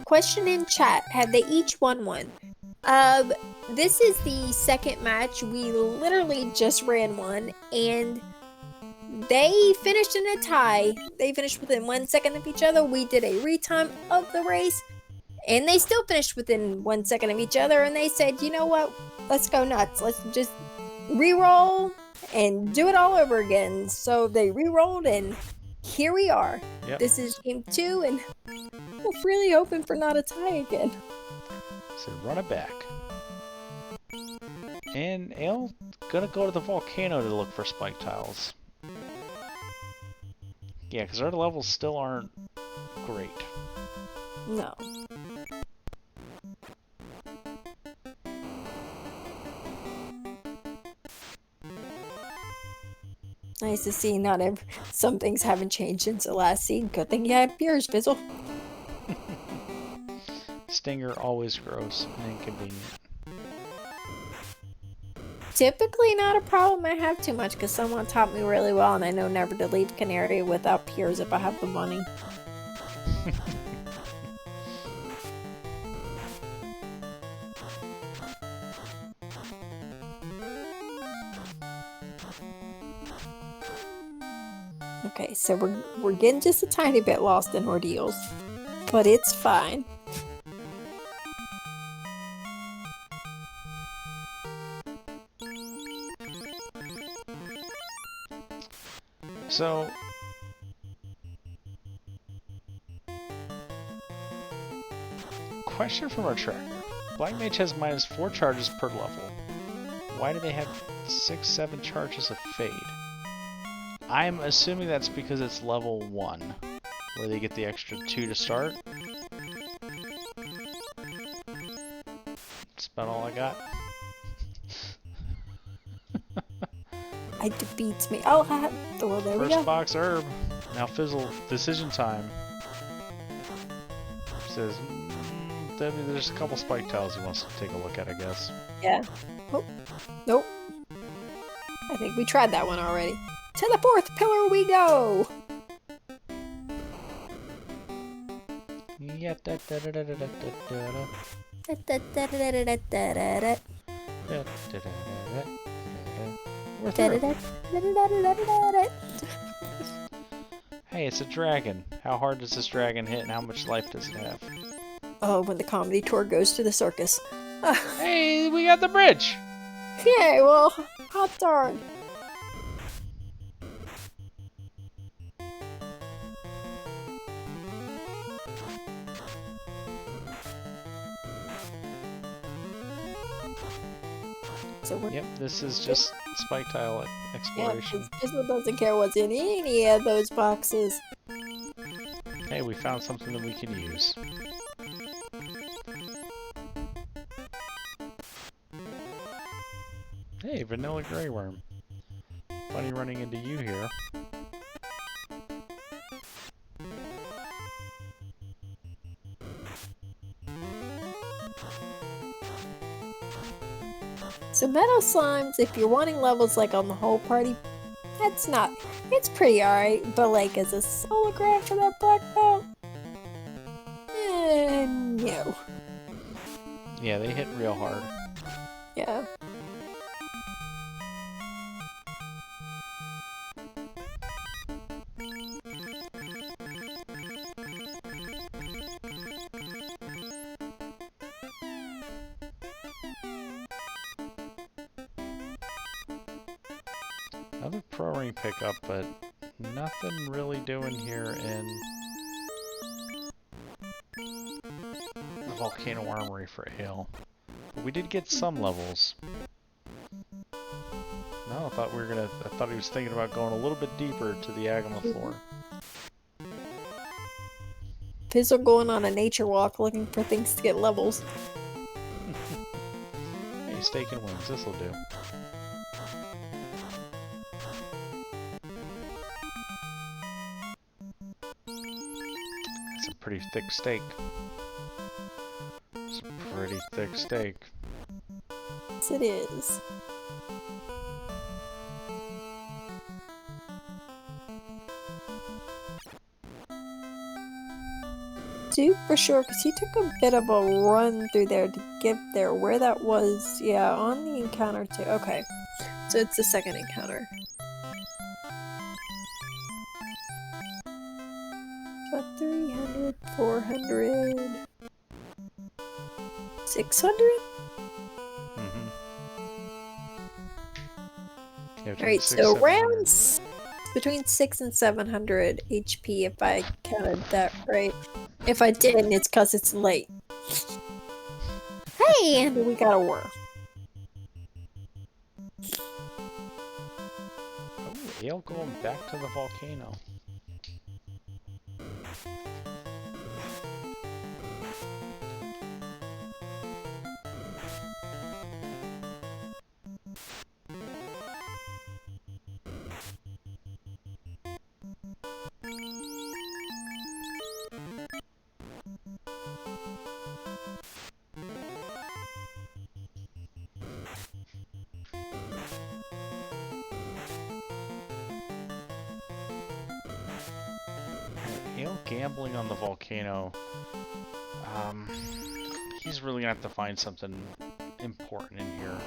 S1: Question in chat. Have they each won one? This is the second match. We literally just ran one, and they finished in a tie. They finished within 1 second of each other. We did a retime of the race, and they still finished within 1 second of each other, and they said, you know what? Let's go nuts. Let's just re-roll and do it all over again. So they re-rolled, and here we are.
S2: Yep.
S1: This is game 2, and we're really hoping for not a tie again.
S2: So run it back. And Ale gonna go to the volcano to look for spike tiles. Yeah, because our levels still aren't great.
S1: No. Nice to see some things haven't changed since the last scene. Good thing you had yours, Fizzle.
S2: Stinger always gross and inconvenient.
S1: Typically not a problem I have too much because someone taught me really well, and I know never to leave Canary without peers if I have the money. Okay, so we're getting just a tiny bit lost in Ordeals, but it's fine.
S2: So, question from our tracker. Black Mage has -4 charges per level. Why do they have 6-7 charges of Fade? I'm assuming that's because it's level 1, where they get the extra 2 to start. That's about all I got.
S1: It defeats me. Oh, well, there we go.
S2: First box herb. Now Fizzle, decision time. Says, there's a couple spike tiles he wants to take a look at, I guess.
S1: Yeah. Oh, nope. I think we tried that one already. To the 4th pillar we go!
S2: Yeah, We're through. Hey, it's a dragon. How hard does this dragon hit and how much life does it have?
S1: Oh, when the comedy tour goes to the circus.
S2: Hey, we got the bridge!
S1: Yay, well, hot darn. So we're,
S2: Yep, this is just spike tile exploration.
S1: Fizzle doesn't care what's in any of those boxes.
S2: Hey, we found something that we can use. Hey, vanilla gray worm. Funny running into you here.
S1: So metal slimes, if you're wanting levels like on the whole party, it's pretty alright, but like as a solo grab for that black belt, no.
S2: Yeah, they hit real hard.
S1: Yeah.
S2: Another pro ring pickup, but nothing really doing here in the Volcano Armory for Ale. But we did get some levels. No, I thought he was thinking about going a little bit deeper to the Agama floor.
S1: Fizzle going on a nature walk looking for things to get levels.
S2: Hey, steak and wings, this'll do. That's a pretty thick steak. It's a pretty thick steak.
S1: Yes, it is. Super sure, because he took a bit of a run through there to get there. Where that was, yeah, on the encounter too. Okay, so it's the second encounter. About 300, 400, 600? Alright, so rounds between 6 and 700 HP if I counted that right. If I didn't, it's because it's late. Hey, and we got a worm.
S2: Oh, Ale going back to the volcano. Ale gambling on the volcano. He's really gonna have to find something important in here.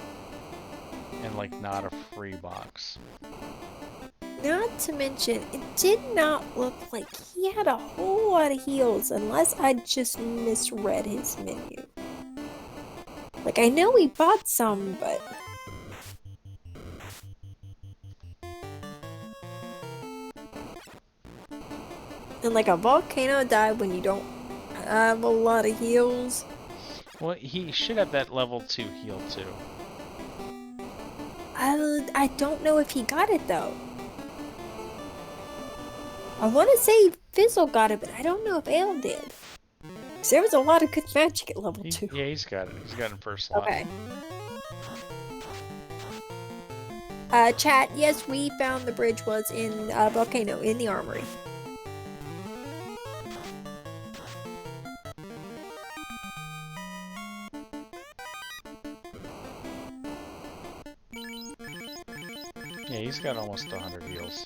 S2: And like not a free box.
S1: Not to mention, it did not look like he had a whole lot of heals unless I just misread his menu. Like, I know he bought some, but... And like a volcano dive when you don't have a lot of heals.
S2: Well, he should have that level 2 heal too.
S1: I don't know if he got it though. I want to say Fizzle got it, but I don't know if Ale did. Because there was a lot of good magic at level 2.
S2: Yeah, he's got it. He's got it in first slot.
S1: Okay. Chat, yes, we found the bridge was in Volcano, in the armory.
S2: Yeah, he's got almost 100 heals.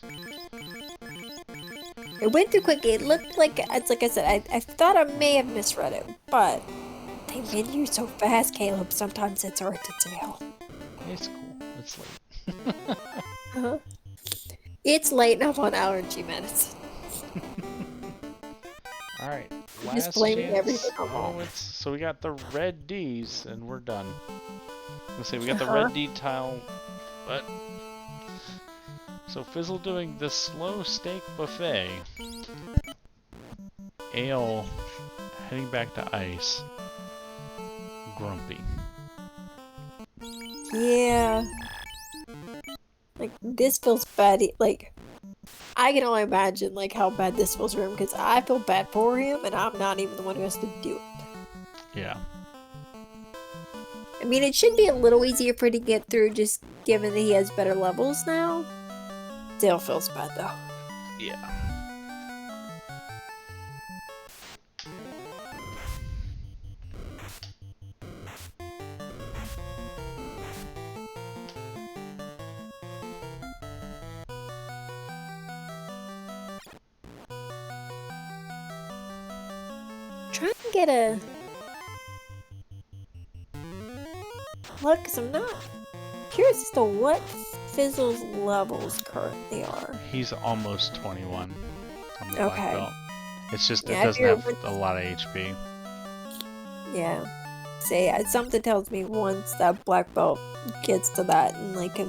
S1: It went through quick. It looked like, it's like I said, I thought I may have misread it, but they Hey man, you're so fast, Caleb. Sometimes it's hard to tell.
S2: It's cool. It's late.
S1: Uh-huh. It's late and I'm on allergy medicine.
S2: All right.
S1: I'm just
S2: Last
S1: blaming
S2: chance.
S1: everything on
S2: Oh,
S1: mom.
S2: so we got the red D's and we're done. Let's say we got the
S1: Uh-huh.
S2: red D tile, but so Fizzle doing the slow steak buffet. Ale heading back to ice. Grumpy.
S1: Yeah. Like, this feels bad. Like, I can only imagine, like, how bad this feels for him, because I feel bad for him, and I'm not even the one who has to do it.
S2: Yeah.
S1: I mean, it should be a little easier for him to get through, just given that he has better levels now. Still feels bad, though.
S2: Yeah.
S1: Trying to get a look, because I'm not curious as to what Fizzle's levels currently are.
S2: He's almost 21 on the black
S1: Okay.
S2: belt. It's just
S1: Yeah,
S2: it
S1: I
S2: doesn't
S1: figured
S2: have a lot of HP.
S1: Yeah. Say, something tells me once that black belt gets to that, and like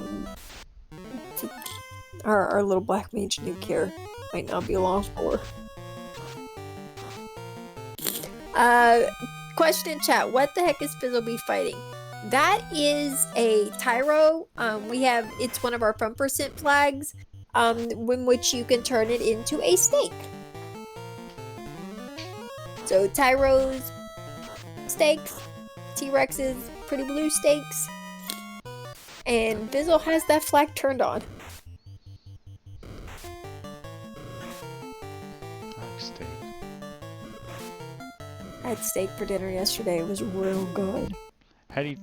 S1: our little black mage new cure might not be long for. Question in chat: what the heck is Fizzlebeef fighting? That is a Tyro. It's one of our fun percent flags. In which you can turn it into a steak. So Tyros, steaks, T-Rexes, pretty blue steaks, and Fizzle has that flag turned on.
S2: Like steak.
S1: I had steak for dinner yesterday. It was real good.
S2: How do you...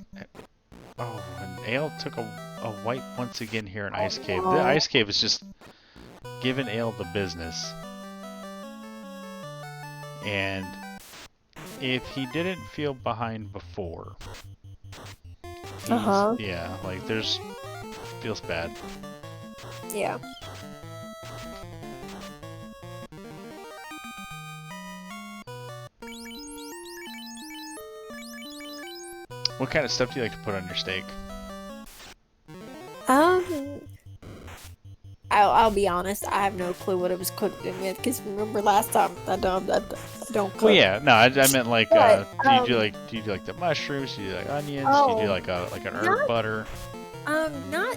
S2: Oh, and Ale took a wipe once again here in Ice Cave. The
S1: Oh.
S2: Ice Cave is just giving Ale the business. And if he didn't feel behind before,
S1: Uh-huh.
S2: yeah, like feels bad.
S1: Yeah.
S2: What kind of stuff do you like to put on your steak?
S1: I'll be honest. I have no clue what it was cooked in with. Because remember last time I don't cook.
S2: Well, yeah, no, I meant like,
S1: But,
S2: do you do like the mushrooms? Do you do like onions? Do you do like an herb butter?
S1: Not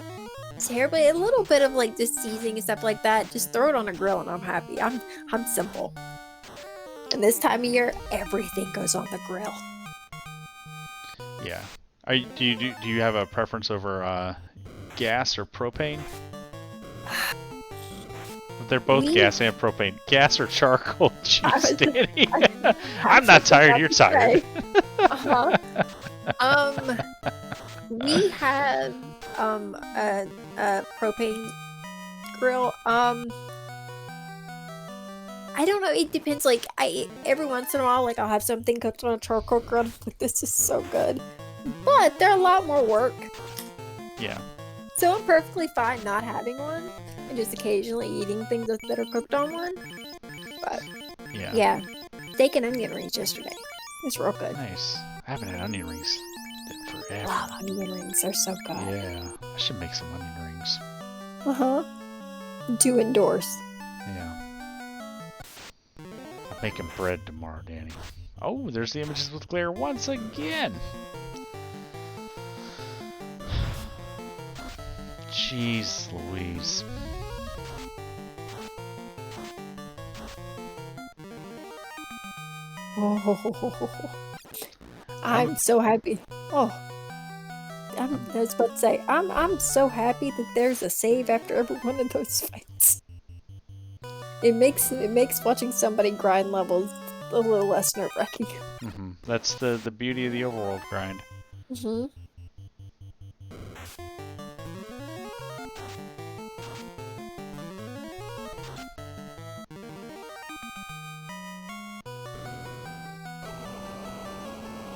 S1: terribly. A little bit of like just seasoning and stuff like that. Just throw it on a grill and I'm happy. I'm simple. And this time of year, everything goes on the grill.
S2: Yeah. Do you have a preference over gas or propane? They're both gas and propane. Gas or charcoal? Jeez, Danny. I'm not tired. You're tired.
S1: Uh-huh. We have a propane grill. I don't know. It depends. Like every once in a while, like I'll have something cooked on a charcoal grill. I'm like, this is so good, but they're a lot more work.
S2: Yeah.
S1: So I'm perfectly fine not having one and just occasionally eating things that are cooked on one. But yeah, steak and onion rings yesterday. It's real good.
S2: Nice. I haven't had onion rings in forever.
S1: Wow, onion rings are so good.
S2: Yeah, I should make some onion rings.
S1: Uh-huh. Do endorse.
S2: Yeah. I'm making bread tomorrow, Danny. Oh, there's the images with glare once again. Jeez Louise.
S1: Oh, I'm so happy. Oh, I was about to say, I'm so happy that there's a save after every one of those fights. It makes watching somebody grind levels a little less nerve-wracking.
S2: Mm-hmm. That's the beauty of the overworld grind.
S1: Mm-hmm.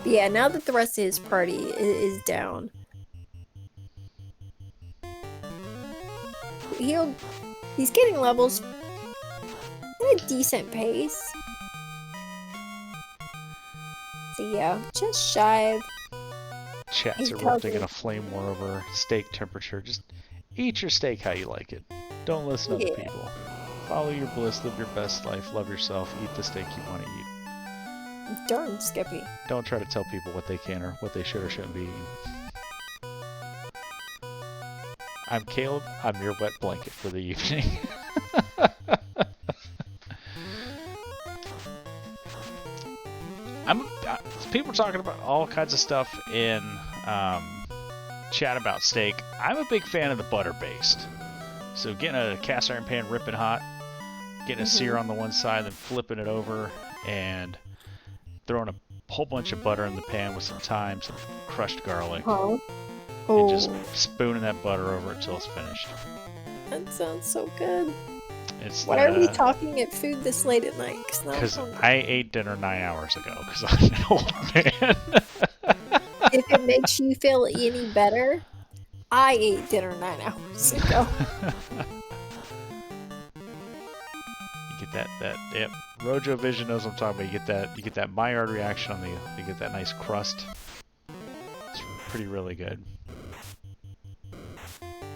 S1: But yeah, now that the rest of his party is down, he's getting levels at a decent pace. So yeah, just shy of...
S2: Chat's erupting in a flame war over steak temperature. Just eat your steak how you like it. Don't listen to other people. Follow your bliss, live your best life, love yourself, eat the steak you want to eat.
S1: Darn, Skippy.
S2: Don't try to tell people what they can or what they should or shouldn't be eating. I'm Caleb. I'm your wet blanket for the evening. People are talking about all kinds of stuff in chat about steak. I'm a big fan of the butter-based. So getting a cast iron pan ripping hot, getting a sear on the one side, then flipping it over, and throwing a whole bunch of butter in the pan with some thyme, some crushed garlic, and just spooning that butter over it until it's finished.
S1: That sounds so good.
S2: Why
S1: are we talking at food this late at night?
S2: Because I ate dinner 9 hours ago, because I'm an old man.
S1: If it makes you feel any better, I ate dinner 9 hours ago.
S2: You get that yep. Rojo Vision knows what I'm talking about. You get that Maillard reaction on you get that nice crust. It's pretty really good.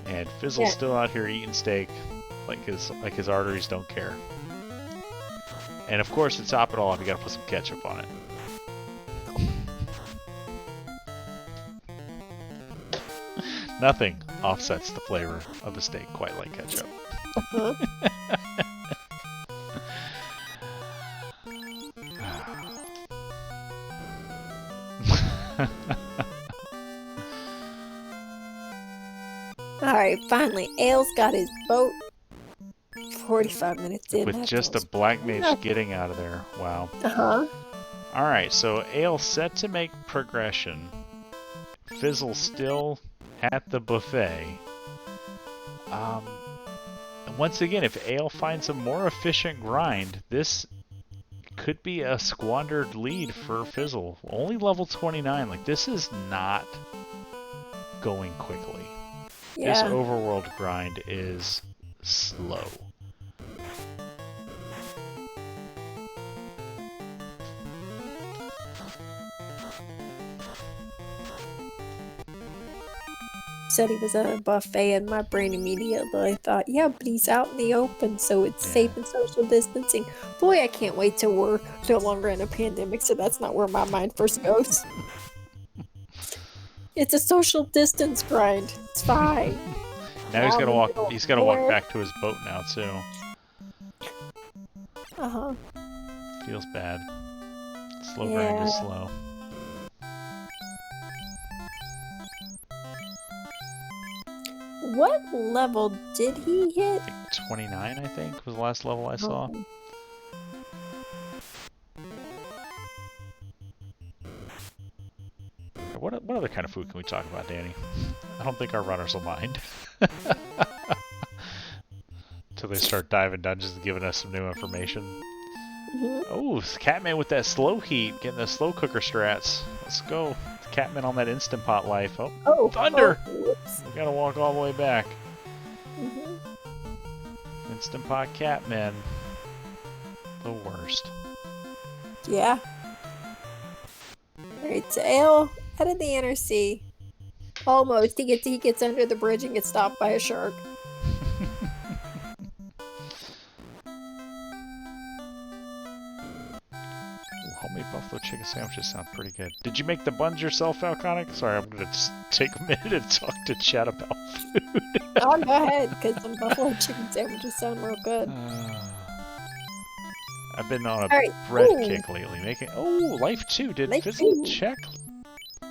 S2: And Fizzle's still out here eating steak like his arteries don't care. And of course, to top it all off, you gotta put some ketchup on it. Nothing offsets the flavor of a steak quite like ketchup.
S1: Alright, finally, Ale's got his boat. 45 minutes in.
S2: With just a black mage getting out of there. Wow. Alright, so Ale set to make progression. Fizzle still at the buffet. Once again, if Ale finds a more efficient grind, this could be a squandered lead for Fizzle. Only level 29. Like, this is not going quickly.
S1: Yeah.
S2: This overworld grind is slow.
S1: Said he was at a buffet, and my brain immediately thought, yeah, but he's out in the open, so it's safe and social distancing. Boy, I can't wait till we're no longer in a pandemic, so that's not where my mind first goes. It's a social distance grind. It's fine.
S2: Now he's gotta walk. He's gotta walk back to his boat now too. Feels bad. Slow grind is slow.
S1: What level did he hit?
S2: I think 29, I think, was the last level I saw. What other kind of food can we talk about, Danny? I don't think our runners will mind. Until they start diving dungeons and giving us some new information. Oh, Catman with that slow heat, getting the slow cooker strats. Let's go. Catman on that Instant Pot life. Oh, thunder! We gotta walk all the way back. Instant Pot Catman. The worst.
S1: Yeah. Alright, so Ale out of the inner sea. Almost. He gets under the bridge and gets stopped by a shark.
S2: Homemade buffalo chicken sandwiches sound pretty good. Did you make the buns yourself, Falconic? Sorry, I'm gonna just take a minute and talk to chat about food.
S1: Oh, go ahead, because some buffalo chicken sandwiches sound real good.
S2: I've been on a bread kick lately. Life 2. Did Fizzle check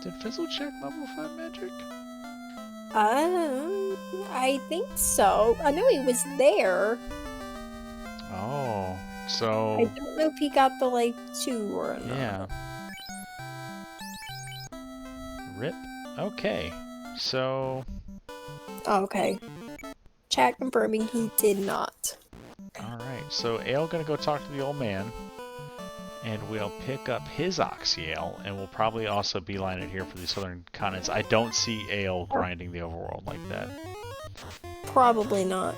S2: level 5 magic?
S1: I think so. I know he was there.
S2: Oh, so...
S1: I don't know if he got the Life 2 or not.
S2: Yeah. Rip. Okay. So...
S1: Okay. Chat confirming he did not.
S2: Alright, so Ale gonna go talk to the old man. and we'll pick up his Oxy Ale, and we'll probably also beeline it here for the southern continents. I don't see Ale grinding the overworld like that.
S1: Probably not.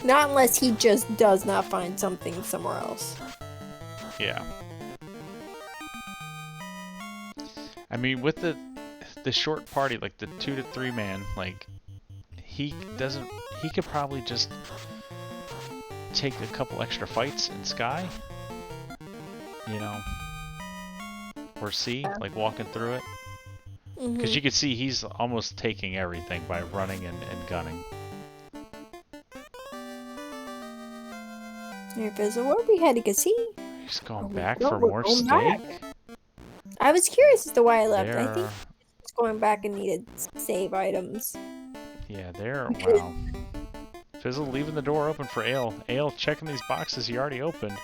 S1: Not unless he just does not find something somewhere else.
S2: Yeah. I mean, with the short party, like the 2 to 3 man, like he could probably just take a couple extra fights in Sky, you know, or Sea, like walking through it. Because you could see he's almost taking everything by running and gunning.
S1: Here, Fizzle, where are we headed? Cause
S2: He's going back for more steak?
S1: back. I was curious as to why I left.
S2: There.
S1: I think he's going back and needed save items.
S2: Yeah, there. Wow. Fizzle leaving the door open for Ale. Ale checking these boxes he already opened.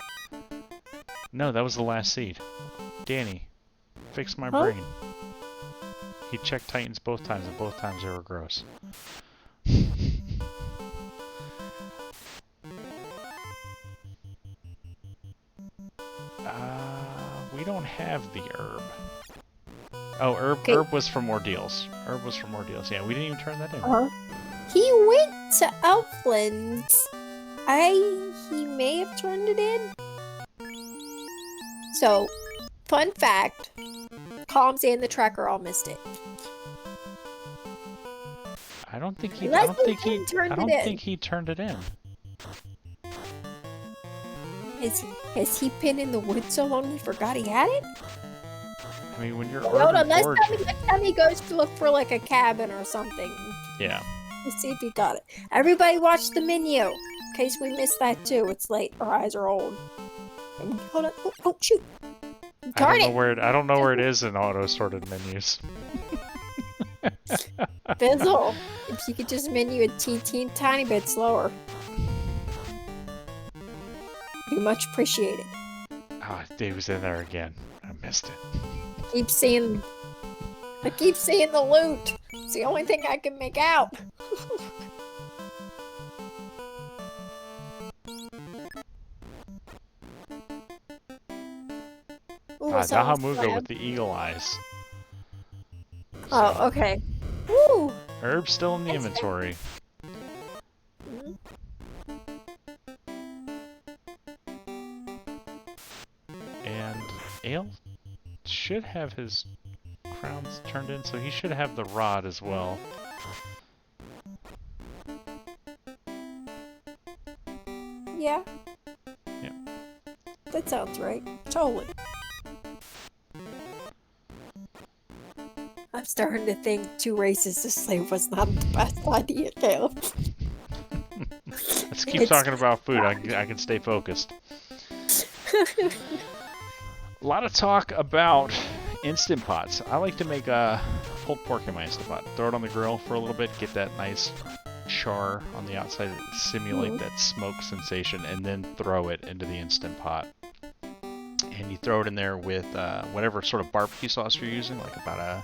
S2: No, that was the last seed. Danny, fix my brain. He checked Titans both times, and both times they were gross. We don't have the herb. Oh, herb was from Ordeals. Herb was from Ordeals. Yeah, we didn't even turn that in.
S1: He went to Elfland's. He may have turned it in. So, fun fact, Comms and the tracker all missed it.
S2: I don't think he turned it in.
S1: Has he been in the woods so long he forgot he had it?
S2: I mean, when you're
S1: Hold on, next time he goes to look for like a cabin or something.
S2: Yeah.
S1: Let's see if he got it. Everybody watch the menu. In case we missed that too. It's late. Our eyes are old. Hold on. Oh shoot.
S2: I don't know where it is in auto sorted menus.
S1: Fizzle. If you could just menu a tiny bit slower. Be much appreciated.
S2: Oh, Dave was in there again. I missed it.
S1: I keep seeing the loot. It's the only thing I can make out. Ooh,
S2: Dahamuga with the eagle eyes.
S1: Oh, okay. Woo!
S2: Herb's still in the inventory. And Ale should have his crowns turned in, so he should have the rod as well.
S1: Yeah.
S2: Yeah.
S1: That sounds right. Totally. I'm starting to think 2 races to slave was not the best idea, Caleb.
S2: Let's keep talking about food. I can stay focused. A lot of talk about Instant Pots. I like to make pulled pork in my Instant Pot. Throw it on the grill for a little bit, get that nice char on the outside to simulate that smoke sensation, and then throw it into the Instant Pot. And you throw it in there with whatever sort of barbecue sauce you're using, like about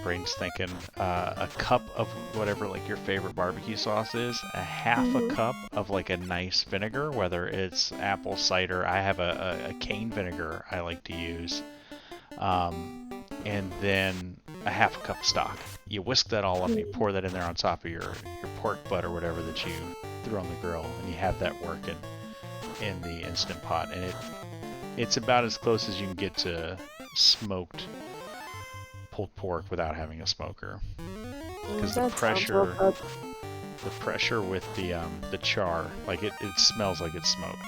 S2: brain's thinking, a cup of whatever like your favorite barbecue sauce is, a half a cup of like a nice vinegar, whether it's apple cider. I have a cane vinegar I like to use, and then a half a cup of stock. You whisk that all up and you pour that in there on top of your pork butt or whatever that you threw on the grill, and you have that working in the Instant Pot, and it's about as close as you can get to smoked pulled pork without having a smoker, because the pressure with the char, like it smells like it's smoked.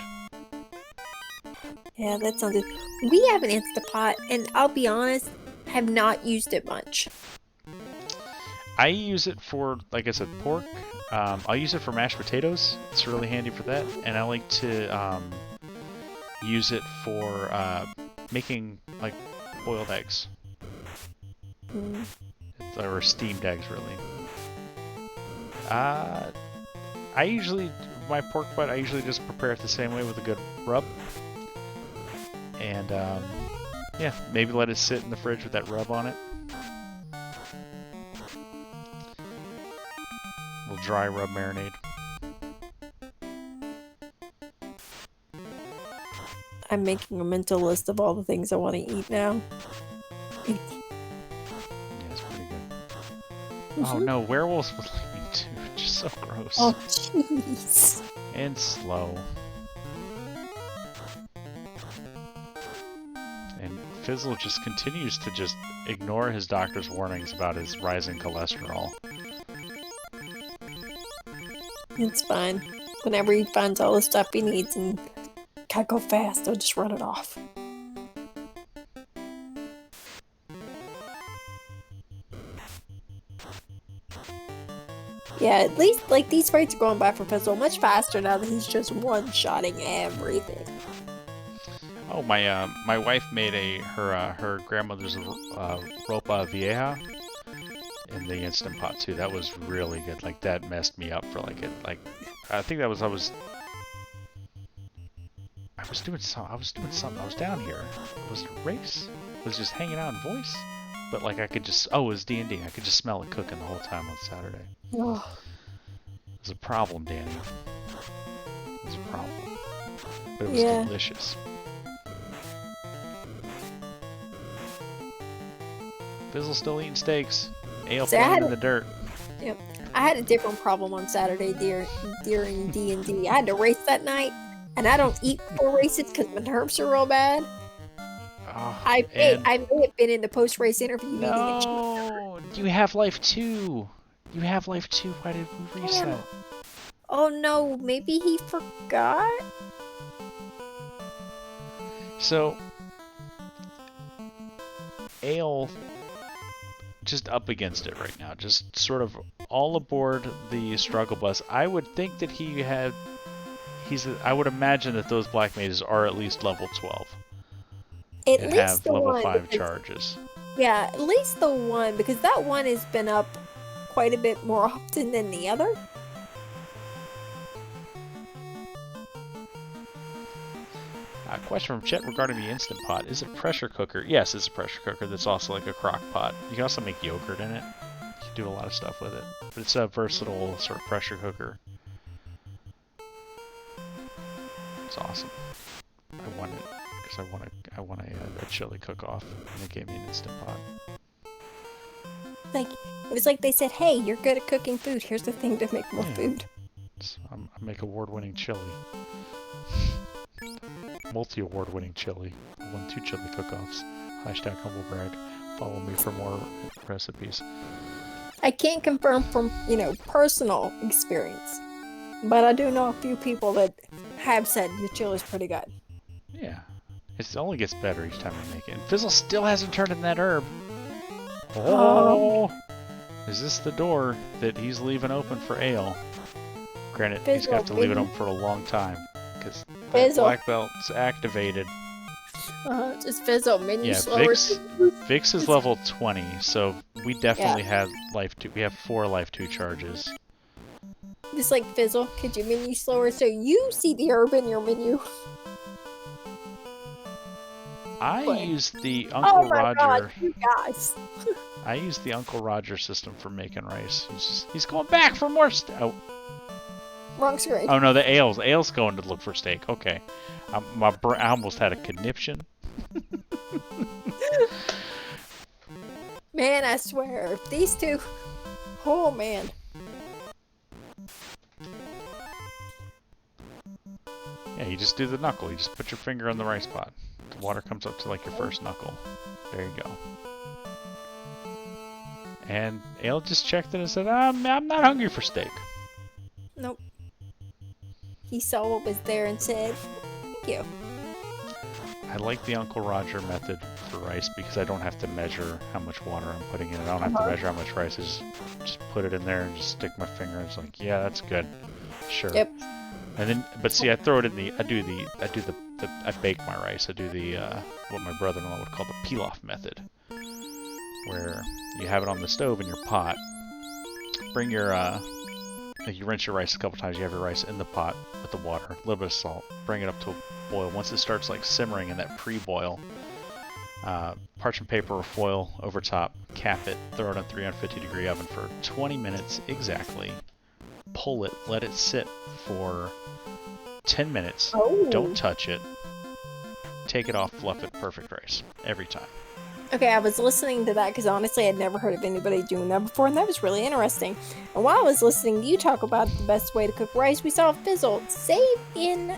S1: Yeah, that sounds good. We have an Instapot, and I'll be honest, have not used it much.
S2: I use it for, like I said, pork. I'll use it for mashed potatoes. It's really handy for that, and I like to use it for making like boiled eggs. Or steamed eggs, really. My pork butt, I usually just prepare it the same way with a good rub. And, yeah, maybe let it sit in the fridge with that rub on it. A little dry rub marinade.
S1: I'm making a mental list of all the things I want to eat now.
S2: Yeah, it's pretty good. Oh no, werewolves would like me too. Just so gross.
S1: Oh, jeez.
S2: And slow. And Fizzle just continues to just ignore his doctor's warnings about his rising cholesterol.
S1: It's fine. Whenever he finds all the stuff he needs and gotta go fast, I'll just run it off. Yeah, at least, like, these fights are going by for Fizzle much faster now that he's just one-shotting everything.
S2: Oh, my wife made her grandmother's ropa vieja in the Instant Pot too. That was really good. Like that messed me up for I think that was I was doing something. I was down here. Was it a race? I was just hanging out in voice. But like I could just it was D&D. I could just smell it cooking the whole time on Saturday.
S1: Oh.
S2: It was a problem, Danny. It was a problem. But it was delicious. Fizzle's still eating steaks. Ale playing in the dirt.
S1: Yep. I had a different problem on Saturday during D&D. I had to race that night, and I don't eat before races because my nerves are real bad.
S2: Oh,
S1: I may have been in the post-race interview meeting.
S2: No, you have life 2. You have life 2. Why did we reset?
S1: Oh no, maybe he forgot?
S2: So, Ale just up against it right now, just sort of all aboard the struggle bus. I would think that I would imagine that those black mages are at least level 12.
S1: At
S2: and
S1: least
S2: have
S1: the
S2: level
S1: one,
S2: 5 charges.
S1: Yeah, at least the one, because that one has been up quite a bit more often than the other.
S2: A question from Chet regarding the Instant Pot. Is it pressure cooker? Yes, it's a pressure cooker that's also like a crock pot. You can also make yogurt in it. You can do a lot of stuff with it. But it's a versatile sort of pressure cooker. It's awesome. I want it because I want a chili cook-off, and they gave me an Instant Pot.
S1: Like, it was like they said, hey, you're good at cooking food. Here's the thing to make more food.
S2: I make award-winning chili. Multi-award-winning chili. I won 2 chili cook-offs. Hashtag humble brag. Follow me for more recipes.
S1: I can't confirm from, personal experience. But I do know a few people that have said your chili's pretty good.
S2: Yeah. It only gets better each time I make it. And Fizzle still hasn't turned in that herb. Oh! Is this the door that he's leaving open for Ale? Granted, he's got to leave it open for a long time. Because that black belt's activated.
S1: Just Fizzle, menu
S2: slower. Vix is level 20, so we definitely have life 2. We have 4 life 2 charges.
S1: Just like Fizzle, could you menu slower so you see the herb in your menu?
S2: I use the Uncle Roger.
S1: God, you guys.
S2: I use the Uncle Roger system for making rice. He's going back for more oh.
S1: Wrong screen.
S2: Oh no, the Ale's. Ale's going to look for steak. Okay. I almost had a conniption.
S1: Man, I swear, these two. Oh man.
S2: Yeah, you just do the knuckle. You just put your finger on the rice pot. The water comes up to like your first knuckle. There you go. And Ale just checked it and said, I'm not hungry for steak.
S1: Nope. He saw what was there and said, thank you.
S2: I like the Uncle Roger method for rice because I don't have to measure how much water I'm putting in it. I don't have to measure how much rice. I just put it in there and just stick my finger and it's like, yeah, that's good. Sure.
S1: Yep.
S2: And then, but see, I throw it in the, I bake my rice. I do the, what my brother-in-law would call the pilaf method, where you have it on the stove in your pot. Bring your, you rinse your rice a couple times. You have your rice in the pot with the water, a little bit of salt. Bring it up to a boil. Once it starts like simmering in that pre-boil, parchment paper or foil over top, cap it, throw it in a 350-degree oven for 20 minutes exactly. Pull it, let it sit for 10 minutes.
S1: Oh.
S2: Don't touch it. take it off, fluff it, perfect rice every time.
S1: Okay, I was listening to that because honestly, I'd never heard of anybody doing that before, and that was really interesting. And while I was listening to you talk about the best way to cook rice, we saw Fizzle save in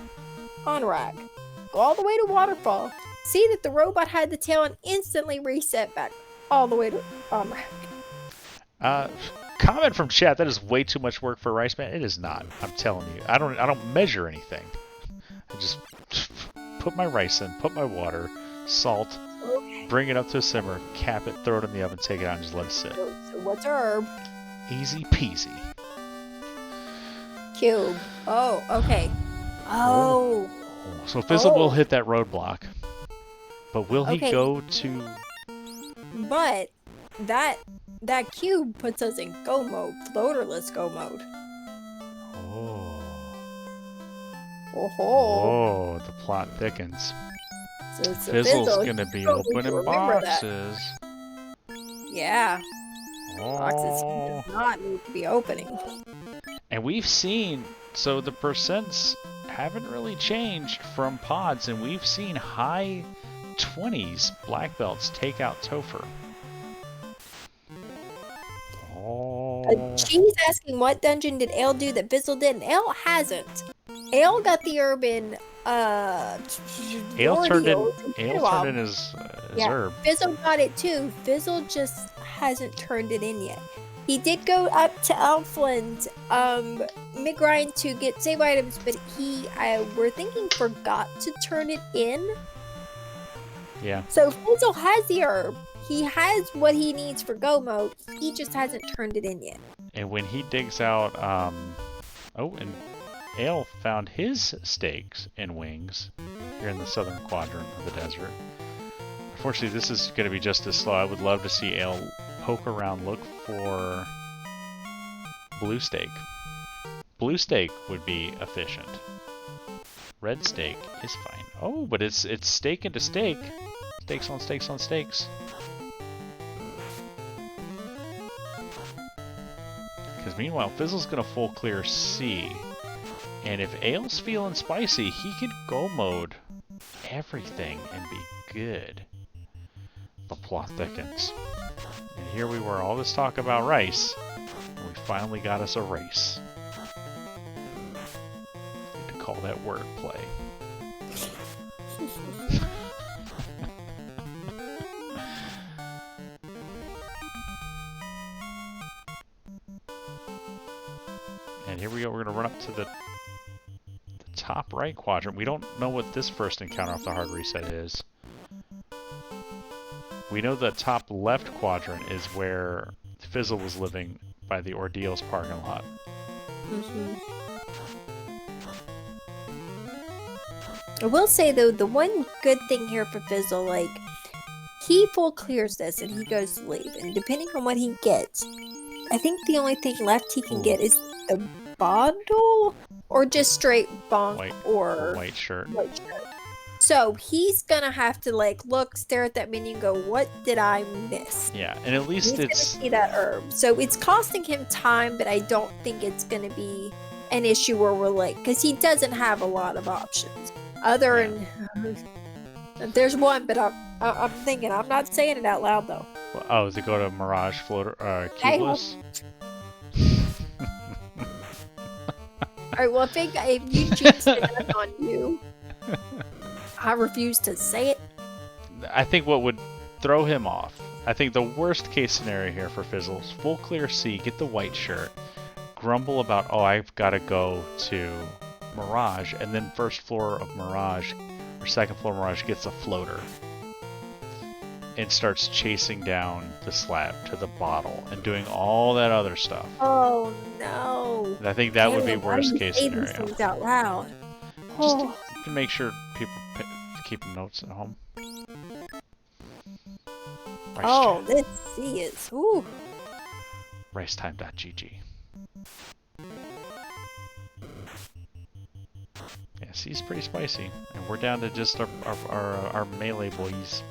S1: Onrag, go all the way to Waterfall, see that the robot had the tail, and instantly reset back all the way to Onrag.
S2: Comment from chat, that is way too much work for rice, man. It is not. I'm telling you. I don't measure anything. I just put my rice in, put my water, salt, bring it up to a simmer, cap it, throw it in the oven, take it out, and just let it sit.
S1: So what's our herb?
S2: Easy peasy.
S1: Cube. Oh, okay. Oh.
S2: So Fizzle will hit that roadblock. But will he go to...
S1: But that cube puts us in go mode, floaterless go mode.
S2: Oh.
S1: Oh,
S2: the plot thickens.
S1: so
S2: Fizzle's gonna be opening boxes.
S1: Yeah.
S2: Oh.
S1: Boxes does not need to be opening.
S2: And we've seen, so the percents haven't really changed from pods, and we've seen high 20s black belts take out Topher. Oh.
S1: She's asking what dungeon did Ale do that Fizzle didn't. Ale hasn't. Ale got the herb in
S2: Ale turned in his herb.
S1: Fizzle got it too. Fizzle just hasn't turned it in yet. He did go up to Elfland mid-grind to get save items, but we're thinking forgot to turn it in.
S2: Yeah.
S1: So Fizzle has the herb. He has what he needs for go mode. He just hasn't turned it in yet.
S2: And when he digs out, and Ale found his steaks and wings here in the southern quadrant of the desert. Unfortunately, this is going to be just as slow. I would love to see Ale poke around, look for blue steak. Blue steak would be efficient. Red steak is fine. Oh, but it's steak into steak. Steaks on steaks on steaks. Because meanwhile, Fizzle's going to full clear C. And if Ale's feeling spicy, he could go mode everything and be good. The plot thickens. And here we were, all this talk about rice, and we finally got us a race. Need to call that wordplay. And here we go, we're going to run up to the top right quadrant. We don't know what this first encounter off the hard reset is. We know the top left quadrant is where Fizzle was living by the Ordeals parking lot.
S1: I will say though, the one good thing here for Fizzle, like, he full clears this and he goes to leave, and depending on what he gets, I think the only thing left he can get is the bottle or just straight bonk or
S2: white shirt.
S1: So he's gonna have to look, stare at that menu and go, what did I miss?
S2: Yeah, and at least
S1: he's gonna see that herb. So it's costing him time, but I don't think it's gonna be an issue where we're because he doesn't have a lot of options. There's one, but I'm thinking, I'm not saying it out loud though.
S2: Oh, to go to Mirage Floater, Cubeless?
S1: Alright, well, if you choose to that's on you. I refuse to say it.
S2: I think what would throw him off, I think the worst case scenario here for Fizzle's full clear C, get the white shirt, grumble about, oh, I've got to go to Mirage, and then first floor of Mirage, or second floor Mirage gets a floater, and starts chasing down the slab to the bottle, and doing all that other stuff.
S1: Oh, no.
S2: And I think that would be worst case scenario.
S1: These things out loud.
S2: Just to make sure people keep notes at home.
S1: This C is, ooh.
S2: Racetime.gg. Yeah, C's pretty spicy, and we're down to just our melee boys.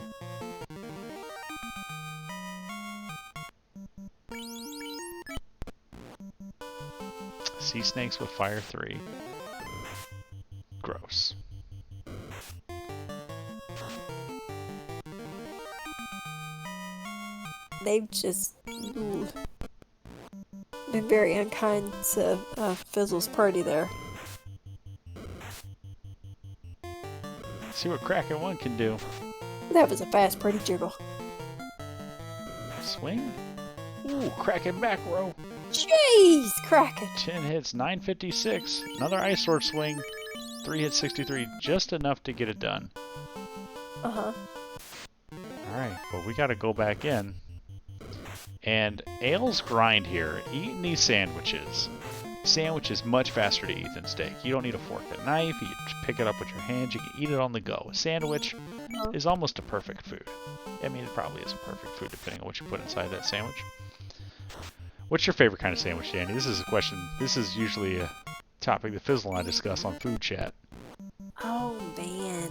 S2: Sea snakes with fire 3. Gross.
S1: they've just been very unkind to Fizzle's party there.
S2: See what Kraken 1 can do.
S1: That was a fast party jiggle.
S2: Swing. Ooh, Kraken back row.
S1: Jeez, Kraken.
S2: 10 hits, 956. Another Ice Sword swing. 3 hits, 63. Just enough to get it done.
S1: Uh-huh.
S2: Alright, well we gotta go back in. And Ale's grind here, eating these sandwiches. Sandwich is much faster to eat than steak. You don't need a fork and knife, you can just pick it up with your hands, you can eat it on the go. A sandwich is almost a perfect food. I mean, it probably is a perfect food depending on what you put inside that sandwich. What's your favorite kind of sandwich, Danny? This is a question, this is usually a topic that Fizzle and I discuss on Food Chat.
S1: Oh, man.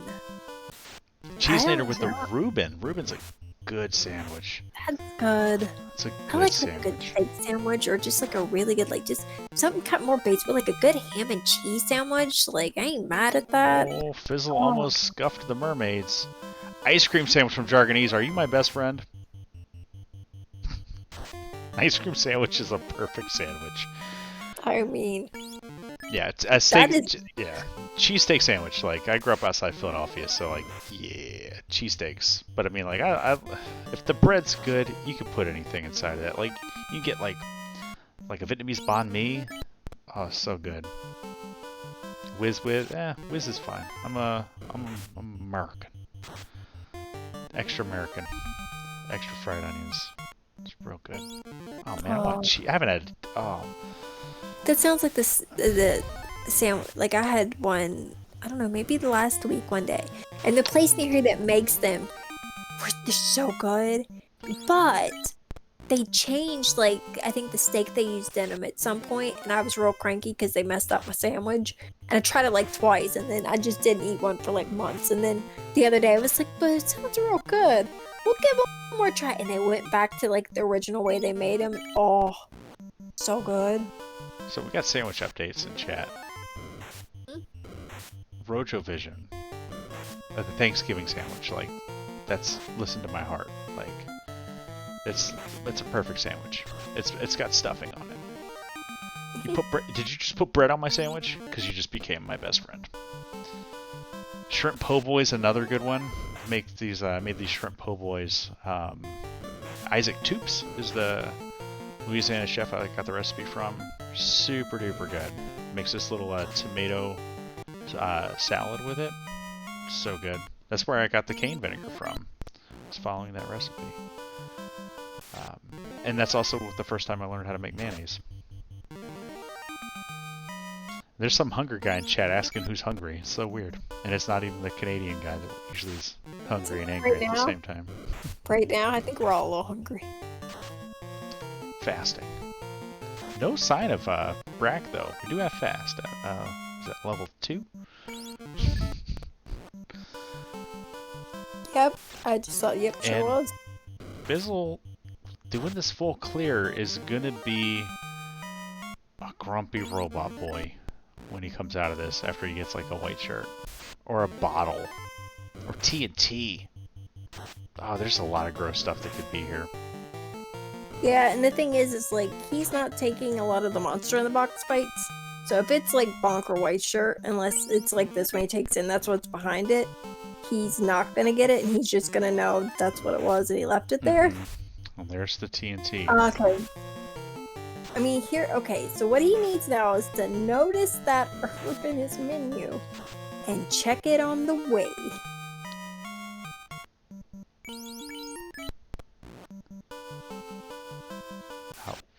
S2: Cheesenator with the Reuben. Reuben's a good sandwich.
S1: That's good.
S2: It's a
S1: I
S2: good
S1: like
S2: sandwich.
S1: a good steak sandwich, or just like a really good, like just something cut more base, but like a good ham and cheese sandwich. Like, I ain't mad at that.
S2: Oh, Fizzle almost scuffed the mermaids. Ice cream sandwich from Jargonese. Are you my best friend? Ice cream sandwich is a perfect sandwich.
S1: I mean,
S2: Yeah, it's a steak.
S1: is-
S2: Yeah, cheesesteak sandwich. Like, I grew up outside Philadelphia, so like, yeah, cheesesteaks. But I mean, like, if the bread's good, you can put anything inside of that. Like, you get like a Vietnamese banh mi. Oh, so good. Whiz, whiz is fine. I'm American. Extra American. Extra fried onions. It's real good. Oh man, I want cheese. I haven't had. Oh.
S1: that sounds like the sandwich. Like, I had one, I don't know, maybe the last week one day. And the place near here that makes them, they're so good. But they changed, like, I think the steak they used in them at some point, and I was real cranky because they messed up my sandwich. And I tried it like twice, and then I just didn't eat one for like months. And then the other day I was like, but it sounds real good. We'll give them one more try. And they went back to like the original way they made them. Oh, so good.
S2: So we got sandwich updates in chat. Rojo Vision, the Thanksgiving sandwich, like, that's, listen to my heart, like, it's a perfect sandwich. It's got stuffing on it. You put did you just put bread on my sandwich? Because you just became my best friend. Shrimp po' boys, another good one. Made these shrimp po' boys. Isaac Toops is the Louisiana chef I got the recipe from. Super duper good. Makes this little tomato salad with it. So good. That's where I got the cane vinegar from. It's following that recipe. And that's also the first time I learned how to make mayonnaise. There's some hunger guy in chat asking who's hungry. It's so weird. And it's not even the Canadian guy that usually is hungry and angry
S1: Right
S2: at the
S1: now?
S2: same time.
S1: Right now, I think we're all a little hungry.
S2: Fasting. No sign of Brack though. We do have fast. Is that level 2?
S1: Yep, I just thought, yep, sure
S2: And-
S1: was.
S2: Fizzle doing this full clear is gonna be a grumpy robot boy when he comes out of this after he gets like a white shirt. Or a bottle. Or TNT. Oh, there's a lot of gross stuff that could be here.
S1: Yeah, and the thing is like, he's not taking a lot of the monster in the box fights. So if it's like Bonk or White Shirt, unless it's like this when he takes in, that's what's behind it, he's not gonna get it, and he's just gonna know that's what it was, and he left it there.
S2: Well, there's the TNT.
S1: Okay. I mean, here, okay, so what he needs now is to notice that herb in his menu and check it on the way.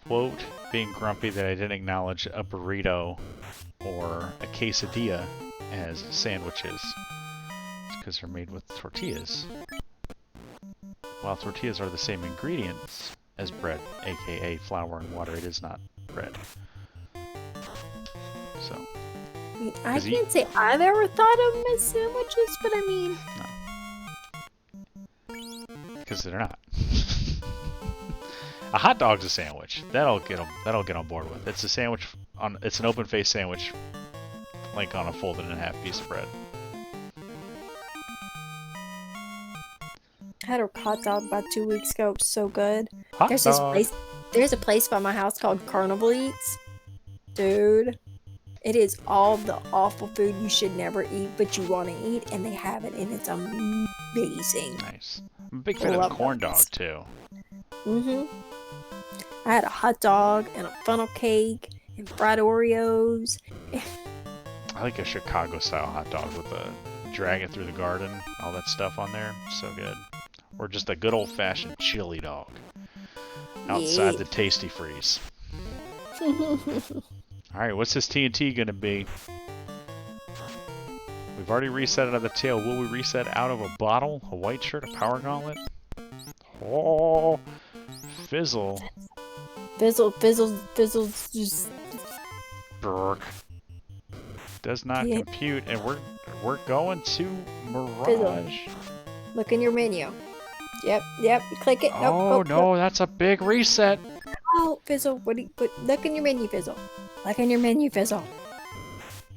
S2: Quote, being grumpy that I didn't acknowledge a burrito or a quesadilla as sandwiches. It's because they're made with tortillas. While tortillas are the same ingredients as bread, aka flour and water, it is not bread. So,
S1: I mean, I
S2: 'Cause he-
S1: can't say I've ever thought of them as sandwiches, but I mean,
S2: because they're not. A hot dog's a sandwich. That'll get on board with. It's a sandwich it's an open face sandwich, like on a folded in half piece of bread.
S1: I had a hot dog about 2 weeks ago. It was so good.
S2: Hot
S1: There's
S2: dog.
S1: There's a place by my house called Carnival Eats. Dude, it is all the awful food you should never eat, but you want to eat, and they have it, and it's amazing.
S2: Nice. I'm a big fan of
S1: Love
S2: the corn
S1: those.
S2: dog too.
S1: I had a hot dog and a funnel cake and fried Oreos.
S2: I like a Chicago style hot dog with the drag it through the garden, all that stuff on there. So good. Or just a good old fashioned chili dog outside the Tasty Freeze. Alright, what's this TNT gonna be? We've already reset it on the tail. Will we reset out of a bottle? A white shirt? A power gauntlet? Oh, Fizzle.
S1: Fizzle's just...
S2: Brrk. Does not
S1: Yeah.
S2: compute, and we're going to Mirage.
S1: Fizzle. Look in your menu. Yep, you click it.
S2: Oh
S1: Nope,
S2: no, that's a big reset.
S1: Oh, Fizzle, look in your menu, Fizzle. Look in your menu, Fizzle.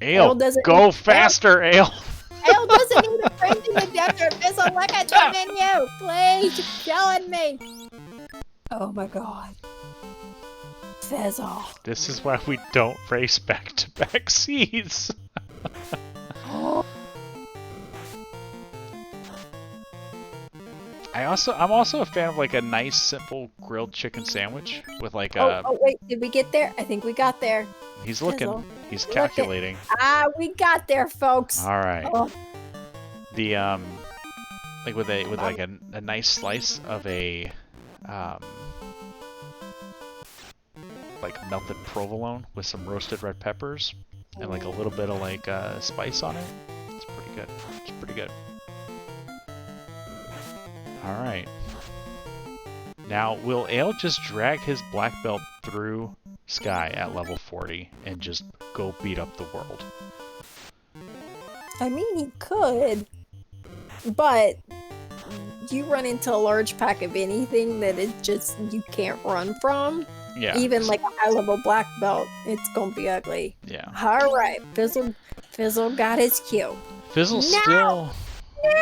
S2: Ale,
S1: doesn't
S2: go
S1: need-
S2: faster, Ale.
S1: Ale doesn't need a printing adapter, Fizzle. Look at your menu. Please, you're killing me. Oh my god. Fizzle.
S2: This is why we don't race back-to-back seeds. I'm also a fan of like a nice simple grilled chicken sandwich with like a.
S1: Oh wait, did we get there? I think we got there.
S2: He's looking.
S1: Fizzle.
S2: He's
S1: Look at-
S2: calculating.
S1: We got there, folks.
S2: All right.
S1: Oh,
S2: The like with like a nice slice of a like melted provolone with some roasted red peppers and like a little bit of like spice on it. It's pretty good. It's pretty good. All right. Now, will Ale just drag his black belt through Sky at level 40 and just go beat up the world?
S1: I mean, he could, but you run into a large pack of anything that it just you can't run from.
S2: Yeah.
S1: Even like a high level black belt, it's gonna be ugly.
S2: Yeah.
S1: All right, Fizzle got his cue.
S2: Fizzle's
S1: Now-
S2: still.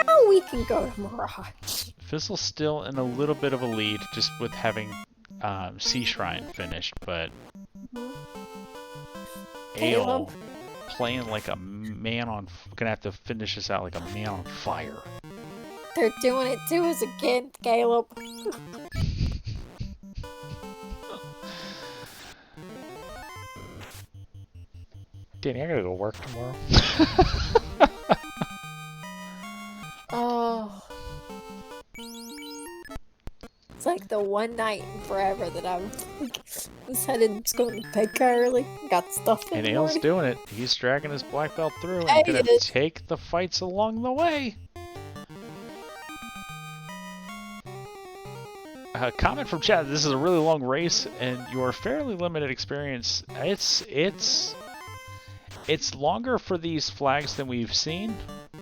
S1: Now we can go to Mirage.
S2: Fizzle's still in a little bit of a lead just with having Sea Shrine finished, but Ale
S1: Caleb.
S2: playing like a man on... Gonna have to finish this out like a man on fire.
S1: They're doing it to us again, Caleb.
S2: Danny, I gotta go work tomorrow.
S1: Oh. It's like the one night in forever that I was headed to going to bed early. Got stuff in
S2: And
S1: the
S2: Ale's
S1: morning.
S2: doing it. He's dragging his black belt through
S1: Yeah,
S2: and
S1: he
S2: gonna
S1: is.
S2: take the fights along the way. Comment from chat. This is a really long race, and your fairly limited experience. It's longer for these flags than we've seen,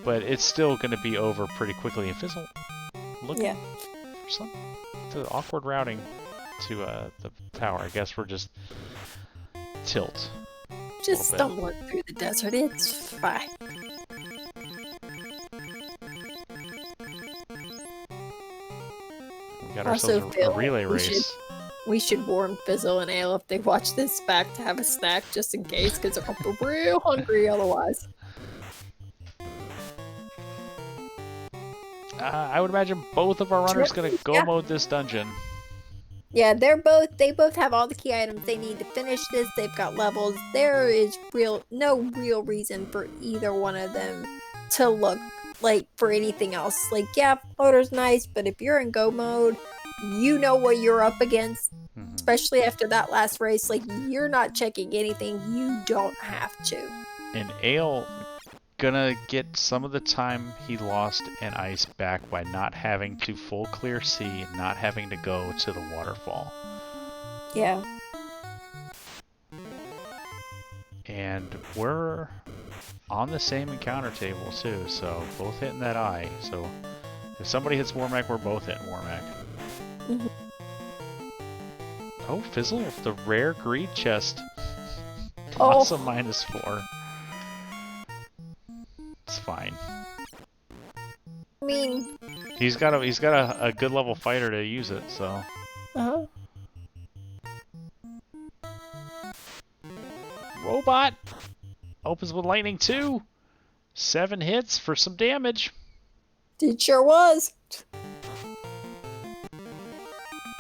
S2: but it's still going to be over pretty quickly. And Fizzle, looking
S1: Yeah.
S2: for some the awkward routing to the tower. I guess we're just tilt.
S1: Just
S2: bit.
S1: stumbling through the desert. It's fine.
S2: We got
S1: Also,
S2: ourselves a
S1: Phil,
S2: relay
S1: we
S2: race.
S1: We should warn Fizzle and Ale if they watch this back to have a snack just in case, because they're real hungry otherwise.
S2: I would imagine both of our runners going to go
S1: Yeah.
S2: mode this dungeon.
S1: Yeah, they both have all the key items they need to finish this. They've got levels. There is no real reason for either one of them to look like for anything else. Like, yeah, motor's nice, but if you're in go mode, you know what you're up against.
S2: Mhm.
S1: Especially after that last race, like, you're not checking anything. You don't have to.
S2: And Ale gonna get some of the time he lost in ice back by not having to full clear sea, not having to go to the waterfall.
S1: Yeah.
S2: And we're on the same encounter table too, so both hitting that eye. So if somebody hits Warmac, we're both hitting Warmac.
S1: Mhm.
S2: Oh, Fizzle, the rare greed chest.
S1: Oh.
S2: Awesome -4. It's fine.
S1: I mean,
S2: He's got a good level fighter to use it, so.
S1: uh-huh.
S2: Robot opens with lightning 2. 7 hits for some damage.
S1: It sure was.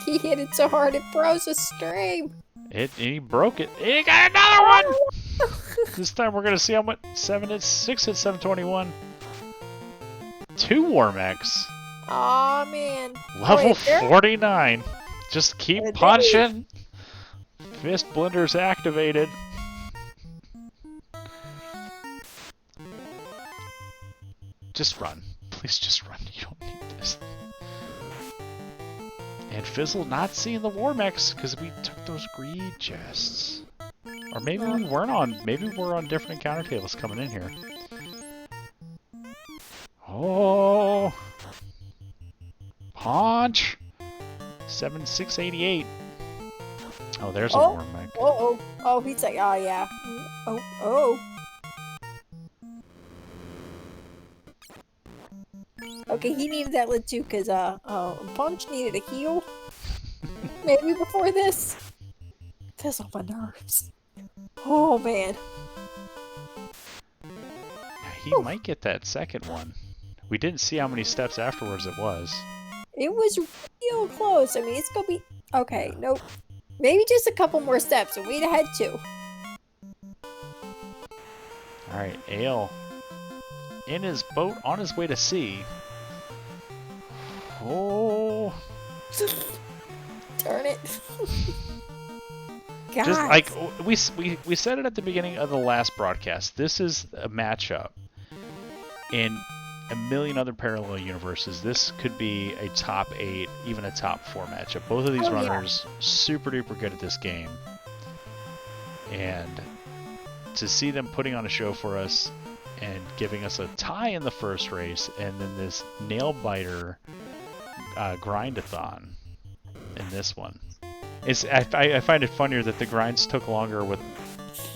S1: He hit it so hard it froze a stream.
S2: He broke it. He got another one! This time we're gonna see how much 6 hits 721. 2 Warmex.
S1: Aw, man.
S2: Level
S1: Wait, there-
S2: 49. Just keep
S1: There it
S2: punching. Fist blender's activated. Just run. Please just run. You don't need this. And Fizzle not seeing the Warmex because we took those greed chests. Or maybe we weren't on. Maybe we're on different encounter tables coming in here. Oh. Punch. 7688. Oh, there's a Warmex.
S1: Oh, he's like, oh, yeah. Oh. Okay, he needed that lit too, because, Punch needed a heal. Maybe before this. That's on my nerves. Oh, man.
S2: He might get that second one. We didn't see how many steps afterwards it was.
S1: It was real close. I mean, it's gonna be... Okay, nope. Maybe just a couple more steps, and we'd have had 2.
S2: Alright, Ale. In his boat on his way to sea. Oh.
S1: Darn it. God.
S2: Just like we said it at the beginning of the last broadcast. This is a matchup. In a million other parallel universes, this could be a top 8, even a top 4 matchup. Both of these runners super duper good at this game. And to see them putting on a show for us and giving us a tie in the first race and then this nail biter grindathon in this one. I find it funnier that the grinds took longer with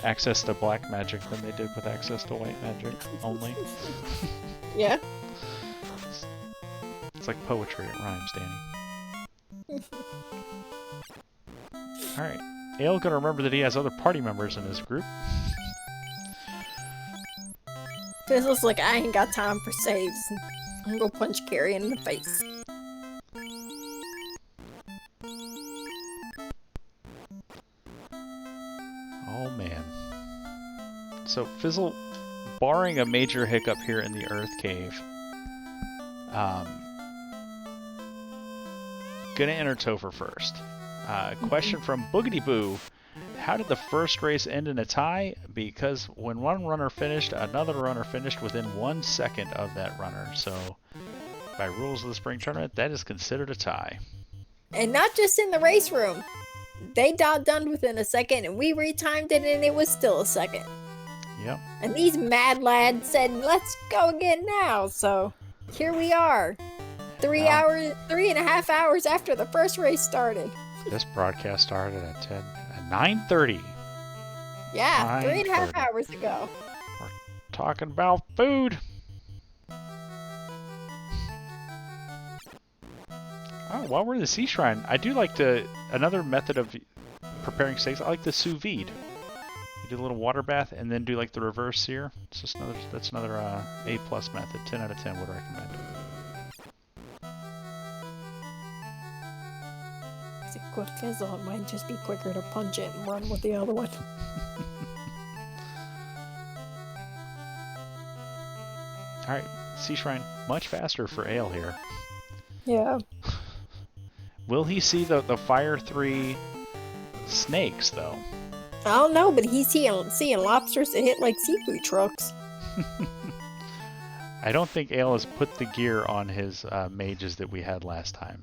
S2: access to black magic than they did with access to white magic only.
S1: Yeah.
S2: It's like poetry, it rhymes, Danny. Alright. Ale gonna remember that he has other party members in his group.
S1: Fizzle's like, I ain't got time for saves. I'm gonna punch Carrie in the face.
S2: Oh man. So Fizzle, barring a major hiccup here in the Earth Cave, gonna enter Topher first. Question from Boogity Boo. How did the first race end in a tie? Because when one runner finished, another runner finished within 1 second of that runner. So, by rules of the spring tournament, that is considered a tie.
S1: And not just in the race room. They done within a second, and we retimed it, and it was still a second.
S2: Yep.
S1: And these mad lads said, let's go again now. So, here we are. 3.5 hours after the first race started.
S2: This broadcast started at 9:30.
S1: Yeah, 3.5
S2: 9:30.
S1: hours ago.
S2: Talking about food. Oh, while we're in the sea shrine, I do like another method of preparing steaks. I like the sous vide. You do a little water bath and then do like the reverse sear. It's just another A+ method. 10 out of 10 would recommend.
S1: With Fizzle, it might just be quicker to punch it and run with the other one.
S2: Alright, Sea Shrine, much faster for Ale here.
S1: Yeah.
S2: Will he see the Fire 3 snakes, though?
S1: I don't know, but he's seeing lobsters that hit like seafood trucks.
S2: I don't think Ale has put the gear on his mages that we had last time.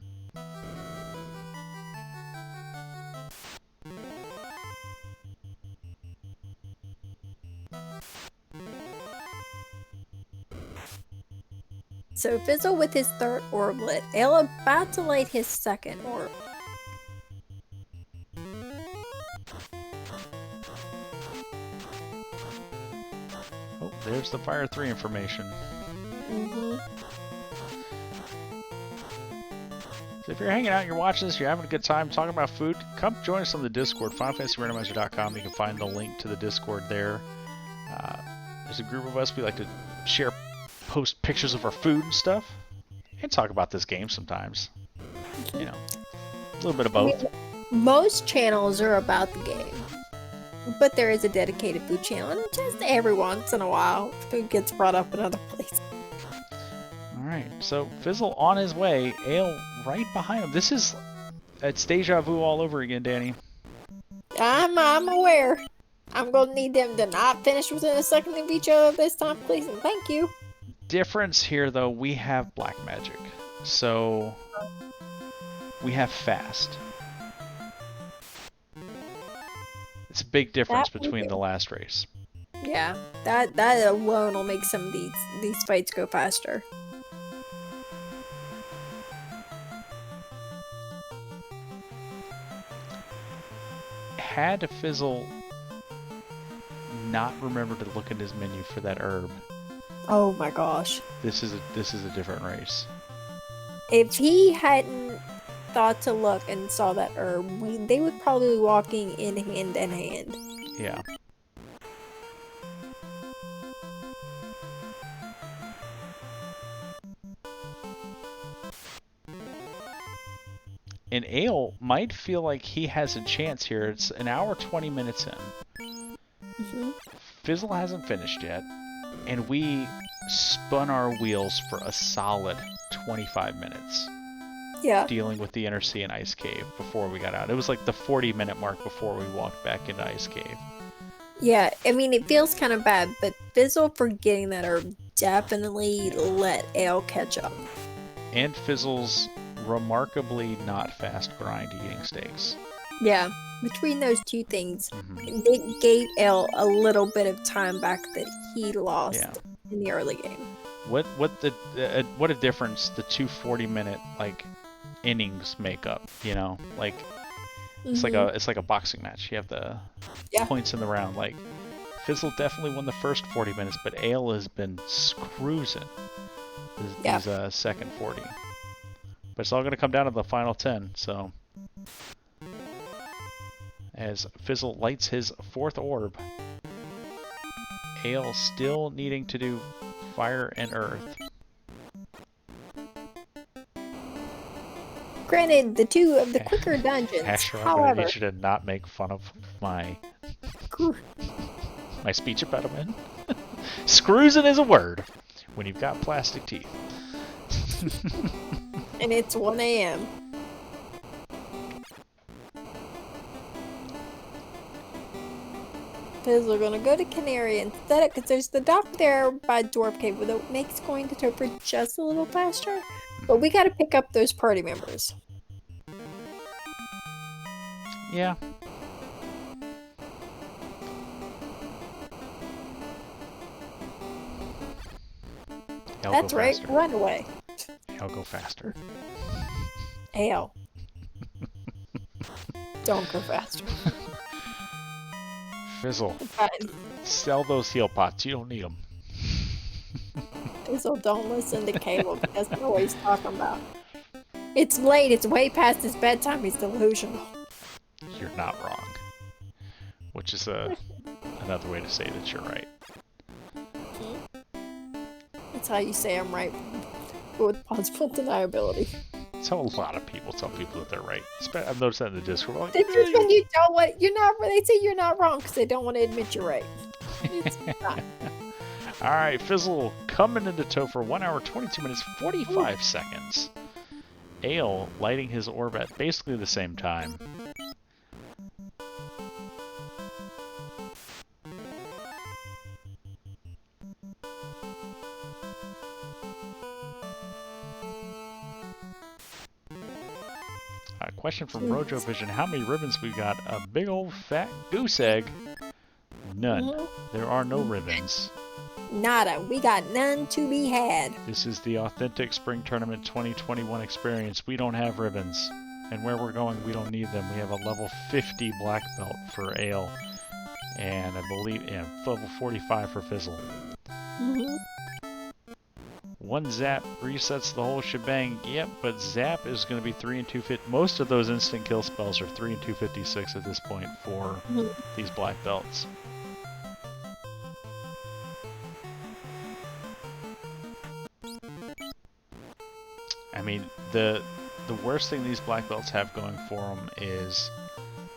S1: So Fizzle with his third orb lit. Ale about to light his second orb.
S2: Oh, there's the Fire 3 information.
S1: Mm-hmm.
S2: So if you're hanging out, you're watching this, you're having a good time talking about food, come join us on the Discord, FinalFantasyRandomizer.com. You can find the link to the Discord there. There's a group of us. We like to post pictures of our food and stuff, and talk about this game sometimes. You know, a little bit of both.
S1: I mean, most channels are about the game, but there is a dedicated food channel, and just every once in a while, food gets brought up in other places.
S2: Alright, so Fizzle on his way, Ale right behind him. It's deja vu all over again, Danny.
S1: I'm aware. I'm gonna need them to not finish within a second of each other this time, please, and thank you.
S2: Difference here, though, we have black magic, so we have fast. It's a big difference between the last race.
S1: Yeah, that alone will make some of these fights go faster.
S2: Had Fizzle not remembered to look at his menu for that herb,
S1: Oh my gosh.
S2: this is a different race.
S1: If he hadn't thought to look and saw that herb, they would probably be walking in hand.
S2: Yeah. And Ale might feel like he has a chance here. It's an hour 20 minutes in.
S1: Mm-hmm.
S2: Fizzle hasn't finished yet, and we spun our wheels for a solid 25 minutes
S1: Yeah.
S2: dealing with the Inner Sea and Ice Cave before we got out. It was like the 40-minute mark before we walked back into Ice Cave.
S1: Yeah, I mean, it feels kind of bad, but Fizzle forgetting that herb definitely let Ale catch up.
S2: And Fizzle's remarkably not fast grind eating steaks.
S1: Yeah, between those two things,
S2: Mhm.
S1: it gave Ale a little bit of time back that he lost
S2: Yeah.
S1: in the early game.
S2: What a difference the two 40-minute like innings make up, you know? Like it's like a boxing match. You have the points in the round. Like Fizzle definitely won the first 40 minutes, but Ale has been cruising these second 40. But it's all going to come down to the final 10, so as Fizzle lights his fourth orb, Ale still needing to do fire and earth.
S1: Granted, the two of the quicker dungeons,
S2: Asher, I'm going to
S1: however,
S2: need you to not make fun of my speech impediment. Scroozing is a word when you've got plastic teeth.
S1: and it's 1 a.m. Fizzle gonna go to Canary instead because there's the dock there by Dwarf Cave that makes going to Topher just a little faster. But we gotta pick up those party members.
S2: Yeah.
S1: That's right, run away.
S2: I'll go faster.
S1: Ale. Don't go faster.
S2: Fizzle,
S1: Fine.
S2: sell those heal pots. You don't need them.
S1: Fizzle, don't listen to Caleb. He doesn't know what he's talking about. It's late. It's way past his bedtime. He's delusional.
S2: You're not wrong. Which is another way to say that you're right.
S1: That's how you say I'm right, but with possible deniability.
S2: That's how a lot of people tell people that they're right. I've noticed that in the Discord. Like,
S1: It's just when you don't want, you're not. They say you're not wrong because they don't want to admit you're right. It's not.
S2: All right, Fizzle coming into Topher, 1 hour, 22 minutes, 45 seconds. Ale lighting his orb at basically the same time. Question from Rojo Vision: how many ribbons we got? A big old fat goose egg. None. There are no ribbons.
S1: Nada. We got none to be had.
S2: This is the authentic Spring Tournament 2021 experience. We don't have ribbons. And where we're going, we don't need them. We have a level 50 black belt for Ale. And I believe, level 45 for Fizzle. 1 one zap resets the whole shebang. Yep, but zap is going to be 3 and 250. Most of those instant kill spells are 3 and 256 at this point for these black belts. I mean, the worst thing these black belts have going for them is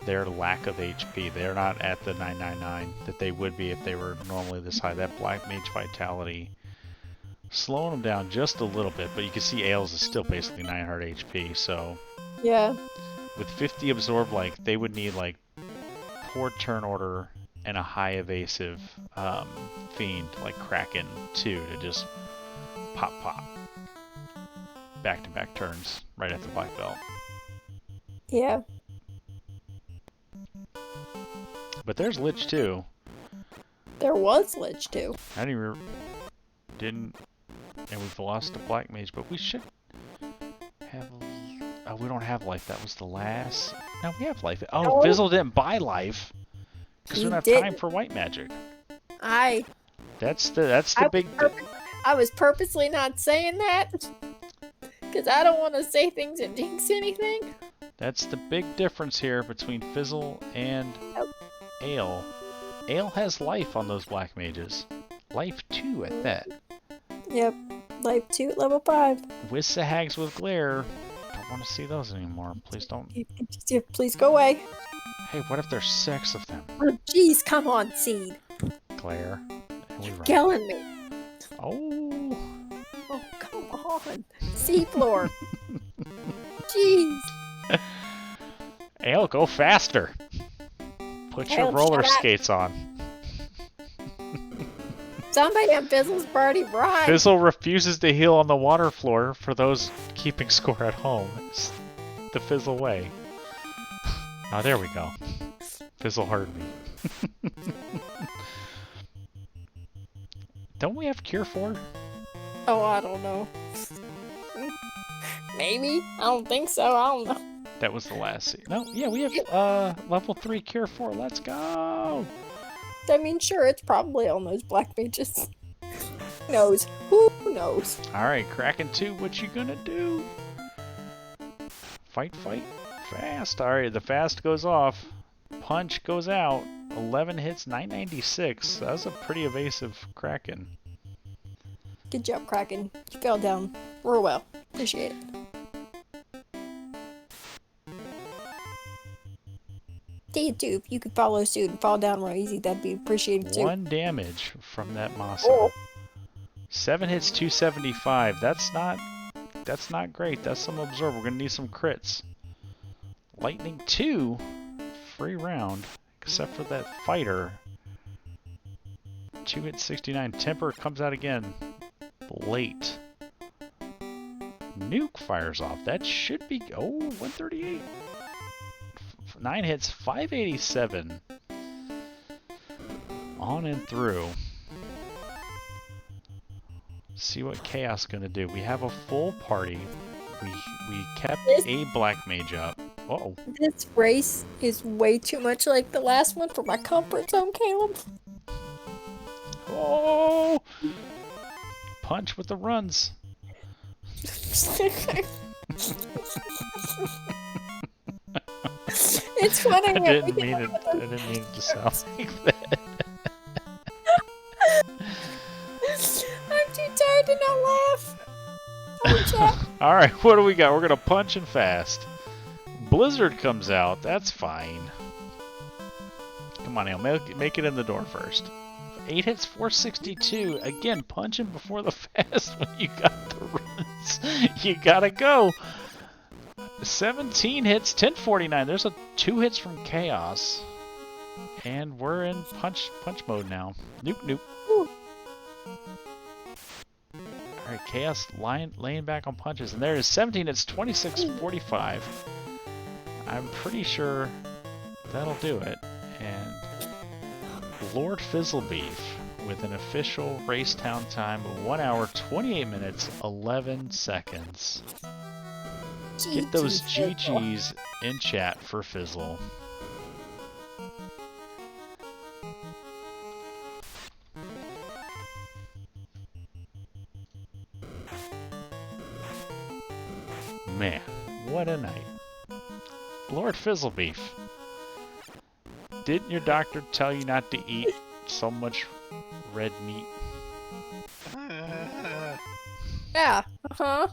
S2: their lack of HP. They're not at the 999 that they would be if they were normally this high. That black mage vitality slowing them down just a little bit, but you can see Ailes is still basically 900 HP. So
S1: Yeah.
S2: with 50 absorb, like they would need like poor turn order and a high evasive fiend like Kraken 2 to just pop back-to-back turns right at the black belt.
S1: Yeah.
S2: But there's Lich too.
S1: There was Lich too.
S2: I didn't, and we've lost the black mage, but we should have. Oh, we don't have life. That was the last. No, we have life. Oh,
S1: No.
S2: Fizzle didn't buy life because we
S1: He
S2: don't have time
S1: didn't.
S2: for white magic.
S1: I
S2: That's the big.
S1: I was purposely not saying that because I don't want to say things and jinx anything.
S2: That's the big difference here between Fizzle and Ale. Ale has life on those black mages. Life 2 at that.
S1: Yep. Life 2 at level 5.
S2: Wissa Hags with Glare. Don't want to see those anymore. Please don't.
S1: Please go away.
S2: Hey, what if there's 6 of them?
S1: Oh, jeez, come on, Seed.
S2: Glare. And we run.
S1: Killing me.
S2: Oh.
S1: Oh, come on. Seafloor. Jeez.
S2: Ale, go faster. Put your
S1: Ale,
S2: roller
S1: shut up.
S2: skates on.
S1: Somebody on Fizzle's party right.
S2: Fizzle refuses to heal on the water floor for those keeping score at home. It's the Fizzle way. Oh, there we go. Fizzle heard me. Don't we have Cure 4?
S1: Oh, I don't know. Maybe? I don't think so. I don't know.
S2: That was the last scene. No, yeah, we have level 3 Cure 4. Let's go!
S1: I mean, sure, it's probably on those black mages. Who knows? Who knows?
S2: Alright, Kraken 2, what you gonna do? Fight, fast. Alright, the fast goes off. Punch goes out. 11 hits, 996. That was a pretty evasive Kraken.
S1: Good job, Kraken. You fell down real well. Appreciate it. See it too. If you could follow suit and fall down real easy, that'd be appreciated too.
S2: 1 damage from that Masa.
S1: Oh.
S2: 7 hits, 275. That's not great. That's some absorb. We're gonna need some crits. Lightning 2, free round, except for that fighter. 2 hits, 69. Temper comes out again. Late. Nuke fires off. That should be 138. 9 hits, 587. On and through. See what Chaos gonna do. We have a full party. We kept a black mage up. Uh-oh.
S1: This race is way too much like the last one for my comfort zone, Caleb.
S2: Oh! Punch with the runs.
S1: It's funny.
S2: I
S1: when
S2: didn't
S1: we
S2: mean
S1: get
S2: it. I didn't mean it to sound like that.
S1: I'm too tired to not laugh. Oh, Jack.
S2: All right, what do we got? We're gonna punch and fast. Blizzard comes out. That's fine. Come on, Ale, make it in the door first. 8 hits, 462. Again, punching before the fast when you got the runs. You gotta go. 17 hits, 1049. There's 2 hits from Chaos. And we're in punch mode now. Nope.
S1: Ooh.
S2: Alright, Chaos laying back on punches. And there is 17 hits, 2645. I'm pretty sure that'll do it. And Lordfizzlebeef with an official race town time of 1 hour, 28 minutes, 11 seconds. Get those GGs in chat for Fizzle. man, what a night. Lordfizzlebeef, didn't your doctor tell you not to eat so much red meat?
S1: Yeah. Uh-huh.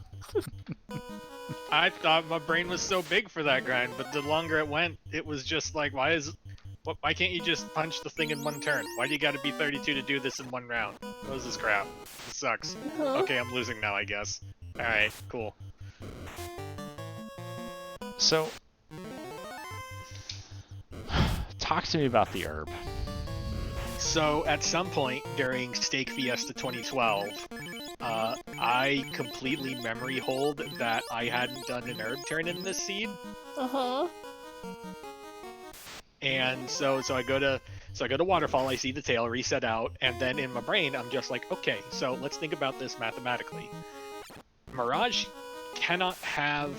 S3: I thought my brain was so big for that grind, but the longer it went, it was just like, why can't you just punch the thing in one turn? Why do you gotta be 32 to do this in one round? What is this crap? This sucks.
S1: Uh-huh.
S3: Okay, I'm losing now, I guess. Alright, cool.
S2: So, talk to me about the herb.
S3: So, at some point during Steak Fiesta 2012, I completely memory hold that I hadn't done an herb turn in this seed.
S1: Uh-huh.
S3: And so I go to Waterfall, I see the tail reset out, and then in my brain I'm just like, okay, so let's think about this mathematically. Mirage cannot have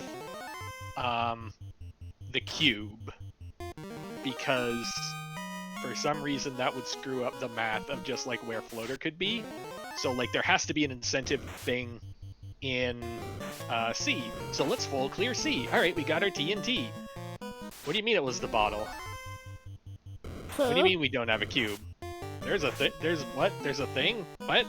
S3: the cube because for some reason that would screw up the math of just like where floater could be. So like there has to be an incentive thing in C. So let's full clear C. All right, we got our TNT. What do you mean it was the bottle? What do you mean we don't have a cube? There's a thing? What?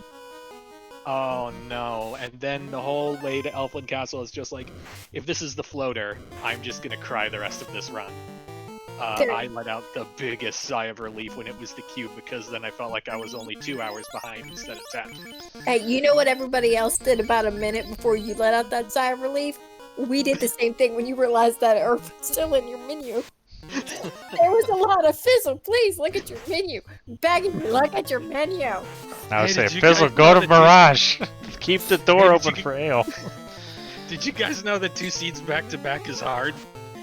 S3: Oh no. And then the whole way to Elfland Castle is just like, if this is the floater, I'm just gonna cry the rest of this run. I let out the biggest sigh of relief when it was the cube, because then I felt like I was only 2 hours behind instead of 10.
S1: Hey, you know what everybody else did about a minute before you let out that sigh of relief? We did the same thing when you realized that herb was still in your menu. There was a lot of Fizzle. Please look at your menu. Begging you, look at your menu.
S2: I would
S3: Hey,
S2: say,
S3: did you
S2: Fizzle,
S3: guys
S2: go
S3: know
S2: to
S3: that
S2: Mirage. Keep the door
S3: Hey, did
S2: open
S3: you-
S2: for ale.
S3: Did you guys know that 2 seeds back to back is hard?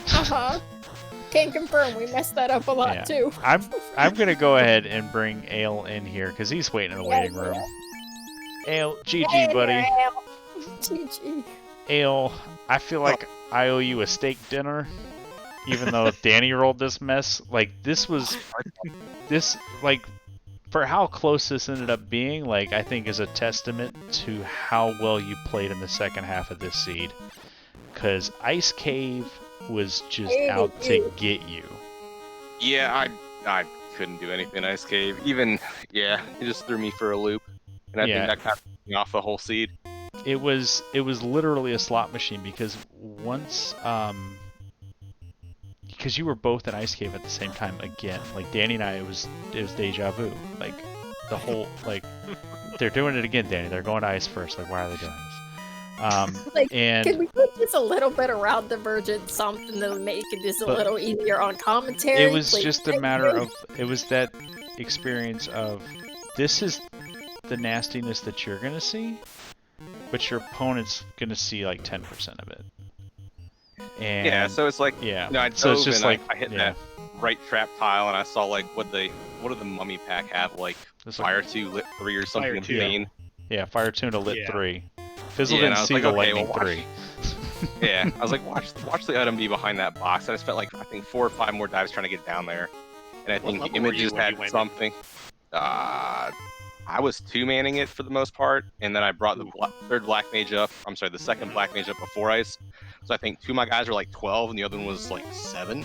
S1: Uh-huh. Can confirm we messed that up a lot
S2: Yeah.
S1: too.
S2: I'm gonna go ahead and bring Ale in here because he's waiting in the waiting room. Ale, GG, buddy.
S1: GG.
S2: Ale, I feel like I owe you a steak dinner, even though Danny rolled this mess. Like like for how close this ended up being, like I think is a testament to how well you played in the second half of this seed. Because Ice Cave was just out to get you.
S4: Yeah, I couldn't do anything Ice Cave. Even, yeah, it just threw me for a loop. And I
S2: Yeah.
S4: think that kind of threw me off the whole seed.
S2: It was literally a slot machine because once because you were both in Ice Cave at the same time again. Like Danny and I, it was deja vu. Like the whole like they're doing it again, Danny. They're going to ice first. Like why are they doing this?
S1: Like,
S2: And
S1: can we put just a little bit of route divergent, something to make this a little easier on commentary?
S2: it was
S1: please?
S2: just a
S1: Thank
S2: matter
S1: you.
S2: of it was that experience of this is the nastiness that you're gonna see, but your opponent's gonna see like 10% of it. And
S4: Yeah, so it's like,
S2: yeah,
S4: you know, I
S2: so it's
S4: dove
S2: just
S4: and
S2: like
S4: I hit
S2: yeah,
S4: that right trap tile, and I saw like what did the mummy pack have, like
S2: it's like-
S4: Fire 2, Lit 3 or something
S3: Fire 2.
S4: insane.
S2: yeah, Fire Tune to Lit
S3: Yeah.
S2: 3. Fizzle
S4: Yeah, and
S2: didn't
S4: I was
S2: see
S4: like,
S2: the
S4: okay,
S2: Lightning
S4: well, watch-
S2: 3.
S4: Yeah, I was like, watch the item be behind that box. I just spent like I think 4 or 5 more dives trying to get down there, and I
S3: What
S4: think
S3: level were you
S4: Images
S3: when you
S4: had
S3: went?
S4: something. I was 2-manning it for the most part, and then I brought the third Black Mage up. I'm sorry, the second Black Mage up before Ice. So I think 2 of my guys were like 12, and the other one was like 7.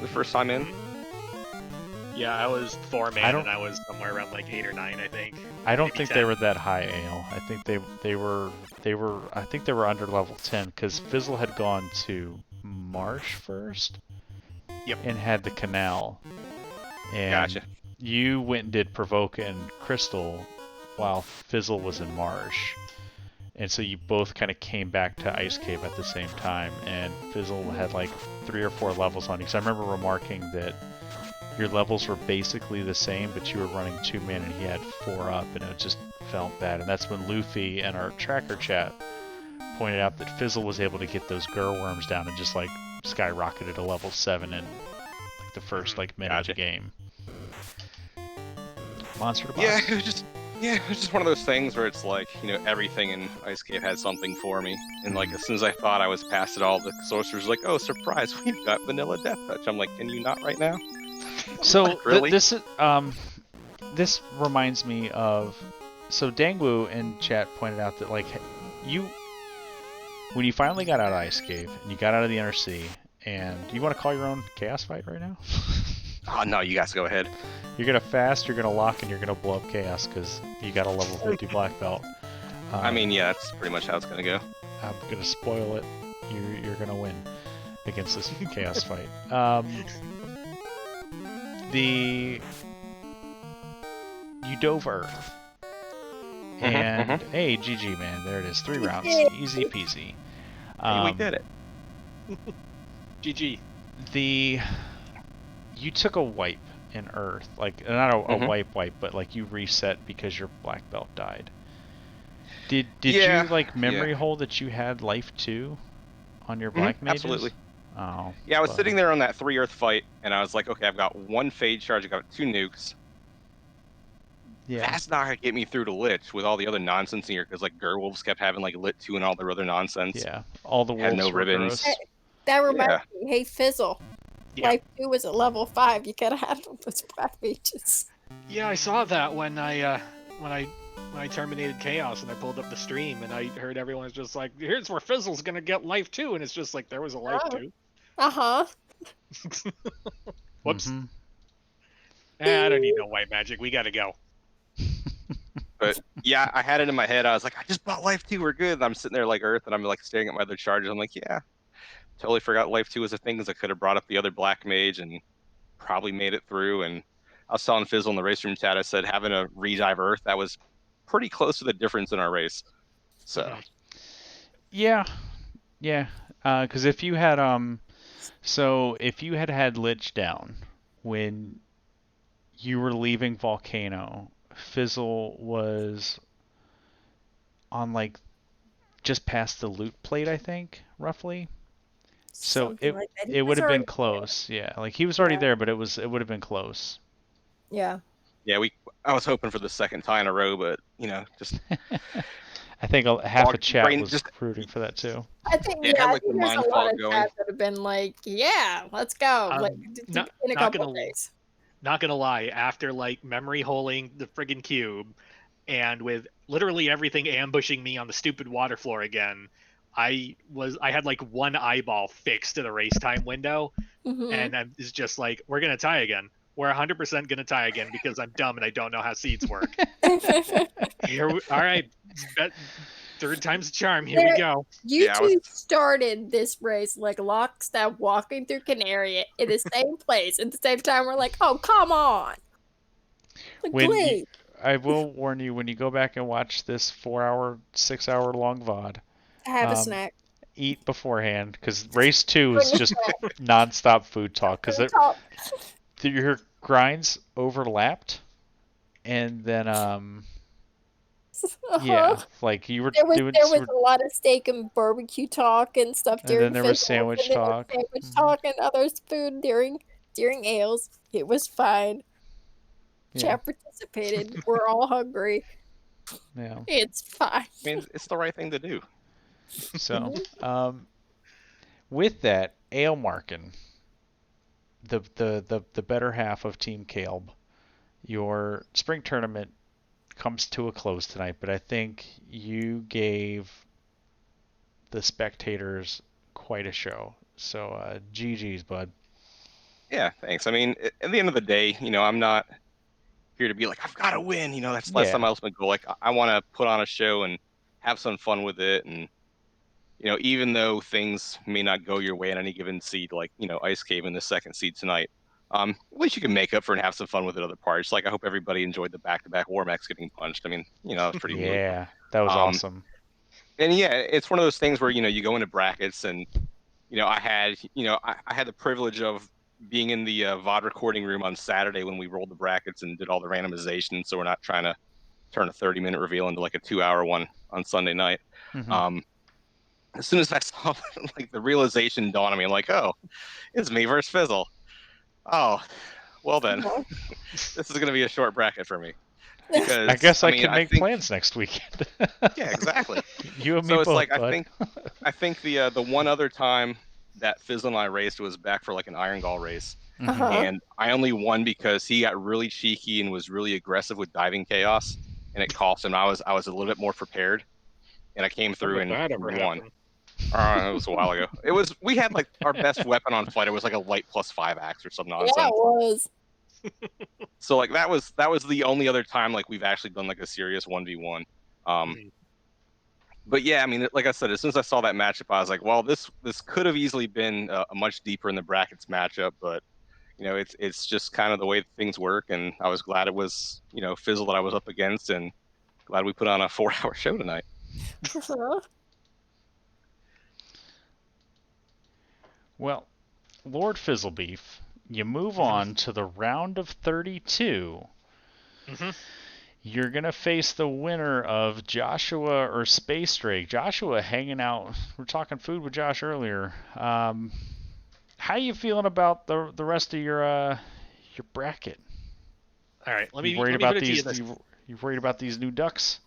S4: The first time in.
S3: Yeah, I was 4-man,
S2: I don't-
S3: and I was somewhere around like 8 or 9, I think.
S2: I don't
S3: maybe
S2: think
S3: 10.
S2: they were that high, Ale. I think they were I think they were under level 10 because Fizzle had gone to Marsh first.
S3: Yep.
S2: And had the canal. And
S4: Gotcha.
S2: you went and did Provoke and Crystal while Fizzle was in Marsh. And so you both kind of came back to Ice Cave at the same time, and Fizzle had like 3 or 4 levels on you. Because I remember remarking that your levels were basically the same, but you were running 2-man and he had 4 up, and it just felt bad. And that's when Luffy and our tracker chat pointed out that Fizzle was able to get those Gur worms down and just like skyrocketed to level 7 in like the first like minute of the game. Monster to boss.
S4: Yeah, it was just one of those things where it's like, you know, everything in Ice Cave had something for me. And like as soon as I thought I was past it all, the sorcerer's like, "Oh, surprise, we've got vanilla Death Touch." I'm like, "Can you not right now?"
S2: So
S4: Really?
S2: this is this reminds me of so Dangwu in chat pointed out that like when you finally got out of Ice Cave and you got out of the Inner Sea, and you want to call your own Chaos fight right now?
S4: Oh no, you guys go ahead.
S2: You're gonna fast, you're gonna lock, and you're gonna blow up Chaos because you got a level 50 black belt.
S4: I mean, yeah, that's pretty much how it's gonna go.
S2: I'm gonna spoil it. You're gonna win against this Chaos fight. You dove Earth. And hey, GG man, there it is. 3 rounds, easy peasy.
S4: Hey, we did it.
S3: GG.
S2: You took a wipe in Earth, like not a wipe, but like you reset because your black belt died. Did you like memory hold that you had life 2 on your black mages?
S4: Absolutely.
S2: Oh.
S4: Yeah, I was sitting there on that 3 Earth fight, and I was like, okay, I've got 1 Fade charge, I got 2 nukes.
S2: Yeah.
S4: That's not gonna get me through to Lich with all the other nonsense in here, because like Gerwolves kept having like Lit 2 and all their other nonsense.
S2: Yeah, all the wolves
S4: had no
S2: were
S4: ribbons.
S2: gross.
S1: That reminds me. Hey, Fizzle.
S3: Yeah.
S1: Life 2 was at level 5. You could have had those black mages.
S3: Yeah, I saw that when I terminated Chaos and I pulled up the stream and I heard everyone was just like, "Here's where Fizzle's gonna get life 2," and it's just like there was a life 2.
S1: Uh-huh.
S3: Whoops.
S2: Mm-hmm.
S3: I don't need no white magic. We gotta go.
S4: But yeah, I had it in my head. I was like, I just bought life 2. We're good. And I'm sitting there like Earth, and I'm like staring at my other charges. I'm like, yeah, totally forgot life 2 was a thing, because I could have brought up the other black mage and probably made it through. And I was telling Fizzle in the race room chat, I said having a redive Earth, that was pretty close to the difference in our race. So
S2: yeah, because if you had had Lich down when you were leaving Volcano, Fizzle was on like just past the loot plate, I think, roughly. So
S1: Something like that. He
S2: it
S1: was
S2: would have been
S1: already
S2: close. Yeah, like he was already there, but it would have been close.
S1: Yeah.
S4: yeah, I was hoping for the second tie in a row, but just
S2: I think half a chat
S4: brain
S2: was
S4: just-
S2: rooting for that too.
S1: I think,
S4: It had,
S1: I
S4: like,
S1: think
S4: the
S1: there's
S4: mind
S1: a lot
S4: fog
S1: of
S4: going.
S1: chats that have been like, yeah, let's go. Like,
S3: not
S1: in a
S3: not
S1: couple
S3: gonna-
S1: days.
S3: Not gonna lie, after like memory holing the friggin' cube, and with literally everything ambushing me on the stupid water floor again, I had like 1 eyeball fixed to the race time window,
S1: Mhm.
S3: and I was just like, we're gonna tie again. We're 100% gonna tie again because I'm dumb and I don't know how seeds work. All right, third time's the charm. Here we go.
S1: You
S4: Yeah, I
S1: two started this race like lockstep, walking through Canary in the same place at the same time. We're like, oh, come on. Like, please.
S2: I will warn you, when you go back and watch this 4-hour, 6-hour long VOD,
S1: Have a snack.
S2: eat beforehand, because race 2 is just nonstop food talk, because your grinds overlapped, and then yeah, like you were
S1: There was
S2: doing
S1: a lot of steak and barbecue talk and stuff
S2: and
S1: during
S2: then there was
S1: festivals,
S2: sandwich
S1: and then there was
S2: talk.
S1: sandwich talk and other food during ales. It was fine.
S2: Yeah.
S1: Chat participated. We're all hungry.
S2: Yeah.
S1: It's fine.
S4: I mean, it's the right thing to do.
S2: So, with that, Ale Markin, the better half of Team Caleb, your spring tournament comes to a close tonight, but I think you gave the spectators quite a show. So, GG's, bud.
S4: Yeah, thanks. I mean, at the end of the day, I'm not here to be like, I've got to win. That's less my ultimate goal. Like, I want to put on a show and have some fun with it. And, even though things may not go your way in any given seed, like, Ice Cave in the second seed tonight, at least you can make up for and have some fun with it other parts. Like, I hope everybody enjoyed the back-to-back Warmax getting punched. I mean, that was pretty neat.
S2: Yeah, that was awesome.
S4: And yeah, it's one of those things where, you go into brackets and, I had the privilege of being in the VOD recording room on Saturday when we rolled the brackets and did all the randomization. So we're not trying to turn a 30-minute reveal into like a 2-hour one on Sunday night.
S2: Mm-hmm.
S4: As soon as I saw like the realization dawn on me, I'm like, oh, it's me versus Fizzle. Oh, well then, this is going to be a short bracket for me. Because
S2: I guess I can make plans next weekend.
S4: Yeah, exactly.
S2: You and me
S4: so it's
S2: both,
S4: like
S2: bud.
S4: I think the one other time that Fizzle and I raced was back for like an Iron Gall race.
S1: Uh-huh.
S4: And I only won because he got really cheeky and was really aggressive with diving chaos, and it cost him. I was a little bit more prepared, and I came through and won. It was a while ago. We had like our best weapon on fighter was like a light +5 axe or some
S1: Yeah,
S4: nonsense.
S1: it was.
S4: So like that was the only other time like we've actually done like a serious 1v1. But yeah, I mean, like I said, as soon as I saw that matchup, I was like, well, this could have easily been a much deeper in the brackets matchup, but it's just kind of the way things work, and I was glad it was Fizzle that I was up against, and glad we put on a 4-hour show tonight.
S2: Well, Lord Fizzlebeef, you move on to the round of 32. You're going to face the winner of Joshua or Space Drake. Joshua hanging out. We're talking food with Josh earlier. How you feeling about the rest of your bracket?
S3: All right, let me
S2: put
S3: it to you this.
S2: You worried about these new ducks?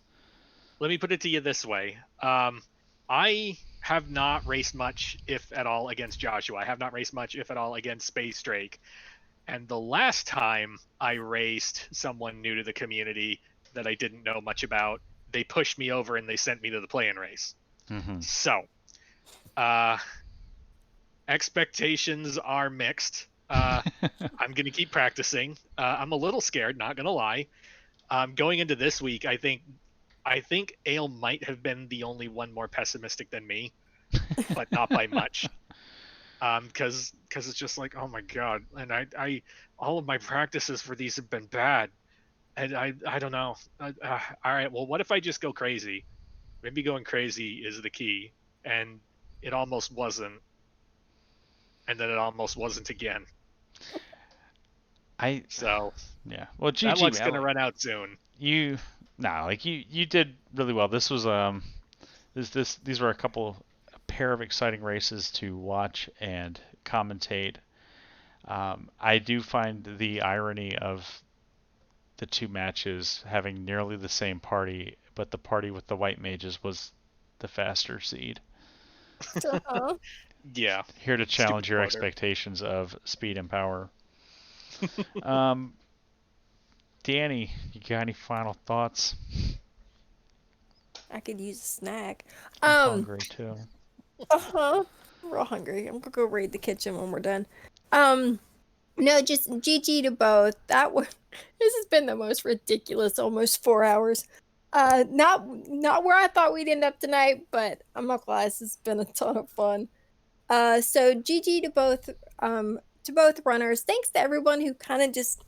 S3: Let me put it to you this way. I have not raced much, if at all, against Joshua. I have not raced much, if at all, against Space Drake. And the last time I raced someone new to the community that I didn't know much about, they pushed me over and they sent me to the play-in race. So, expectations are mixed. I'm going to keep practicing. I'm a little scared, not going to lie. Going into this week, I think Ale might have been the only one more pessimistic than me, but not by much. Because it's just like, oh my god, and I all of my practices for these have been bad, and I don't know. All right, well, what if I just go crazy? Maybe going crazy is the key, and it almost wasn't, and then it almost wasn't again. So
S2: yeah, well, GG,
S3: that luck's gonna run out soon.
S2: You did really well. This was these were a pair of exciting races to watch and commentate. I do find the irony of the two matches having nearly the same party, but the party with the white mages was the faster seed.
S3: Yeah.
S2: Here to challenge your expectations of speed and power. Danny, you got any final thoughts?
S1: I could use a snack.
S2: I'm hungry too.
S1: We're all hungry. I'm gonna go raid the kitchen when we're done. No, just GG to both. This has been the most ridiculous, almost 4 hours. Not where I thought we'd end up tonight, but I'm not gonna lie, this has been a ton of fun. So GG to both runners. Thanks to everyone who kind of just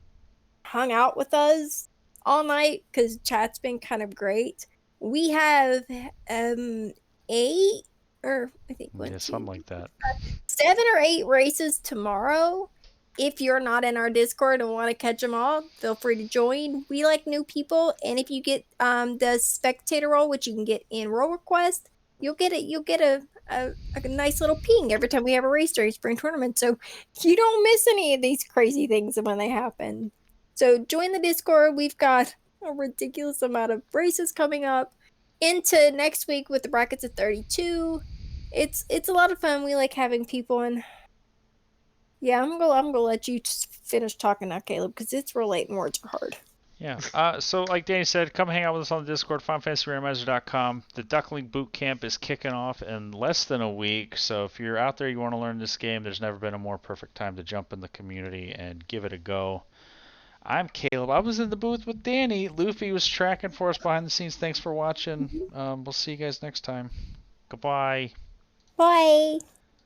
S1: hung out with us all night, because chat's been kind of great. We have 8, or I think
S2: something like that.
S1: 7 or 8 races tomorrow. If you're not in our Discord and want to catch them all, feel free to join. We like new people, and if you get the spectator role, which you can get in role request, you'll get a nice little ping every time we have a race during spring tournament, so you don't miss any of these crazy things when they happen. So join the Discord. We've got a ridiculous amount of races coming up into next week with the brackets of 32. It's a lot of fun. We like having people, and yeah, I'm gonna let you finish talking now, Caleb, because it's relating words are hard.
S2: Yeah. So like Danny said, come hang out with us on the Discord, FinalFantasyRandomizer.com. The Duckling Boot Camp is kicking off in less than a week, so if you're out there, you want to learn this game, there's never been a more perfect time to jump in the community and give it a go. I'm Caleb. I was in the booth with Danny. Luffy was tracking for us behind the scenes. Thanks for watching. We'll see you guys next time. Goodbye.
S1: Bye.